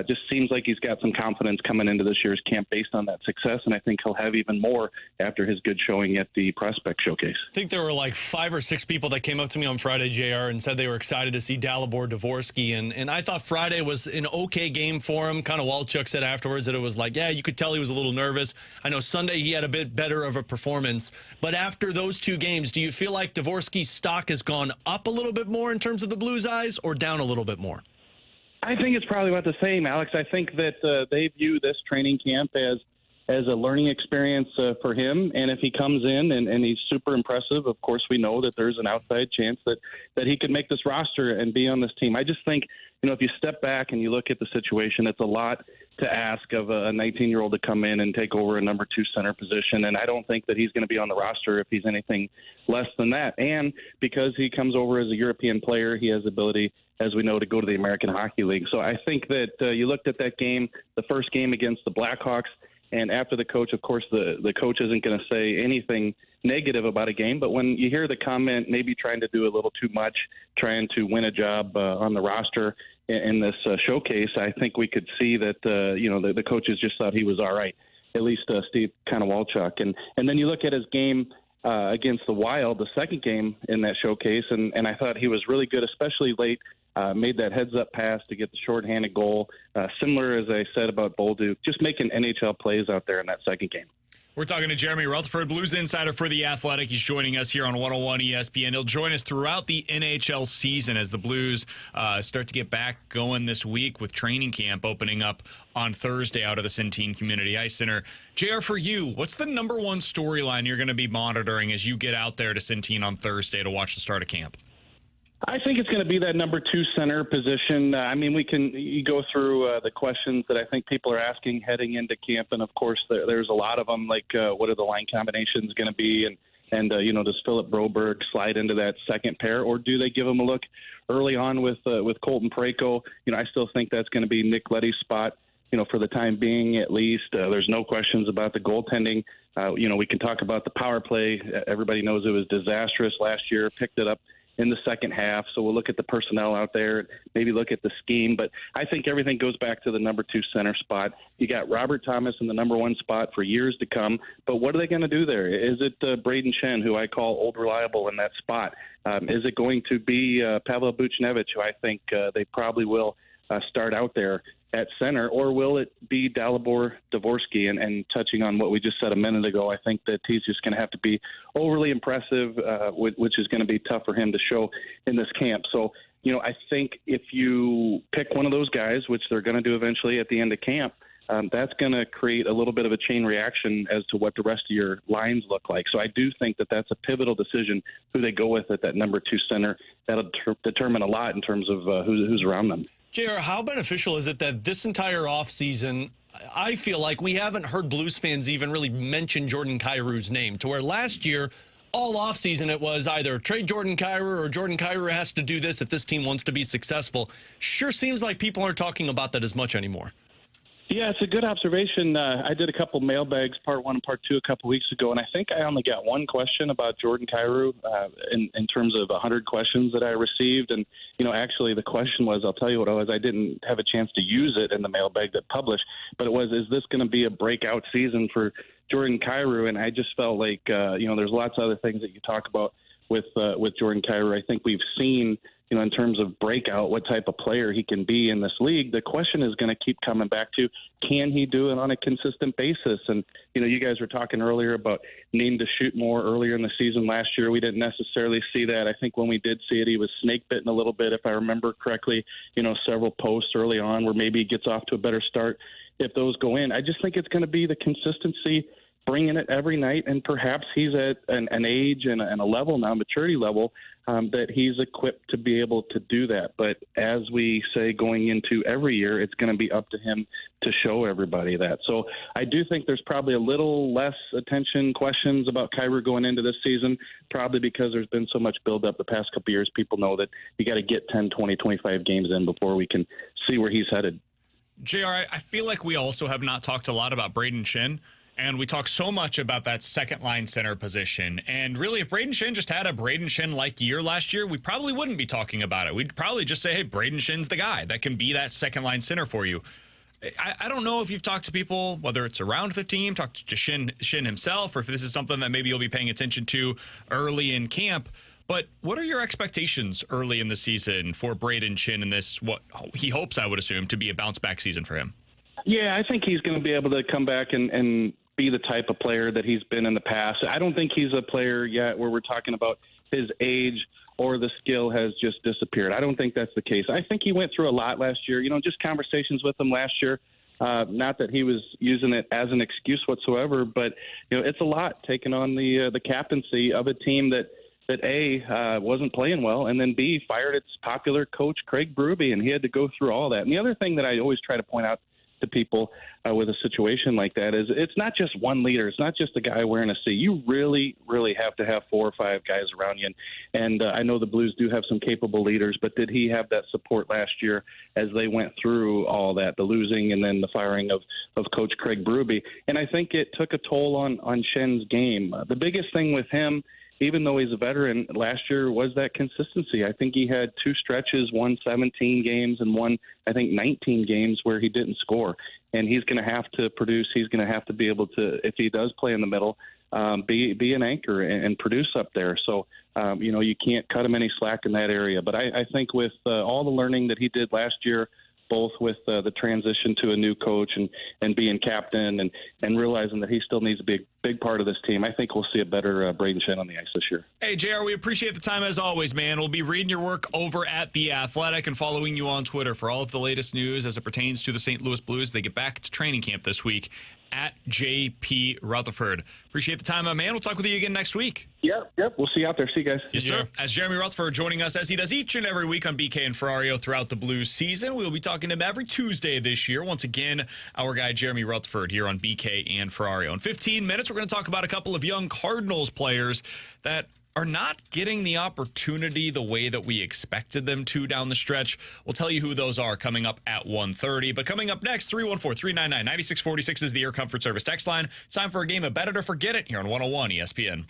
Just seems like he's got some confidence coming into this year's camp based on that success, and I think he'll have even more after his good showing at the Prospect Showcase. I think there were like 5 or 6 people that came up to me on Friday, JR, and said they were excited to see Dalibor Dvorsky, and I thought Friday was an okay game for him. Kind of Walchuk said afterwards that it was like, yeah, you could tell he was a little nervous. I know Sunday he had a bit better of a performance, but after those 2 games, do you feel like Dvorsky's stock has gone up a little bit more in terms of the Blues' eyes or down a little bit more? I think it's probably about the same, Alex. I think that they view this training camp as a learning experience for him. And if he comes in and he's super impressive, of course, we know that there's an outside chance that he could make this roster and be on this team. I just think, if you step back and you look at the situation, it's a lot to ask of a 19-year-old to come in and take over a number 2 center position. And I don't think that he's going to be on the roster if he's anything less than that. And because he comes over as a European player, he has the ability, as we know, to go to the American Hockey League. So I think that you looked at that game, the first game against the Blackhawks, and after the coach, of course, the coach isn't going to say anything negative about a game. But when you hear the comment, maybe trying to do a little too much, trying to win a job on the roster in this showcase, I think we could see that, the coaches just thought he was all right, at least Steve Walchuk. And then you look at his game against the Wild, the second game in that showcase, and I thought he was really good, especially late. Made that heads-up pass to get the shorthanded goal. Similar, as I said about Bolduc, just making NHL plays out there in that second game. We're talking to Jeremy Rutherford, Blues insider for The Athletic. He's joining us here on 101 ESPN. He'll join us throughout the NHL season as the Blues start to get back going this week with training camp opening up on Thursday out of the Centene Community Ice Center. JR, for you, what's the number one storyline you're going to be monitoring as you get out there to Centene on Thursday to watch the start of camp? I think it's going to be that number 2 center position. You go through the questions that I think people are asking heading into camp, and of course there's a lot of them, like what are the line combinations going to be, and does Philip Broberg slide into that second pair, or do they give him a look early on with Colton Parayko? I still think that's going to be Nick Leddy's spot, for the time being at least. There's no questions about the goaltending. We can talk about the power play. Everybody knows it was disastrous last year. Picked it up in the second half. So we'll look at the personnel out there, maybe look at the scheme. But I think everything goes back to the number 2 center spot. You got Robert Thomas in the number 1 spot for years to come. But what are they going to do there? Is it Braden Shen, who I call old reliable in that spot? Is it going to be Pavel Buchnevich, who I think they probably will start out there at center, or will it be Dalibor Dvorsky? And touching on what we just said a minute ago, I think that he's just going to have to be overly impressive, which is going to be tough for him to show in this camp. So, I think if you pick one of those guys, which they're going to do eventually at the end of camp, that's going to create a little bit of a chain reaction as to what the rest of your lines look like. So I do think that that's a pivotal decision who they go with at that number 2 center. That'll determine a lot in terms of who's around them. JR, how beneficial is it that this entire offseason, I feel like we haven't heard Blues fans even really mention Jordan Kyrou's name, to where last year, all offseason, it was either trade Jordan Kyrou or Jordan Kyrou has to do this if this team wants to be successful. Sure seems like people aren't talking about that as much anymore. Yeah, it's a good observation. I did a couple mailbags, part 1 and part 2, a couple weeks ago, and I think I only got one question about Jordan Kyrou in terms of 100 questions that I received. And, actually the question was, I'll tell you what it was, I didn't have a chance to use it in the mailbag that published, but it was, is this going to be a breakout season for Jordan Kyrou? And I just felt like, there's lots of other things that you talk about with Jordan Kyrou. I think we've seen, in terms of breakout, what type of player he can be in this league. The question is going to keep coming back to, can he do it on a consistent basis? And, you guys were talking earlier about needing to shoot more earlier in the season last year. We didn't necessarily see that. I think when we did see it, he was snake bitten a little bit, if I remember correctly, several posts early on where maybe he gets off to a better start if those go in. I just think it's going to be the consistency, bringing it every night, and perhaps he's at an age and a level now, maturity level, that he's equipped to be able to do that. But as we say, going into every year, it's going to be up to him to show everybody that. So I do think there's probably a little less attention, questions about Kyrou going into this season, probably because there's been so much buildup the past couple of years. People know that you got to get 10, 20, 25 games in before we can see where he's headed. JR, I feel like we also have not talked a lot about Braden Shen. And we talk so much about that second line center position. And really, if Braden Shin just had a Braden Shin-like year last year, we probably wouldn't be talking about it. We'd probably just say, hey, Braden Shin's the guy that can be that second line center for you. I don't know if you've talked to people, whether it's around the team, talked to Shin himself, or if this is something that maybe you'll be paying attention to early in camp. But what are your expectations early in the season for Braden Shin in this, what he hopes, I would assume, to be a bounce-back season for him? Yeah, I think he's going to be able to come back and be the type of player that he's been in the past. I don't think he's a player yet where we're talking about his age or the skill has just disappeared. I don't think that's the case. I think he went through a lot last year. Just conversations with him last year. Not that he was using it as an excuse whatsoever, but it's a lot taking on the captaincy of a team that A, wasn't playing well, and then B, fired its popular coach Craig Berube, and he had to go through all that. And the other thing that I always try to point out to people with a situation like that is it's not just one leader. It's not just a guy wearing a C. You really, really have to have 4 or 5 guys around you. And I know the Blues do have some capable leaders, but did he have that support last year as they went through all that, the losing and then the firing of Coach Craig Berube? And I think it took a toll on Shen's game. The biggest thing with him, even though he's a veteran, last year was that consistency. I think he had 2 stretches, one 17 games and one, I think, 19 games where he didn't score. And he's going to have to produce. He's going to have to be able to, if he does play in the middle, be an anchor and produce up there. So, you can't cut him any slack in that area. But I think with all the learning that he did last year, both with the transition to a new coach and being captain and realizing that he still needs to be a big part of this team, I think we'll see a better Braden Shin on the ice this year. Hey, JR, we appreciate the time as always, man. We'll be reading your work over at The Athletic and following you on Twitter for all of the latest news as it pertains to the St. Louis Blues. They get back to training camp this week at JP Rutherford. Appreciate the time, my man. We'll talk with you again next week. Yep. We'll see you out there. See you guys. Yes, sir. As Jeremy Rutherford joining us as he does each and every week on BK and Ferrario throughout the Blues season. We'll be talking to him every Tuesday this year. Once again, our guy Jeremy Rutherford here on BK and Ferrario. In 15 minutes, we're going to talk about a couple of young Cardinals players that are not getting the opportunity the way that we expected them to down the stretch. We'll tell you who those are coming up at 1:30. But coming up next, 314-399-9646 is the Air Comfort Service text line. It's time for a game of Bet It or Forget It here on 101 ESPN.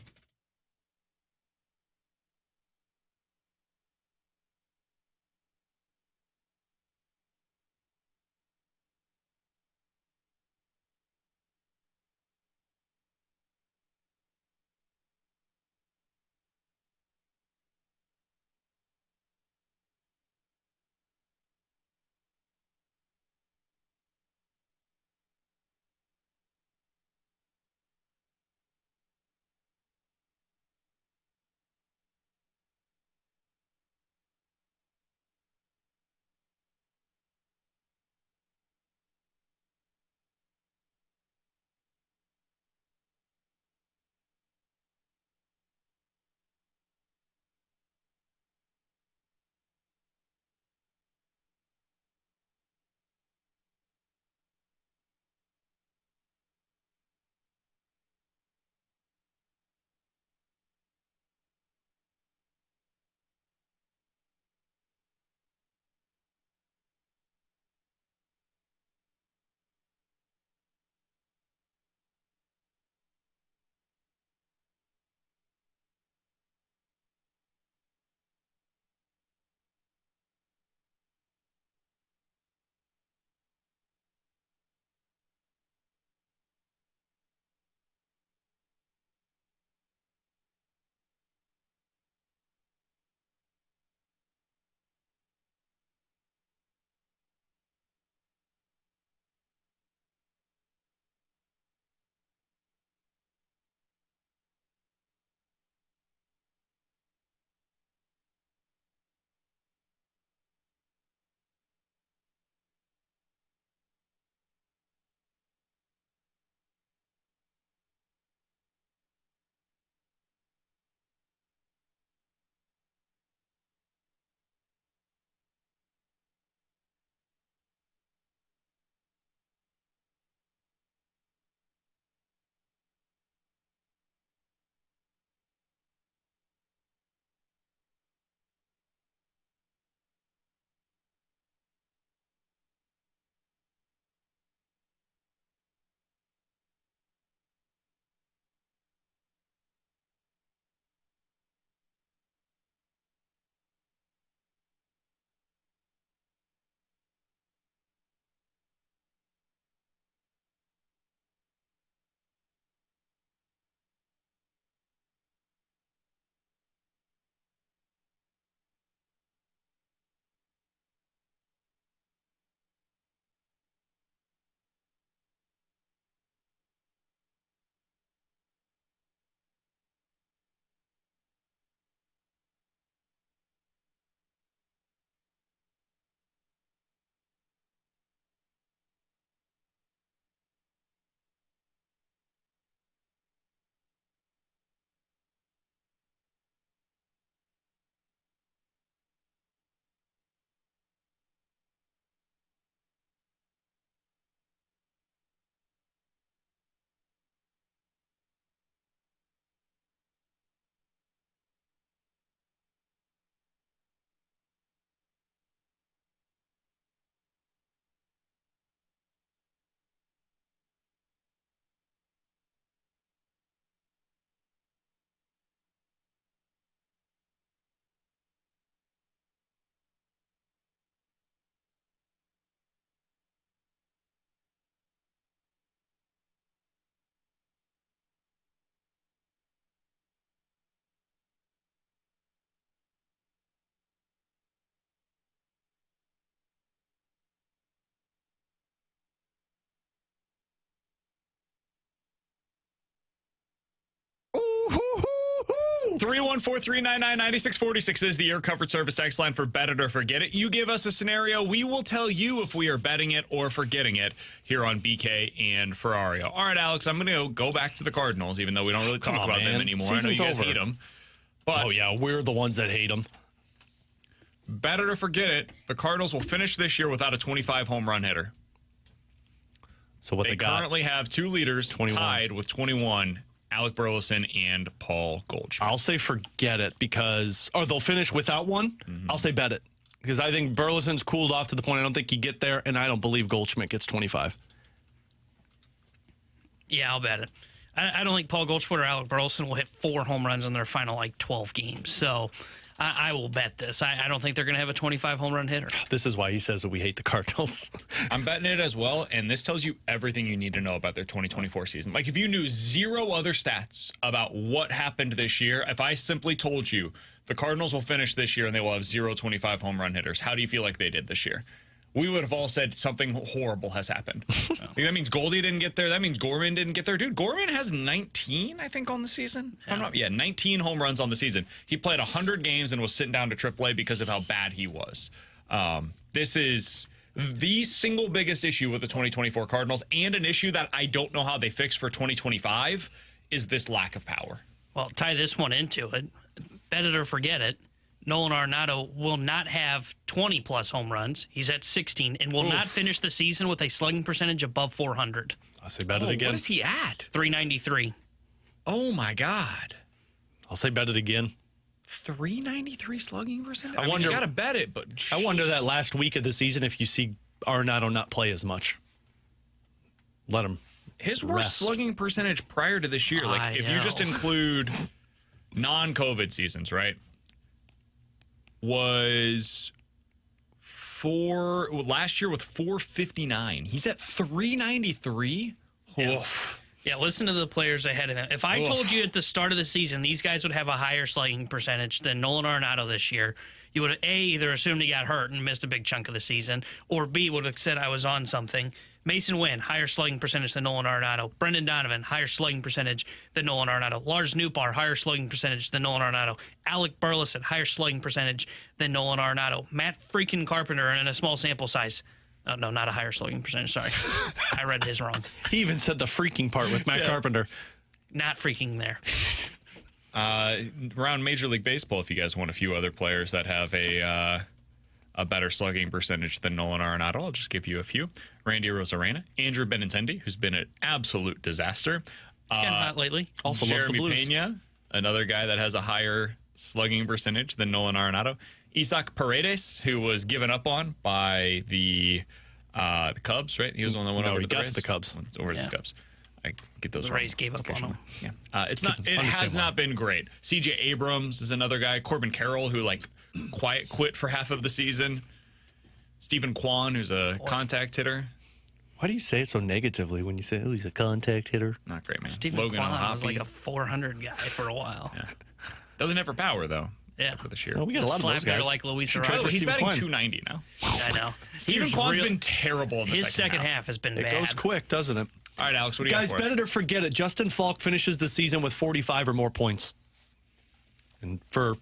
314-399-9646 is the Air Comfort Service text line for Bet It or Forget It. You give us a scenario, we will tell you if we are betting it or forgetting it here on BK and Ferrario. All right, Alex, I'm going to go back to the Cardinals, even though we don't really talk about them anymore. Season's I know you guys over. hate them. But Oh, yeah, we're the ones that hate them. Bet it or forget it, the Cardinals will finish this year without a 25 home run hitter. So what They they got? currently have two leaders 21. tied with 21, Alec Burleson and Paul Goldschmidt. I'll say forget it because, or they'll finish without one. I'll say bet it because I think Burleson's cooled off to the point I don't think he get there, and I don't believe Goldschmidt gets 25. Yeah, I'll bet it. I don't think Paul Goldschmidt or Alec Burleson will hit 4 home runs in their final 12 games. So I will bet this. I don't think they're going to have a 25 home run hitter. This is why he says that we hate the Cardinals. I'm betting it as well, and this tells you everything you need to know about their 2024 season. Like, if you knew zero other stats about what happened this year, if I simply told you the Cardinals will finish this year and they will have 25 home run hitters, how do you feel like they did this year? We would have all said something horrible has happened. That means Goldie didn't get there. That means Gorman didn't get there. Dude, Gorman has 19, I think, on the season. If I'm not, 19 home runs on the season. He played 100 games and was sitting down to AAA because of how bad he was. This is the single biggest issue with the 2024 Cardinals, and an issue that I don't know how they fix for 2025 is this lack of power. Well, tie this one into it. Bet it or forget it. Nolan Arenado will not have 20-plus home runs. He's at 16 and will not finish the season with a slugging percentage above 400. I'll say bet it again. What is he at? 393. Oh, my God. I'll say bet it again. 393 slugging percentage? I wonder- you got to bet it, but I wonder that last week of the season if you see Arenado not play as much. Let him. his worst rest. slugging percentage prior to this year, like if you just include non-COVID seasons, right, was last year with 459. He's at 393. Yeah. Yeah, listen to the players ahead of him. If I told you at the start of the season these guys would have a higher slugging percentage than Nolan Arenado this year, you would have either assumed he got hurt and missed a big chunk of the season, or B, would have said I was on something. Mason Wynn, higher slugging percentage than Nolan Arenado. Brendan Donovan, higher slugging percentage than Nolan Arenado. Lars Nootbaar, higher slugging percentage than Nolan Arenado. Alec Burleson, higher slugging percentage than Nolan Arenado. Matt freaking Carpenter, in a small sample size. Oh, no, not a higher slugging percentage. Sorry. I read his wrong. He even said the freaking part with Matt Carpenter. Not freaking there. Around Major League Baseball, if you guys want a few other players that have a better slugging percentage than Nolan Arenado, I'll just give you a few. Randy Arozarena, Andrew Benintendi, who's been an absolute disaster. He's gotten hot lately. Also loves the Jeremy Blues. Pena, another guy that has a higher slugging percentage than Nolan Arenado. Isaac Paredes, who was given up on by the Cubs, right? He was the one that went over to the got Rays. to the Cubs. Went over to the Cubs. I get those The wrong. Rays gave up on him. Yeah. It has not been great. CJ Abrams is another guy. Corbin Carroll, who quiet quit for half of the season. Stephen Kwan, who's a contact hitter. Why do you say it so negatively when you say, oh, he's a contact hitter? Not great, man. Stephen Logan Kwan O'Hoppe. was like a 400 guy for a while. Yeah. Doesn't have for power, though. Yeah. Except for this year. Well, we got a lot of those Slap guys. like Luis Should By try the Arraez. way, he's Stephen batting Kwan. 290 now. I know. Stephen Kwan's been terrible in the His second half has been It bad. goes quick, doesn't it? All right, Alex, what do you Guys, got for bet us? it or forget it. Justin Falk finishes the season with 45 or more points. And for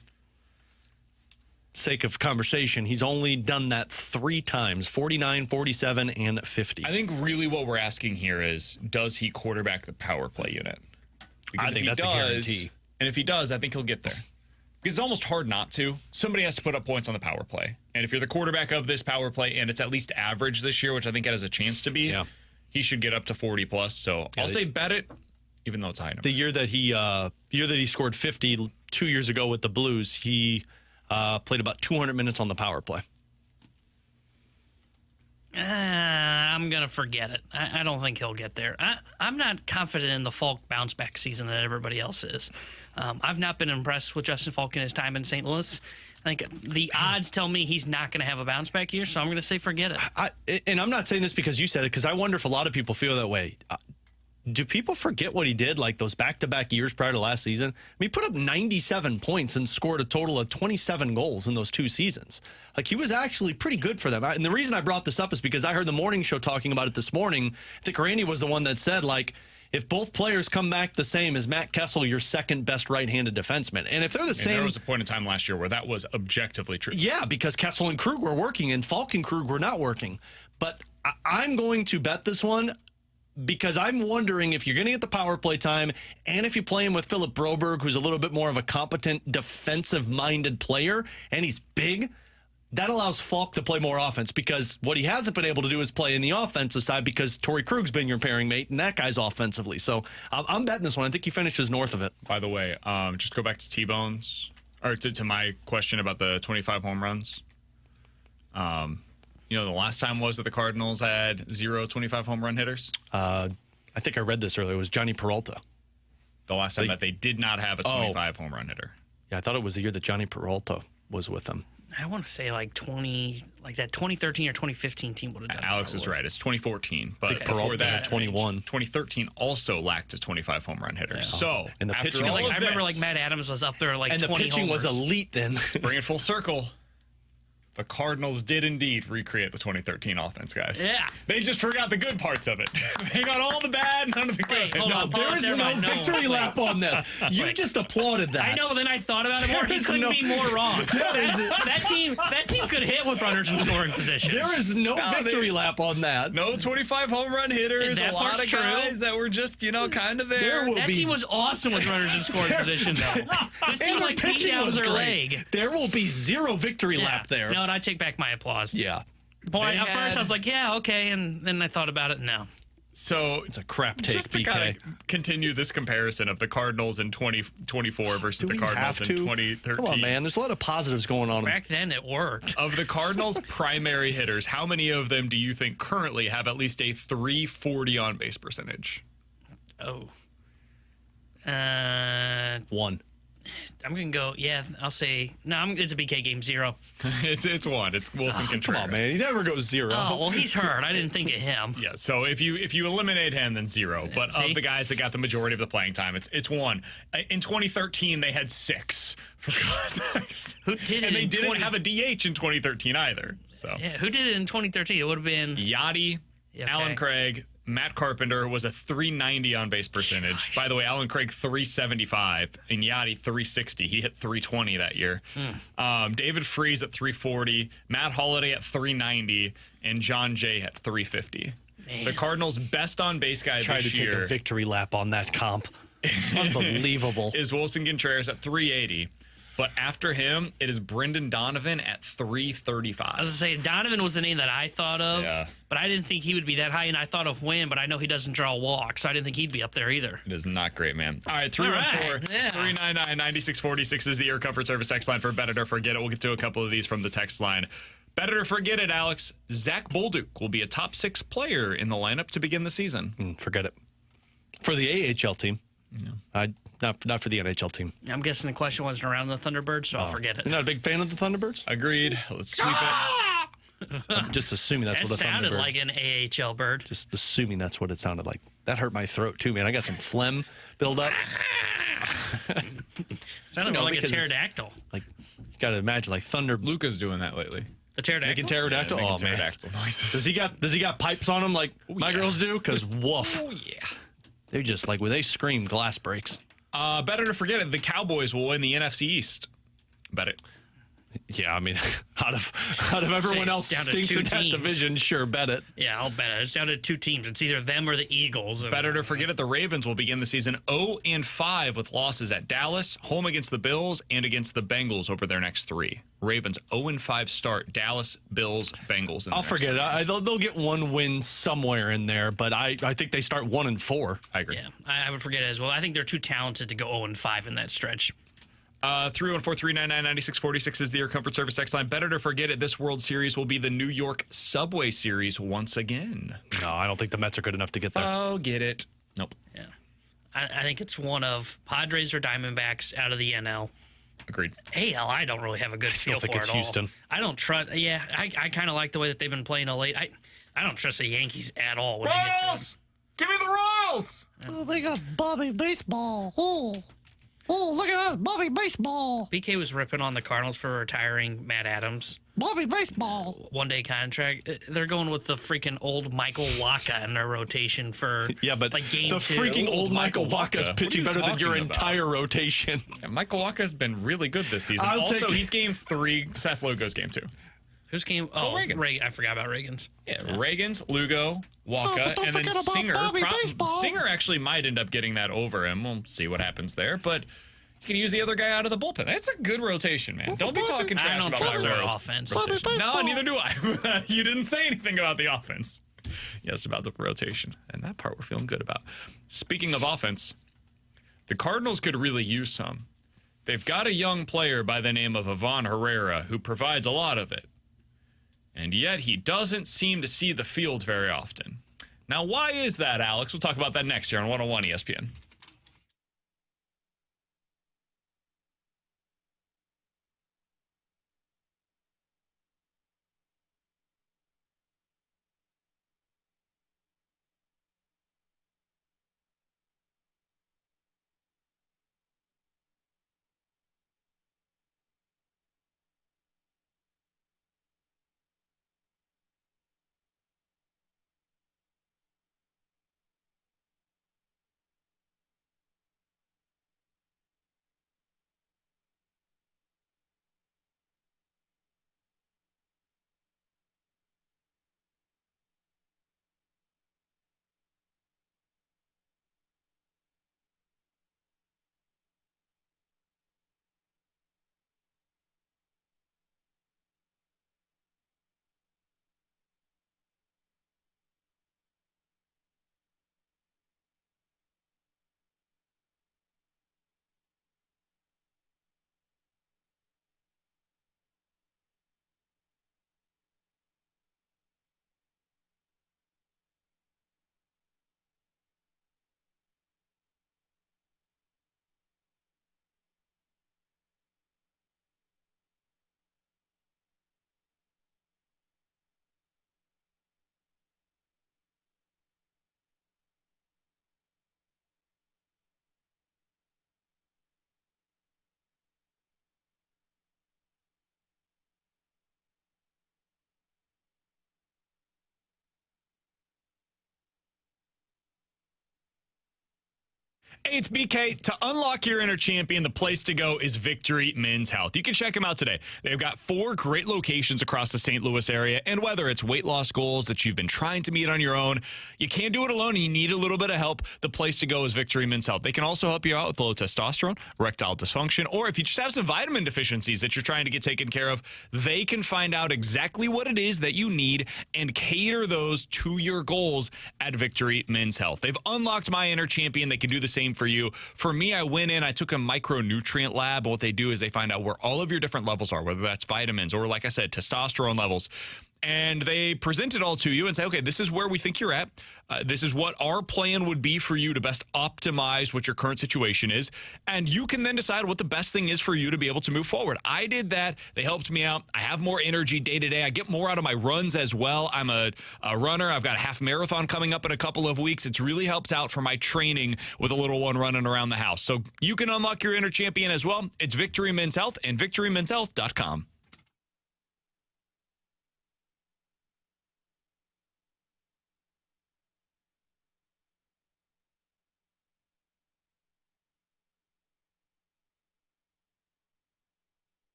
sake of conversation, he's only done that 3 times, 49, 47, and 50. I think really what we're asking here is, does he quarterback the power play unit? Because I think if he that's a guarantee. And if he does, I think he'll get there. Because it's almost hard not to. Somebody has to put up points on the power play. And if you're the quarterback of this power play and it's at least average this year, which I think it has a chance to be, he should get up to 40 plus. So I'll say bet it, even though it's high number. The year that he scored 50 2 years ago with the Blues, he played about 200 minutes on the power play. I'm going to forget it. I don't think he'll get there. I'm not confident in the Falk bounce back season that everybody else is. I've not been impressed with Justin Falk in his time in St. Louis. I think the odds tell me he's not going to have a bounce back year, so I'm going to say forget it. And I'm not saying this because you said it, because I wonder if a lot of people feel that way. Do people forget what he did like those back-to-back years prior to last season? I mean, he put up 97 points and scored a total of 27 goals in those 2 seasons. Like, he was actually pretty good for them. And the reason I brought this up is because I heard the morning show talking about it this morning. I think Randy was the one that said, like, if both players come back the same, is Matt Kessel your second best right-handed defenseman? And if they're the same, there was a point in time last year where that was objectively true. yeah, because Kessel and Krug were working and Falk and Krug were not working. But I'm going to bet this one because I'm wondering if you're going to get the power play time and if you play him with Philip Broberg, who's a little bit more of a competent defensive-minded player, and he's big, that allows Falk to play more offense because what he hasn't been able to do is play in the offensive side because Torrey Krug's been your pairing mate, and that guy's offensively. So I'm betting this one. I think he finishes north of it. By the way, just go back to T-Bones, or to my question about the 25 home runs. The last time was that the Cardinals had 0 25 home run hitters. I think I read this earlier. It was Johnny Peralta. The last time that they did not have a 25 home run hitter. Yeah, I thought it was the year that Johnny Peralta was with them. I want to say like 2013 or 2015 team would have done it. Alex is right. It's 2014. But before Peralta that, had 21. 2013 also lacked a 25 home run hitter. So, And the after pitching all was of I remember this, Matt Adams was up there like And the 20 pitching was homers. elite then. bring it full circle. The Cardinals did indeed recreate the 2013 offense, guys. Yeah. They just forgot the good parts of it. They got all the bad, none of the good. Wait, hold on. There is Never no mind. No, victory wait. lap on this. You Wait. just applauded that. I know. Then I thought about it more. He There is couldn't no- be more wrong. That team could hit with runners in scoring position. There is no victory lap on that. No 25 home run hitters. That A lot part's of true. guys that were just, kind of there. There will That be. team was awesome with runners in scoring position, though. This team And their like beat pitching down was their great. leg. There will be zero victory Yeah. lap there. No, and I take back my applause. Yeah. Boy, They at first had- I was like, yeah, okay, and then I thought about it. No. So It's a crap take, just to BK. kind of continue this comparison of the Cardinals in 2024 versus Do the we Cardinals have in to? 2013. Come on, man. There's a lot of positives going on. Back then it worked. Of the Cardinals' primary hitters, how many of them do you think currently have at least a 340 on base percentage? Oh. One. I'm going to go, yeah, I'll say, no, it's a BK game 0. It's one. It's Wilson Contreras. Come on, man. He never goes zero. Oh, well, he's hurt. I didn't think of him. Yeah, so if you eliminate him, then 0. But See? of the guys that got the majority of the playing time, it's 1. In 2013, they had 6. For context. Who did it And they in didn't 20 have a DH in 2013 either. So Yeah, who did it in 2013? It would have been Yachty, Yeah, okay. Alan Craig, Matt Carpenter was a 390 on base percentage. By the way, Alan Craig 375 and Yachty 360. He hit 320 that year. David Freese at 340, Matt Holliday at 390, and John Jay at 350. Man. The Cardinals' best on base guy Tried to this take year a victory lap on that comp. Unbelievable. is Wilson Contreras at 380. But after him, it is Brendan Donovan at 335. I was going to say, Donovan was the name that I thought of, Yeah. but I didn't think he would be that high, and I thought of Wynn, but I know he doesn't draw walks, so I didn't think he'd be up there either. It is not great, man. All right, All right, 314-399-9646 is the Air Comfort Service text line for Bet It or Forget It. We'll get to a couple of these from the text line. Bet it or forget it, Alex. Zach Bolduc will be a top 6 player in the lineup to begin the season. Forget it. For the AHL team. Yeah. Not for the NHL team. I'm guessing the question wasn't around the Thunderbirds, so I'll forget it. You're not a big fan of the Thunderbirds? Agreed. Let's sweep it. I'm just assuming that's That what the sounded Thunderbirds. like an AHL bird. Just assuming that's what it sounded like. That hurt my throat too, man. I got some phlegm build up. Sounded No, more like a because it's- pterodactyl. Like, you got to imagine like thunder. Luca's doing that lately. The pterodactyl? Making pterodactyl. Making Oh man. pterodactyl noises. Does he got pipes on him like my yeah. girls do? Because woof. Oh, yeah. They just like when they scream, glass breaks. Better to forget it. The Cowboys will win the NFC East. Bet it. Yeah, I mean, out of everyone Say else it's down to stinks 2 in that teams. division, sure, bet it. Yeah, I'll bet it. It's down to 2 teams. It's either them or the Eagles. Better to forget it. The Ravens will begin the season 0-5 with losses at Dallas, home against the Bills, and against the Bengals over their next 3. Ravens 0-5 start. Dallas, Bills, Bengals. I'll forget it. They'll get one win somewhere in there, but I think they start 1-4. I agree. Yeah, I would forget it as well. I think they're too talented to go 0-5 in that stretch. 314-399-9646 is the Air Comfort Service text line. Better to forget it. This World Series will be the New York Subway Series once again. No, I don't think the Mets are good enough to get there. Oh, get it. Nope. Yeah. I think it's one of Padres or Diamondbacks out of the NL. Agreed. AL, I don't really have a good feel think for it's at all. Houston. I don't trust. Yeah, I kind of like the way that they've been playing of late. I don't trust the Yankees at all when they get to them. Give me the Royals! Oh, they got Bobby Baseball. Oh. Oh, look at us, Bobby Baseball. BK was ripping on the Cardinals for retiring Matt Adams. Bobby Baseball. One-day contract. They're going with the freaking old Michael Wacha in their rotation for Yeah, but like game the 2. freaking old Michael Wacha's What are pitching you better than your talking about? entire rotation. Yeah, Michael Walker's been really good this season. I'll Also, take- he's game 3. Seth Lugo's game 2. Who's game? Oh, Reagan's. I forgot about Reagan's. Yeah, Reagan's, Lugo, Waka, but don't and then forget about Singer. Bobby Baseball. Singer actually might end up getting that over him. We'll see what happens there, but you can use the other guy out of the bullpen. That's a good rotation, man. Don't be talking I trash don't about trust my their Royals offense. rotation. Bobby No, Baseball. neither do I. You didn't say anything about the offense. Yes, about the rotation, and that part we're feeling good about. Speaking of offense, the Cardinals could really use some. They've got a young player by the name of Walker Herrera who provides a lot of it. And yet he doesn't seem to see the field very often. Now, why is that, Alex? We'll talk about that next year on 101 ESPN. Hey, it's BK. To unlock your inner champion, the place to go is Victory Men's Health. You can check them out today. They've got 4 great locations across the St. Louis area, and whether it's weight loss goals that you've been trying to meet on your own, you can't do it alone and you need a little bit of help, the place to go is Victory Men's Health. They can also help you out with low testosterone, erectile dysfunction, or if you just have some vitamin deficiencies that you're trying to get taken care of, they can find out exactly what it is that you need and cater those to your goals at Victory Men's Health. They've unlocked my inner champion. They can do the same for you. For me, I went in, I took a micronutrient lab. And what they do is they find out where all of your different levels are, whether that's vitamins or, like I said, testosterone levels. And they present it all to you and say, okay, this is where we think you're at. This is what our plan would be for you to best optimize what your current situation is. And you can then decide what the best thing is for you to be able to move forward. I did that. They helped me out. I have more energy day to day. I get more out of my runs as well. I'm a runner. I've got a half marathon coming up in a couple of weeks. It's really helped out for my training with a little one running around the house. So you can unlock your inner champion as well. It's Victory Men's Health and victorymenshealth.com.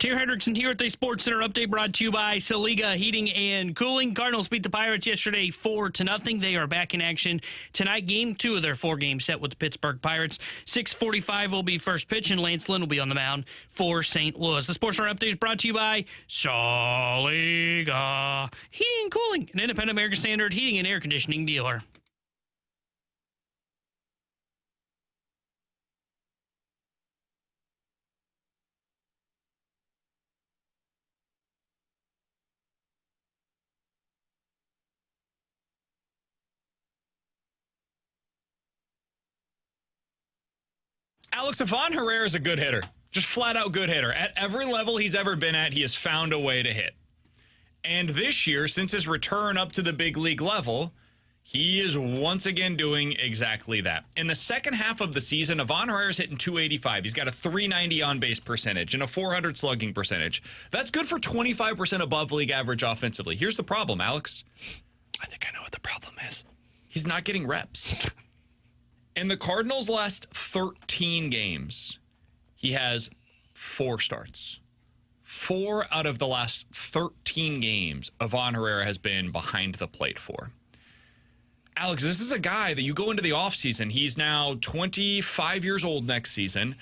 Terry Hendrickson here at the Sports Center update brought to you by Saliga Heating and Cooling. Cardinals beat the Pirates yesterday 4-0. They are back in action tonight. Game 2 of their 4-game set with the Pittsburgh Pirates. 6:45 will be first pitch, and Lance Lynn will be on the mound for St. Louis. The Sports Center update is brought to you by Saliga Heating and Cooling, an independent American Standard heating and air conditioning dealer. Alex, Ivan Herrera is a good hitter. Just flat out good hitter. At every level he's ever been at, he has found a way to hit. And this year, since his return up to the big league level, he is once again doing exactly that. In the second half of the season, Ivan Herrera's hitting .285. He's got a .390 on-base percentage and a .400 slugging percentage. That's good for 25% above league average offensively. Here's the problem, Alex. I think I know what the problem is. He's not getting reps. In the Cardinals' last 13 games, he has 4 starts. 4 out of the last 13 games, Ivan Herrera has been behind the plate for. Alex, this is a guy that you go into the offseason. He's now 25 years old next season.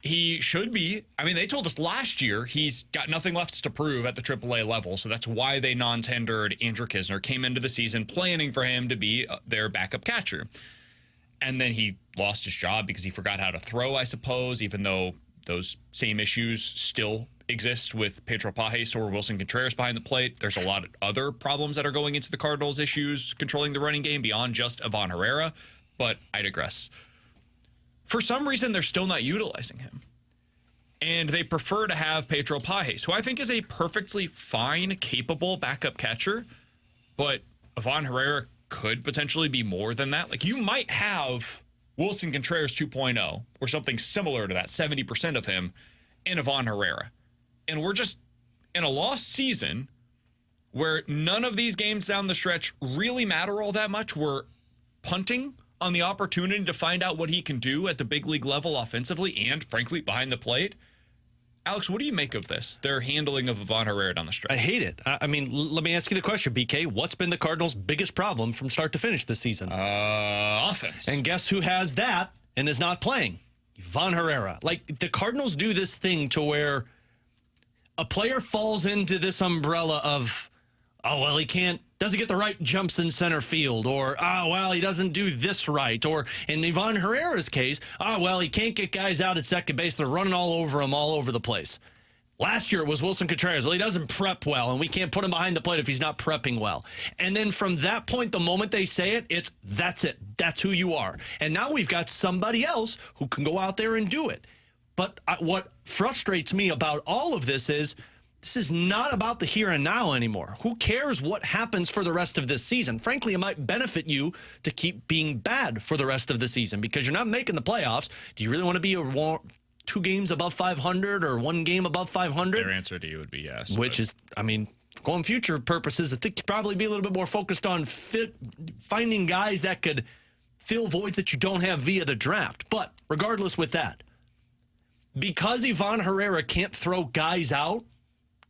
He should be. I mean, they told us last year he's got nothing left to prove at the AAA level, so that's why they non-tendered Andrew Kisner, came into the season planning for him to be their backup catcher. And then he lost his job because he forgot how to throw, I suppose, even though those same issues still exist with Pedro Pajes or Wilson Contreras behind the plate. There's a lot of other problems that are going into the Cardinals' issues controlling the running game beyond just Ivan Herrera, but I digress. For some reason, they're still not utilizing him. And they prefer to have Pedro Pajes, who I think is a perfectly fine, capable backup catcher, but Ivan Herrera could potentially be more than that. Like, you might have Wilson Contreras 2.0 or something similar to that, 70% of him in Ivan Herrera. And we're just in a lost season where none of these games down the stretch really matter all that much. We're punting on the opportunity to find out what he can do at the big league level offensively and, frankly, behind the plate. Alex, what do you make of this, their handling of Ivan Herrera down the stretch? I hate it. I mean, let me ask you the question, BK. What's been the Cardinals' biggest problem from start to finish this season? Offense. And guess who has that and is not playing? Ivan Herrera. Like, the Cardinals do this thing to where a player falls into this umbrella of, oh, well, he doesn't get the right jumps in center field, or, oh, well, he doesn't do this right, or in Ivan Herrera's case, oh, well, he can't get guys out at second base. They're running all over him all over the place. Last year it was Wilson Contreras. Well, he doesn't prep well, and we can't put him behind the plate if he's not prepping well. And then from that point, the moment they say it, that's it. That's who you are. And now we've got somebody else who can go out there and do it. But what frustrates me about all of this is this is not about the here and now anymore. Who cares what happens for the rest of this season? Frankly, it might benefit you to keep being bad for the rest of the season because you're not making the playoffs. Do you really want to be 2 games above 500 or 1 game above 500? Their answer to you would be yes. Which is, I mean, going future purposes, I think you'd probably be a little bit more focused on finding guys that could fill voids that you don't have via the draft. But regardless with that, because Ivan Herrera can't throw guys out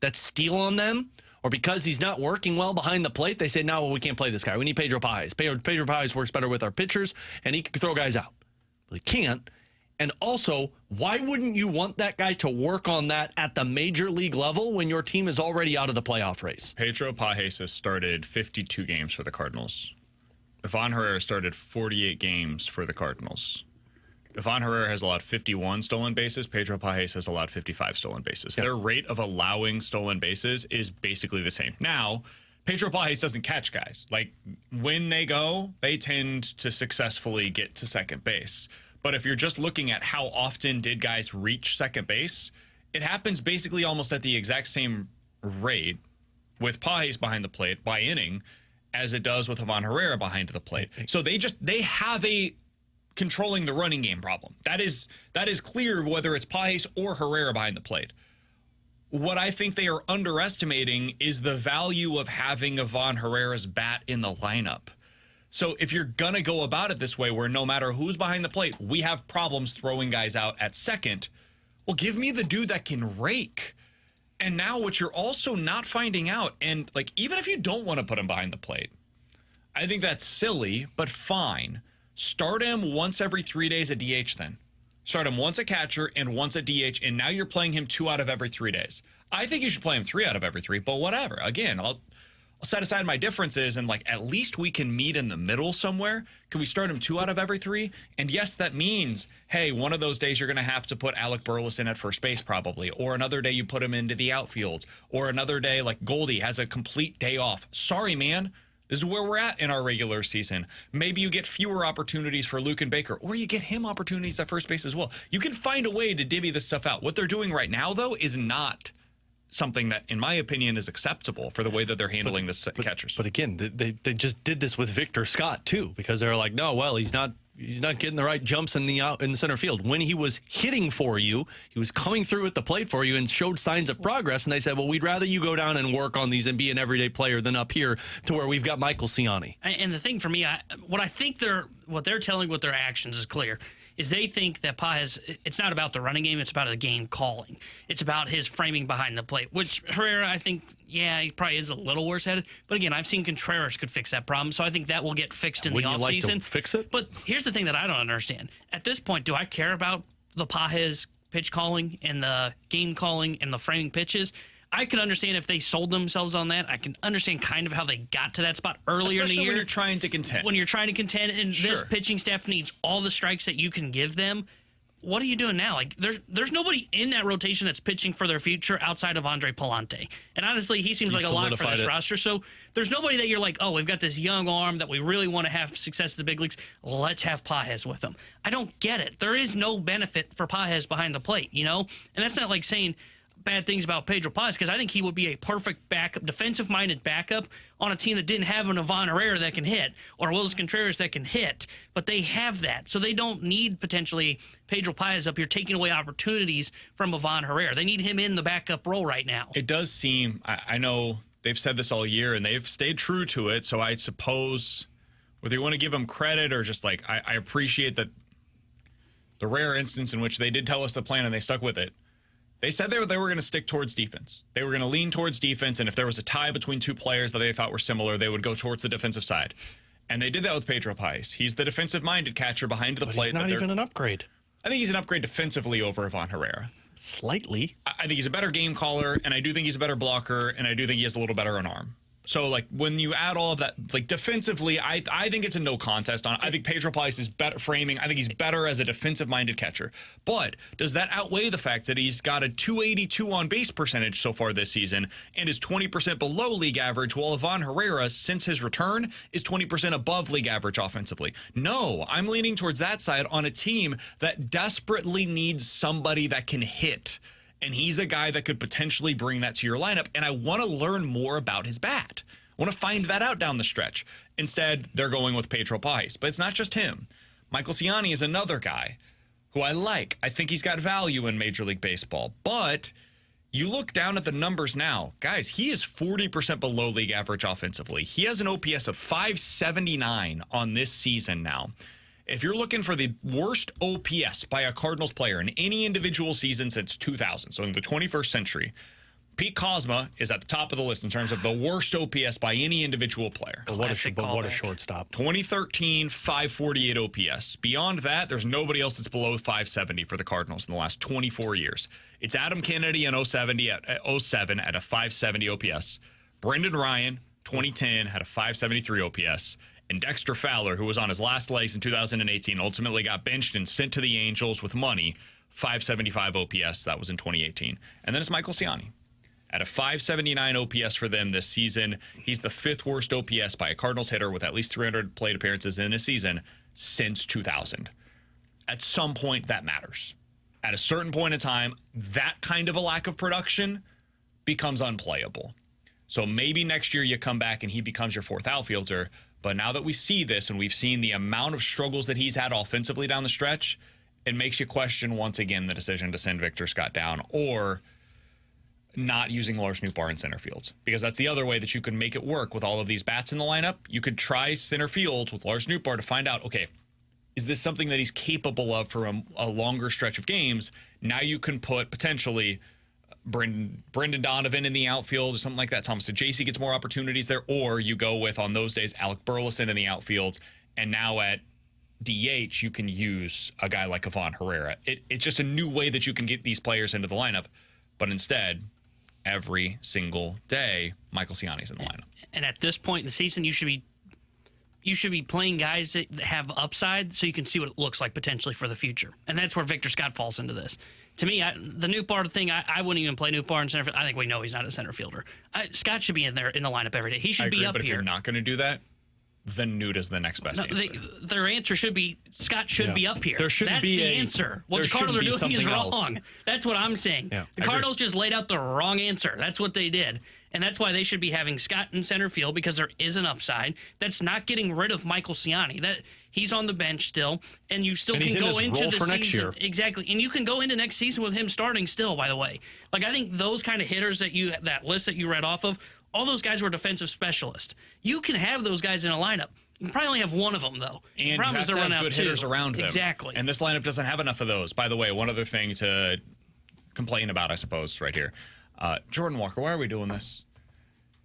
that steal on them, or because he's not working well behind the plate, they say, no, well, we can't play this guy. We need Pedro Pajes. Pedro Pajes works better with our pitchers, and he can throw guys out. Well, he can't. And also, why wouldn't you want that guy to work on that at the major league level when your team is already out of the playoff race? Pedro Pajes has started 52 games for the Cardinals. Ivan Herrera started 48 games for the Cardinals. Ivan Herrera has allowed 51 stolen bases. Pedro Pajes has allowed 55 stolen bases. Their rate of allowing stolen bases is basically the same. Now, Pedro Pajes doesn't catch guys. Like, when they go, they tend to successfully get to second base. But if you're just looking at how often did guys reach second base, it happens basically almost at the exact same rate with Pajes behind the plate by inning as it does with Ivan Herrera behind the plate. So they have a controlling the running game problem. That is clear whether it's Pajes or Herrera behind the plate. What I think they are underestimating is the value of having Ivan Herrera's bat in the lineup. So if you're going to go about it this way, where no matter who's behind the plate, we have problems throwing guys out at second, well, give me the dude that can rake. And now what you're also not finding out, and like even if you don't want to put him behind the plate, I think that's silly, but fine. Start him once every 3 days at DH then. Start him once at catcher and once at DH, and now you're playing him 2 out of every 3 days. I think you should play him 3 out of every 3, but whatever. Again, I'll set aside my differences and like at least we can meet in the middle somewhere. Can we start him 2 out of every 3? And yes, that means, hey, one of those days you're going to have to put Alec Burleson at first base probably, or another day you put him into the outfield, or another day like Goldie has a complete day off. Sorry, man. This is where we're at in our regular season. Maybe you get fewer opportunities for Luke and Baker, or you get him opportunities at first base as well. You can find a way to divvy this stuff out. What they're doing right now, though, is not something that, in my opinion, is acceptable for the way that they're handling the catchers. But again, they just did this with Victor Scott too, because they're like, no, well, he's not getting the right jumps in the center field. When he was hitting for you, he was coming through at the plate for you and showed signs of progress. And they said, well, we'd rather you go down and work on these and be an everyday player than up here to where we've got Michael Ciani. And the thing for me, what they're telling with their actions is clear. Is they think that Paez, it's not about the running game, it's about his game calling. It's about his framing behind the plate, which Herrera, I think, yeah, he probably is a little worse at it. But again, I've seen Contreras could fix that problem, so I think that will get fixed in the offseason. Wouldn't you like to fix it? But here's the thing that I don't understand. At this point, do I care about the Paez pitch calling and the game calling and the framing pitches? I could understand if they sold themselves on that. I can understand kind of how they got to that spot earlier in the year. Especially when you're trying to contend. When you're trying to contend, and this pitching staff needs all the strikes that you can give them. What are you doing now? Like, there's nobody in that rotation that's pitching for their future outside of Andre Pallante. And honestly, he seems like a lock for this roster. So there's nobody that you're like, oh, we've got this young arm that we really want to have success in the big leagues. Let's have Paez with him. I don't get it. There is no benefit for Paez behind the plate, you know? And that's not like saying bad things about Pedro Paez, because I think he would be a perfect backup, defensive-minded backup on a team that didn't have an Ivan Herrera that can hit or Willis Contreras that can hit, but they have that. So they don't need potentially Pedro Paez up here taking away opportunities from Ivan Herrera. They need him in the backup role right now. It does seem, I know they've said this all year and they've stayed true to it, so I suppose whether you want to give them credit or just like, I appreciate that the rare instance in which they did tell us the plan and they stuck with it. They said they were going to stick towards defense. They were going to lean towards defense, and if there was a tie between two players that they thought were similar, they would go towards the defensive side. And they did that with Pedro Paez. He's the defensive-minded catcher behind the plate. He's not even an upgrade. I think he's an upgrade defensively over Ivan Herrera. Slightly. I think he's a better game caller, and I do think he's a better blocker, and I do think he has a little better an arm. So, like, when you add all of that, like, defensively, I think it's a no contest on it. I think Pedro Paez is better framing. I think he's better as a defensive-minded catcher. But does that outweigh the fact that he's got a .282 on-base percentage so far this season and is 20% below league average, while Ivan Herrera, since his return, is 20% above league average offensively? No, I'm leaning towards that side on a team that desperately needs somebody that can hit. And he's a guy that could potentially bring that to your lineup. And I want to learn more about his bat. I want to find that out down the stretch. Instead, they're going with Pedro Paez. But it's not just him. Michael Ciani is another guy who I like. I think he's got value in Major League Baseball. But you look down at the numbers now. Guys, he is 40% below league average offensively. He has an OPS of 579 on this season now. If you're looking for the worst OPS by a Cardinals player in any individual season since 2000, so in the 21st century, Pete Kozma is at the top of the list in terms of the worst OPS by any individual player. What a shortstop. 2013, 548 OPS. Beyond that, there's nobody else that's below 570 for the Cardinals in the last 24 years. It's Adam Kennedy in 07 at a 570 OPS. Brendan Ryan, 2010, had a 573 OPS. And Dexter Fowler, who was on his last legs in 2018, ultimately got benched and sent to the Angels with money, 575 OPS. That was in 2018. And then it's Michael Ciani at a 579 OPS for them this season. He's the 5th worst OPS by a Cardinals hitter with at least 300 plate appearances in a season since 2000. At some point, that matters. At a certain point in time, that kind of a lack of production becomes unplayable. So maybe next year you come back and he becomes your 4th outfielder. But now that we see this and we've seen the amount of struggles that he's had offensively down the stretch, it makes you question once again the decision to send Victor Scott down or not using Lars Nootbaar in center field. Because that's the other way that you can make it work with all of these bats in the lineup. You could try center field with Lars Nootbaar to find out, okay, is this something that he's capable of for a longer stretch of games? Now you can put potentially Brendan Donovan in the outfield or something like that. Thomas Ajacey gets more opportunities there. Or you go with, on those days, Alec Burleson in the outfield. And now at DH, you can use a guy like Walker Herrera. It's just a new way that you can get these players into the lineup. But instead, every single day, Michael Ciani's in the lineup. And at this point in the season, you should be playing guys that have upside so you can see what it looks like potentially for the future. And that's where Victor Scott falls into this. To me, the Nootbaar thing, I wouldn't even play Nootbaar in center field. I think we know he's not a center fielder. Scott should be in there in the lineup every day. He should be up but here. If you're not going to do that, then Newt is the next best answer. Their answer should be Scott should be up here. There shouldn't That's be the a answer. What there the Cardinals are should be doing is something wrong. else. That's what I'm saying. Yeah, the Cardinals just laid out the wrong answer. That's what they did. And that's why they should be having Scott in center field, because there is an upside. That's not getting rid of Michael Ciani. That he's on the bench still, and you still And can he's in go his into role the for season. next year. Exactly. And you can go into next season with him starting still, by the way. Like, I think those kind of hitters that list that you read off of, all those guys were defensive specialists. You can have those guys in a lineup. You can probably only have one of them, though. And the you problem have is to they're have running good out hitters too. around him. Exactly. And this lineup doesn't have enough of those. By the way, one other thing to complain about, I suppose, right here. Jordan Walker, why are we doing this?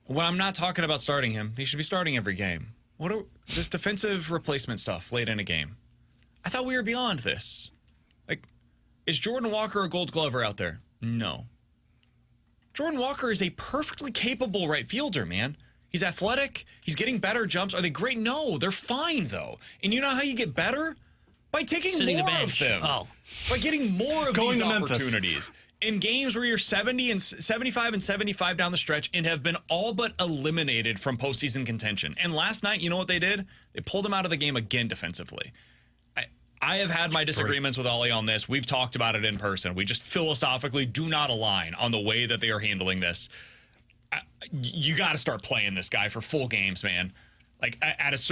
Well, I'm not talking about starting him. He should be starting every game. This defensive replacement stuff late in a game? I thought we were beyond this. Like, is Jordan Walker a Gold Glover out there? No. Jordan Walker is a perfectly capable right fielder, man. He's athletic. He's getting better jumps. Are they great? No, they're fine, though. And you know how you get better? By taking Sitting the more bench. of them. Oh. By getting more of Going these to Memphis. opportunities. In games where you're 75 and 75 down the stretch and have been all but eliminated from postseason contention. And last night, you know what they did? They pulled him out of the game again defensively. I have had my disagreements with Ollie on this. We've talked about it in person. We just philosophically do not align on the way that they are handling this. You got to start playing this guy for full games, man. Like,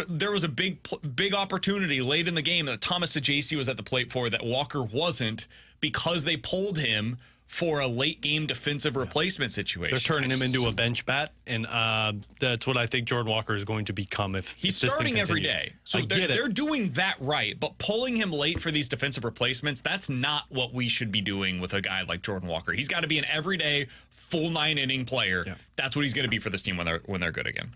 there was a big opportunity late in the game that Thomas Ajacey was at the plate for that Walker wasn't, because they pulled him for a late game defensive replacement situation. They're turning him into a bench bat, and that's what I think Jordan Walker is going to become if he's this thing starting every continues. day. So I get it. they're doing that right, but pulling him late for these defensive replacements, that's not what we should be doing with a guy like Jordan Walker. He's got to be an everyday full 9-inning player. Yeah. That's what he's going to be for this team when they're good again.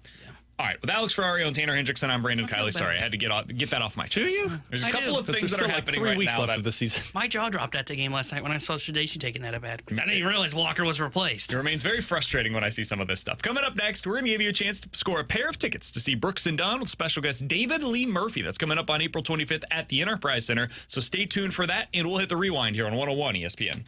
All right, with Alex Ferrario and Tanner Hendrickson, I'm Brandon Kiley. Sorry, I had to get that off my chest. Do you? There's a I couple do. of There's things that still are like happening 3 right weeks now left that of the season. My jaw dropped at the game last night when I saw Shadashi taking that at bat, because I didn't realize Walker was replaced. it remains very frustrating when I see some of this stuff. Coming up next, we're going to give you a chance to score a pair of tickets to see Brooks and Dunn with special guest David Lee Murphy. That's coming up on April 25th at the Enterprise Center. So stay tuned for that, and we'll hit the rewind here on 101 ESPN.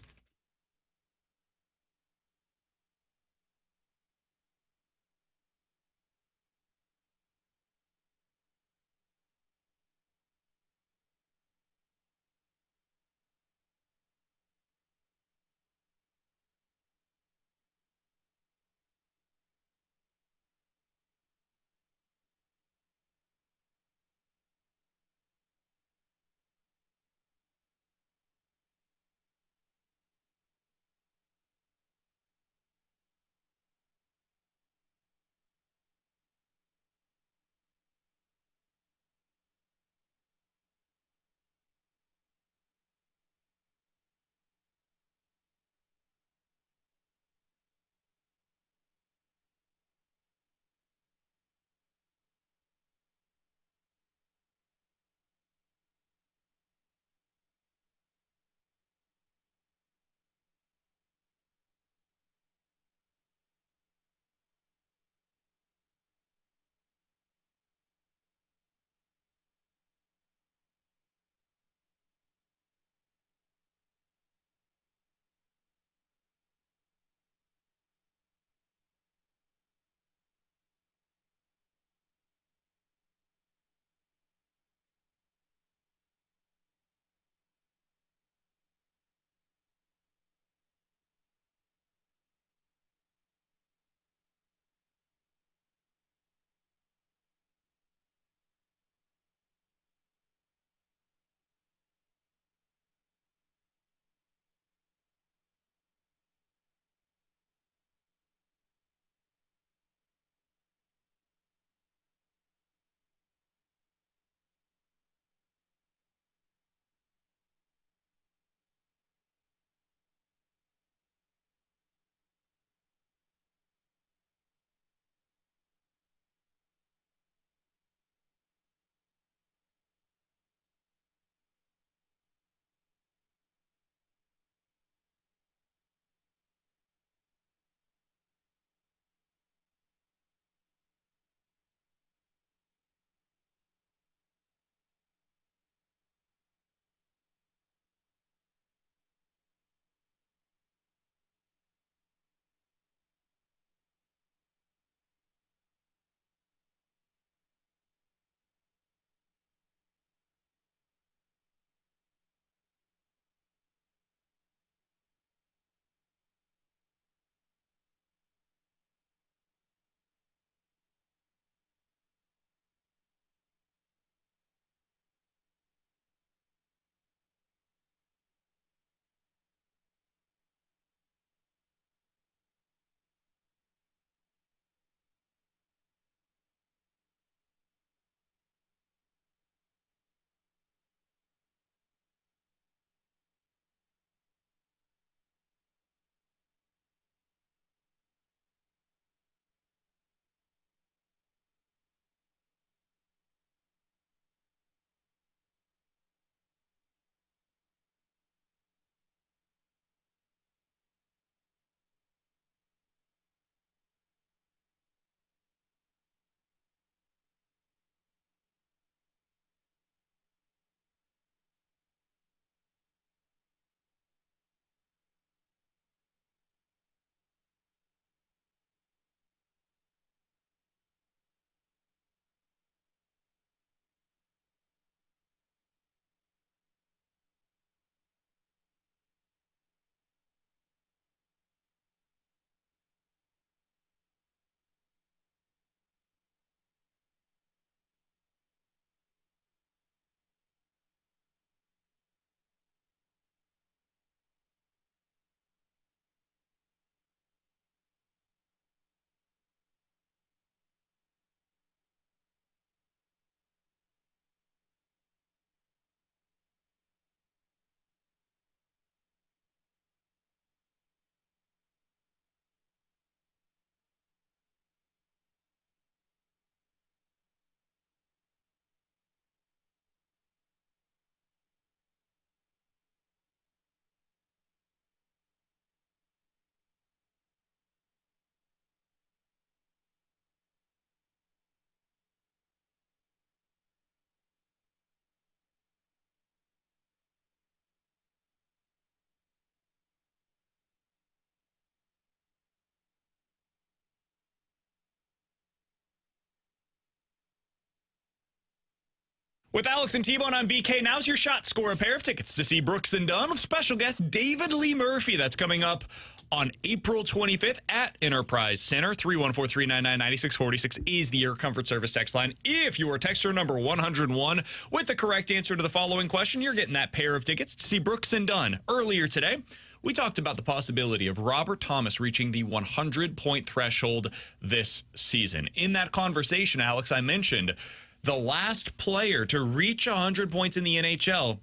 With Alex and T-Bone, I'm BK. Now's your shot. Score a pair of tickets to see Brooks and Dunn with special guest David Lee Murphy. That's coming up on April 25th at Enterprise Center. 314-399-9646 is the Air Comfort Service text line. If you are texter number 101 with the correct answer to the following question, you're getting that pair of tickets to see Brooks and Dunn. Earlier today, we talked about the possibility of Robert Thomas reaching the 100-point threshold this season. In that conversation, Alex, I mentioned the last player to reach 100 points in the NHL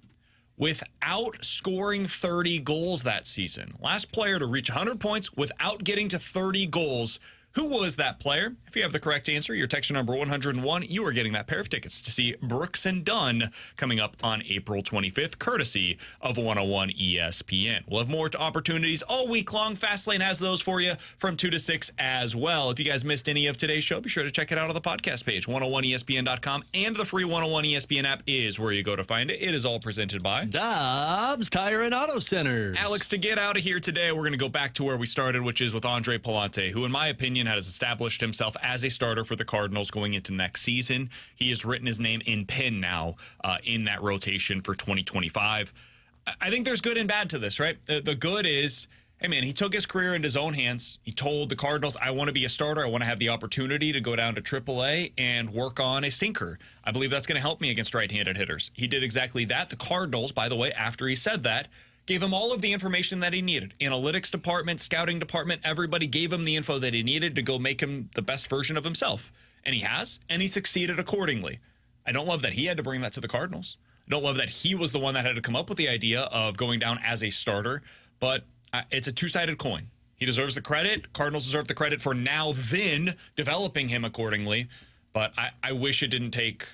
without scoring 30 goals that season. Last player to reach 100 points without getting to 30 goals. Who was that player? If you have the correct answer, your texture number 101, you are getting that pair of tickets to see Brooks and Dunn coming up on April 25th, courtesy of 101 ESPN. We'll have more opportunities all week long. Fastlane has those for you from 2 to 6 as well. If you guys missed any of today's show, be sure to check it out on the podcast page, 101ESPN.com, and the free 101 ESPN app is where you go to find it. It is all presented by Dobbs Tire and Auto Centers. Alex, to get out of here today, we're going to go back to where we started, which is with Andre Pallante, who, in my opinion, has established himself as a starter for the Cardinals going into next season. He has written his name in pen now in that rotation for 2025. I think there's good and bad to this, right? The good is, hey, man, he took his career into his own hands. He told the Cardinals, I want to be a starter. I want to have the opportunity to go down to AAA and work on a sinker. I believe that's going to help me against right-handed hitters. He did exactly that. The Cardinals, by the way, after he said that, gave him all of the information that he needed. Analytics department, scouting department, everybody gave him the info that he needed to go make him the best version of himself. And he has, and he succeeded accordingly. I don't love that he had to bring that to the Cardinals. I don't love that he was the one that had to come up with the idea of going down as a starter, but it's a two-sided coin. He deserves the credit. Cardinals deserve the credit for now then developing him accordingly, but I wish it didn't take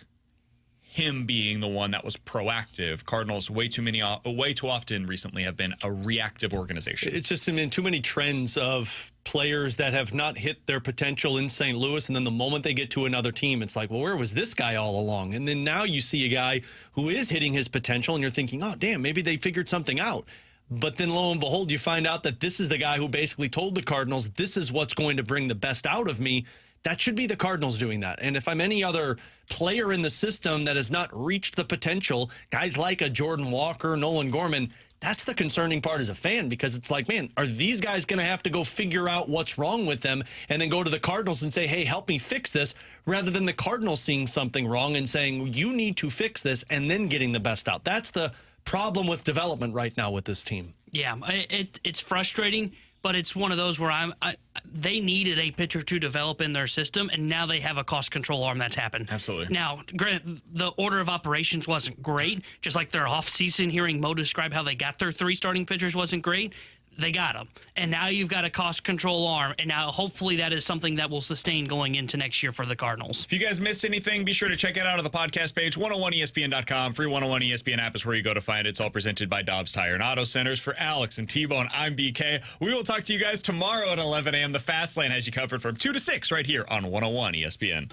him being the one that was proactive. Cardinals way too often recently have been a reactive organization. It's just been too many trends of players that have not hit their potential in St. Louis, and then the moment they get to another team, it's like, well, where was this guy all along? And then now you see a guy who is hitting his potential, and you're thinking, oh, damn, maybe they figured something out. But then lo and behold, you find out that this is the guy who basically told the Cardinals, this is what's going to bring the best out of me. That should be the Cardinals doing that. And if I'm any other player in the system that has not reached the potential, guys like a Jordan Walker, Nolan Gorman, that's the concerning part as a fan, because it's like, man, are these guys going to have to go figure out what's wrong with them and then go to the Cardinals and say, hey, help me fix this, rather than the Cardinals seeing something wrong and saying, you need to fix this, and then getting the best out. That's the problem with development right now with this team. Yeah, it's frustrating. But it's one of those where they needed a pitcher to develop in their system, and now they have a cost control arm that's happened. Absolutely. Now, granted, the order of operations wasn't great. Just like their offseason, hearing Mo describe how they got their 3 starting pitchers wasn't great. They got them. And now you've got a cost control arm, and now hopefully that is something that will sustain going into next year for the Cardinals. If you guys missed anything, be sure to check it out on the podcast page, 101ESPN.com. Free 101 ESPN app is where you go to find it. It's all presented by Dobbs Tire and Auto Centers. For Alex and T-Bone, I'm BK. We will talk to you guys tomorrow at 11 a.m. The Fast Lane has you covered from 2 to 6 right here on 101 ESPN.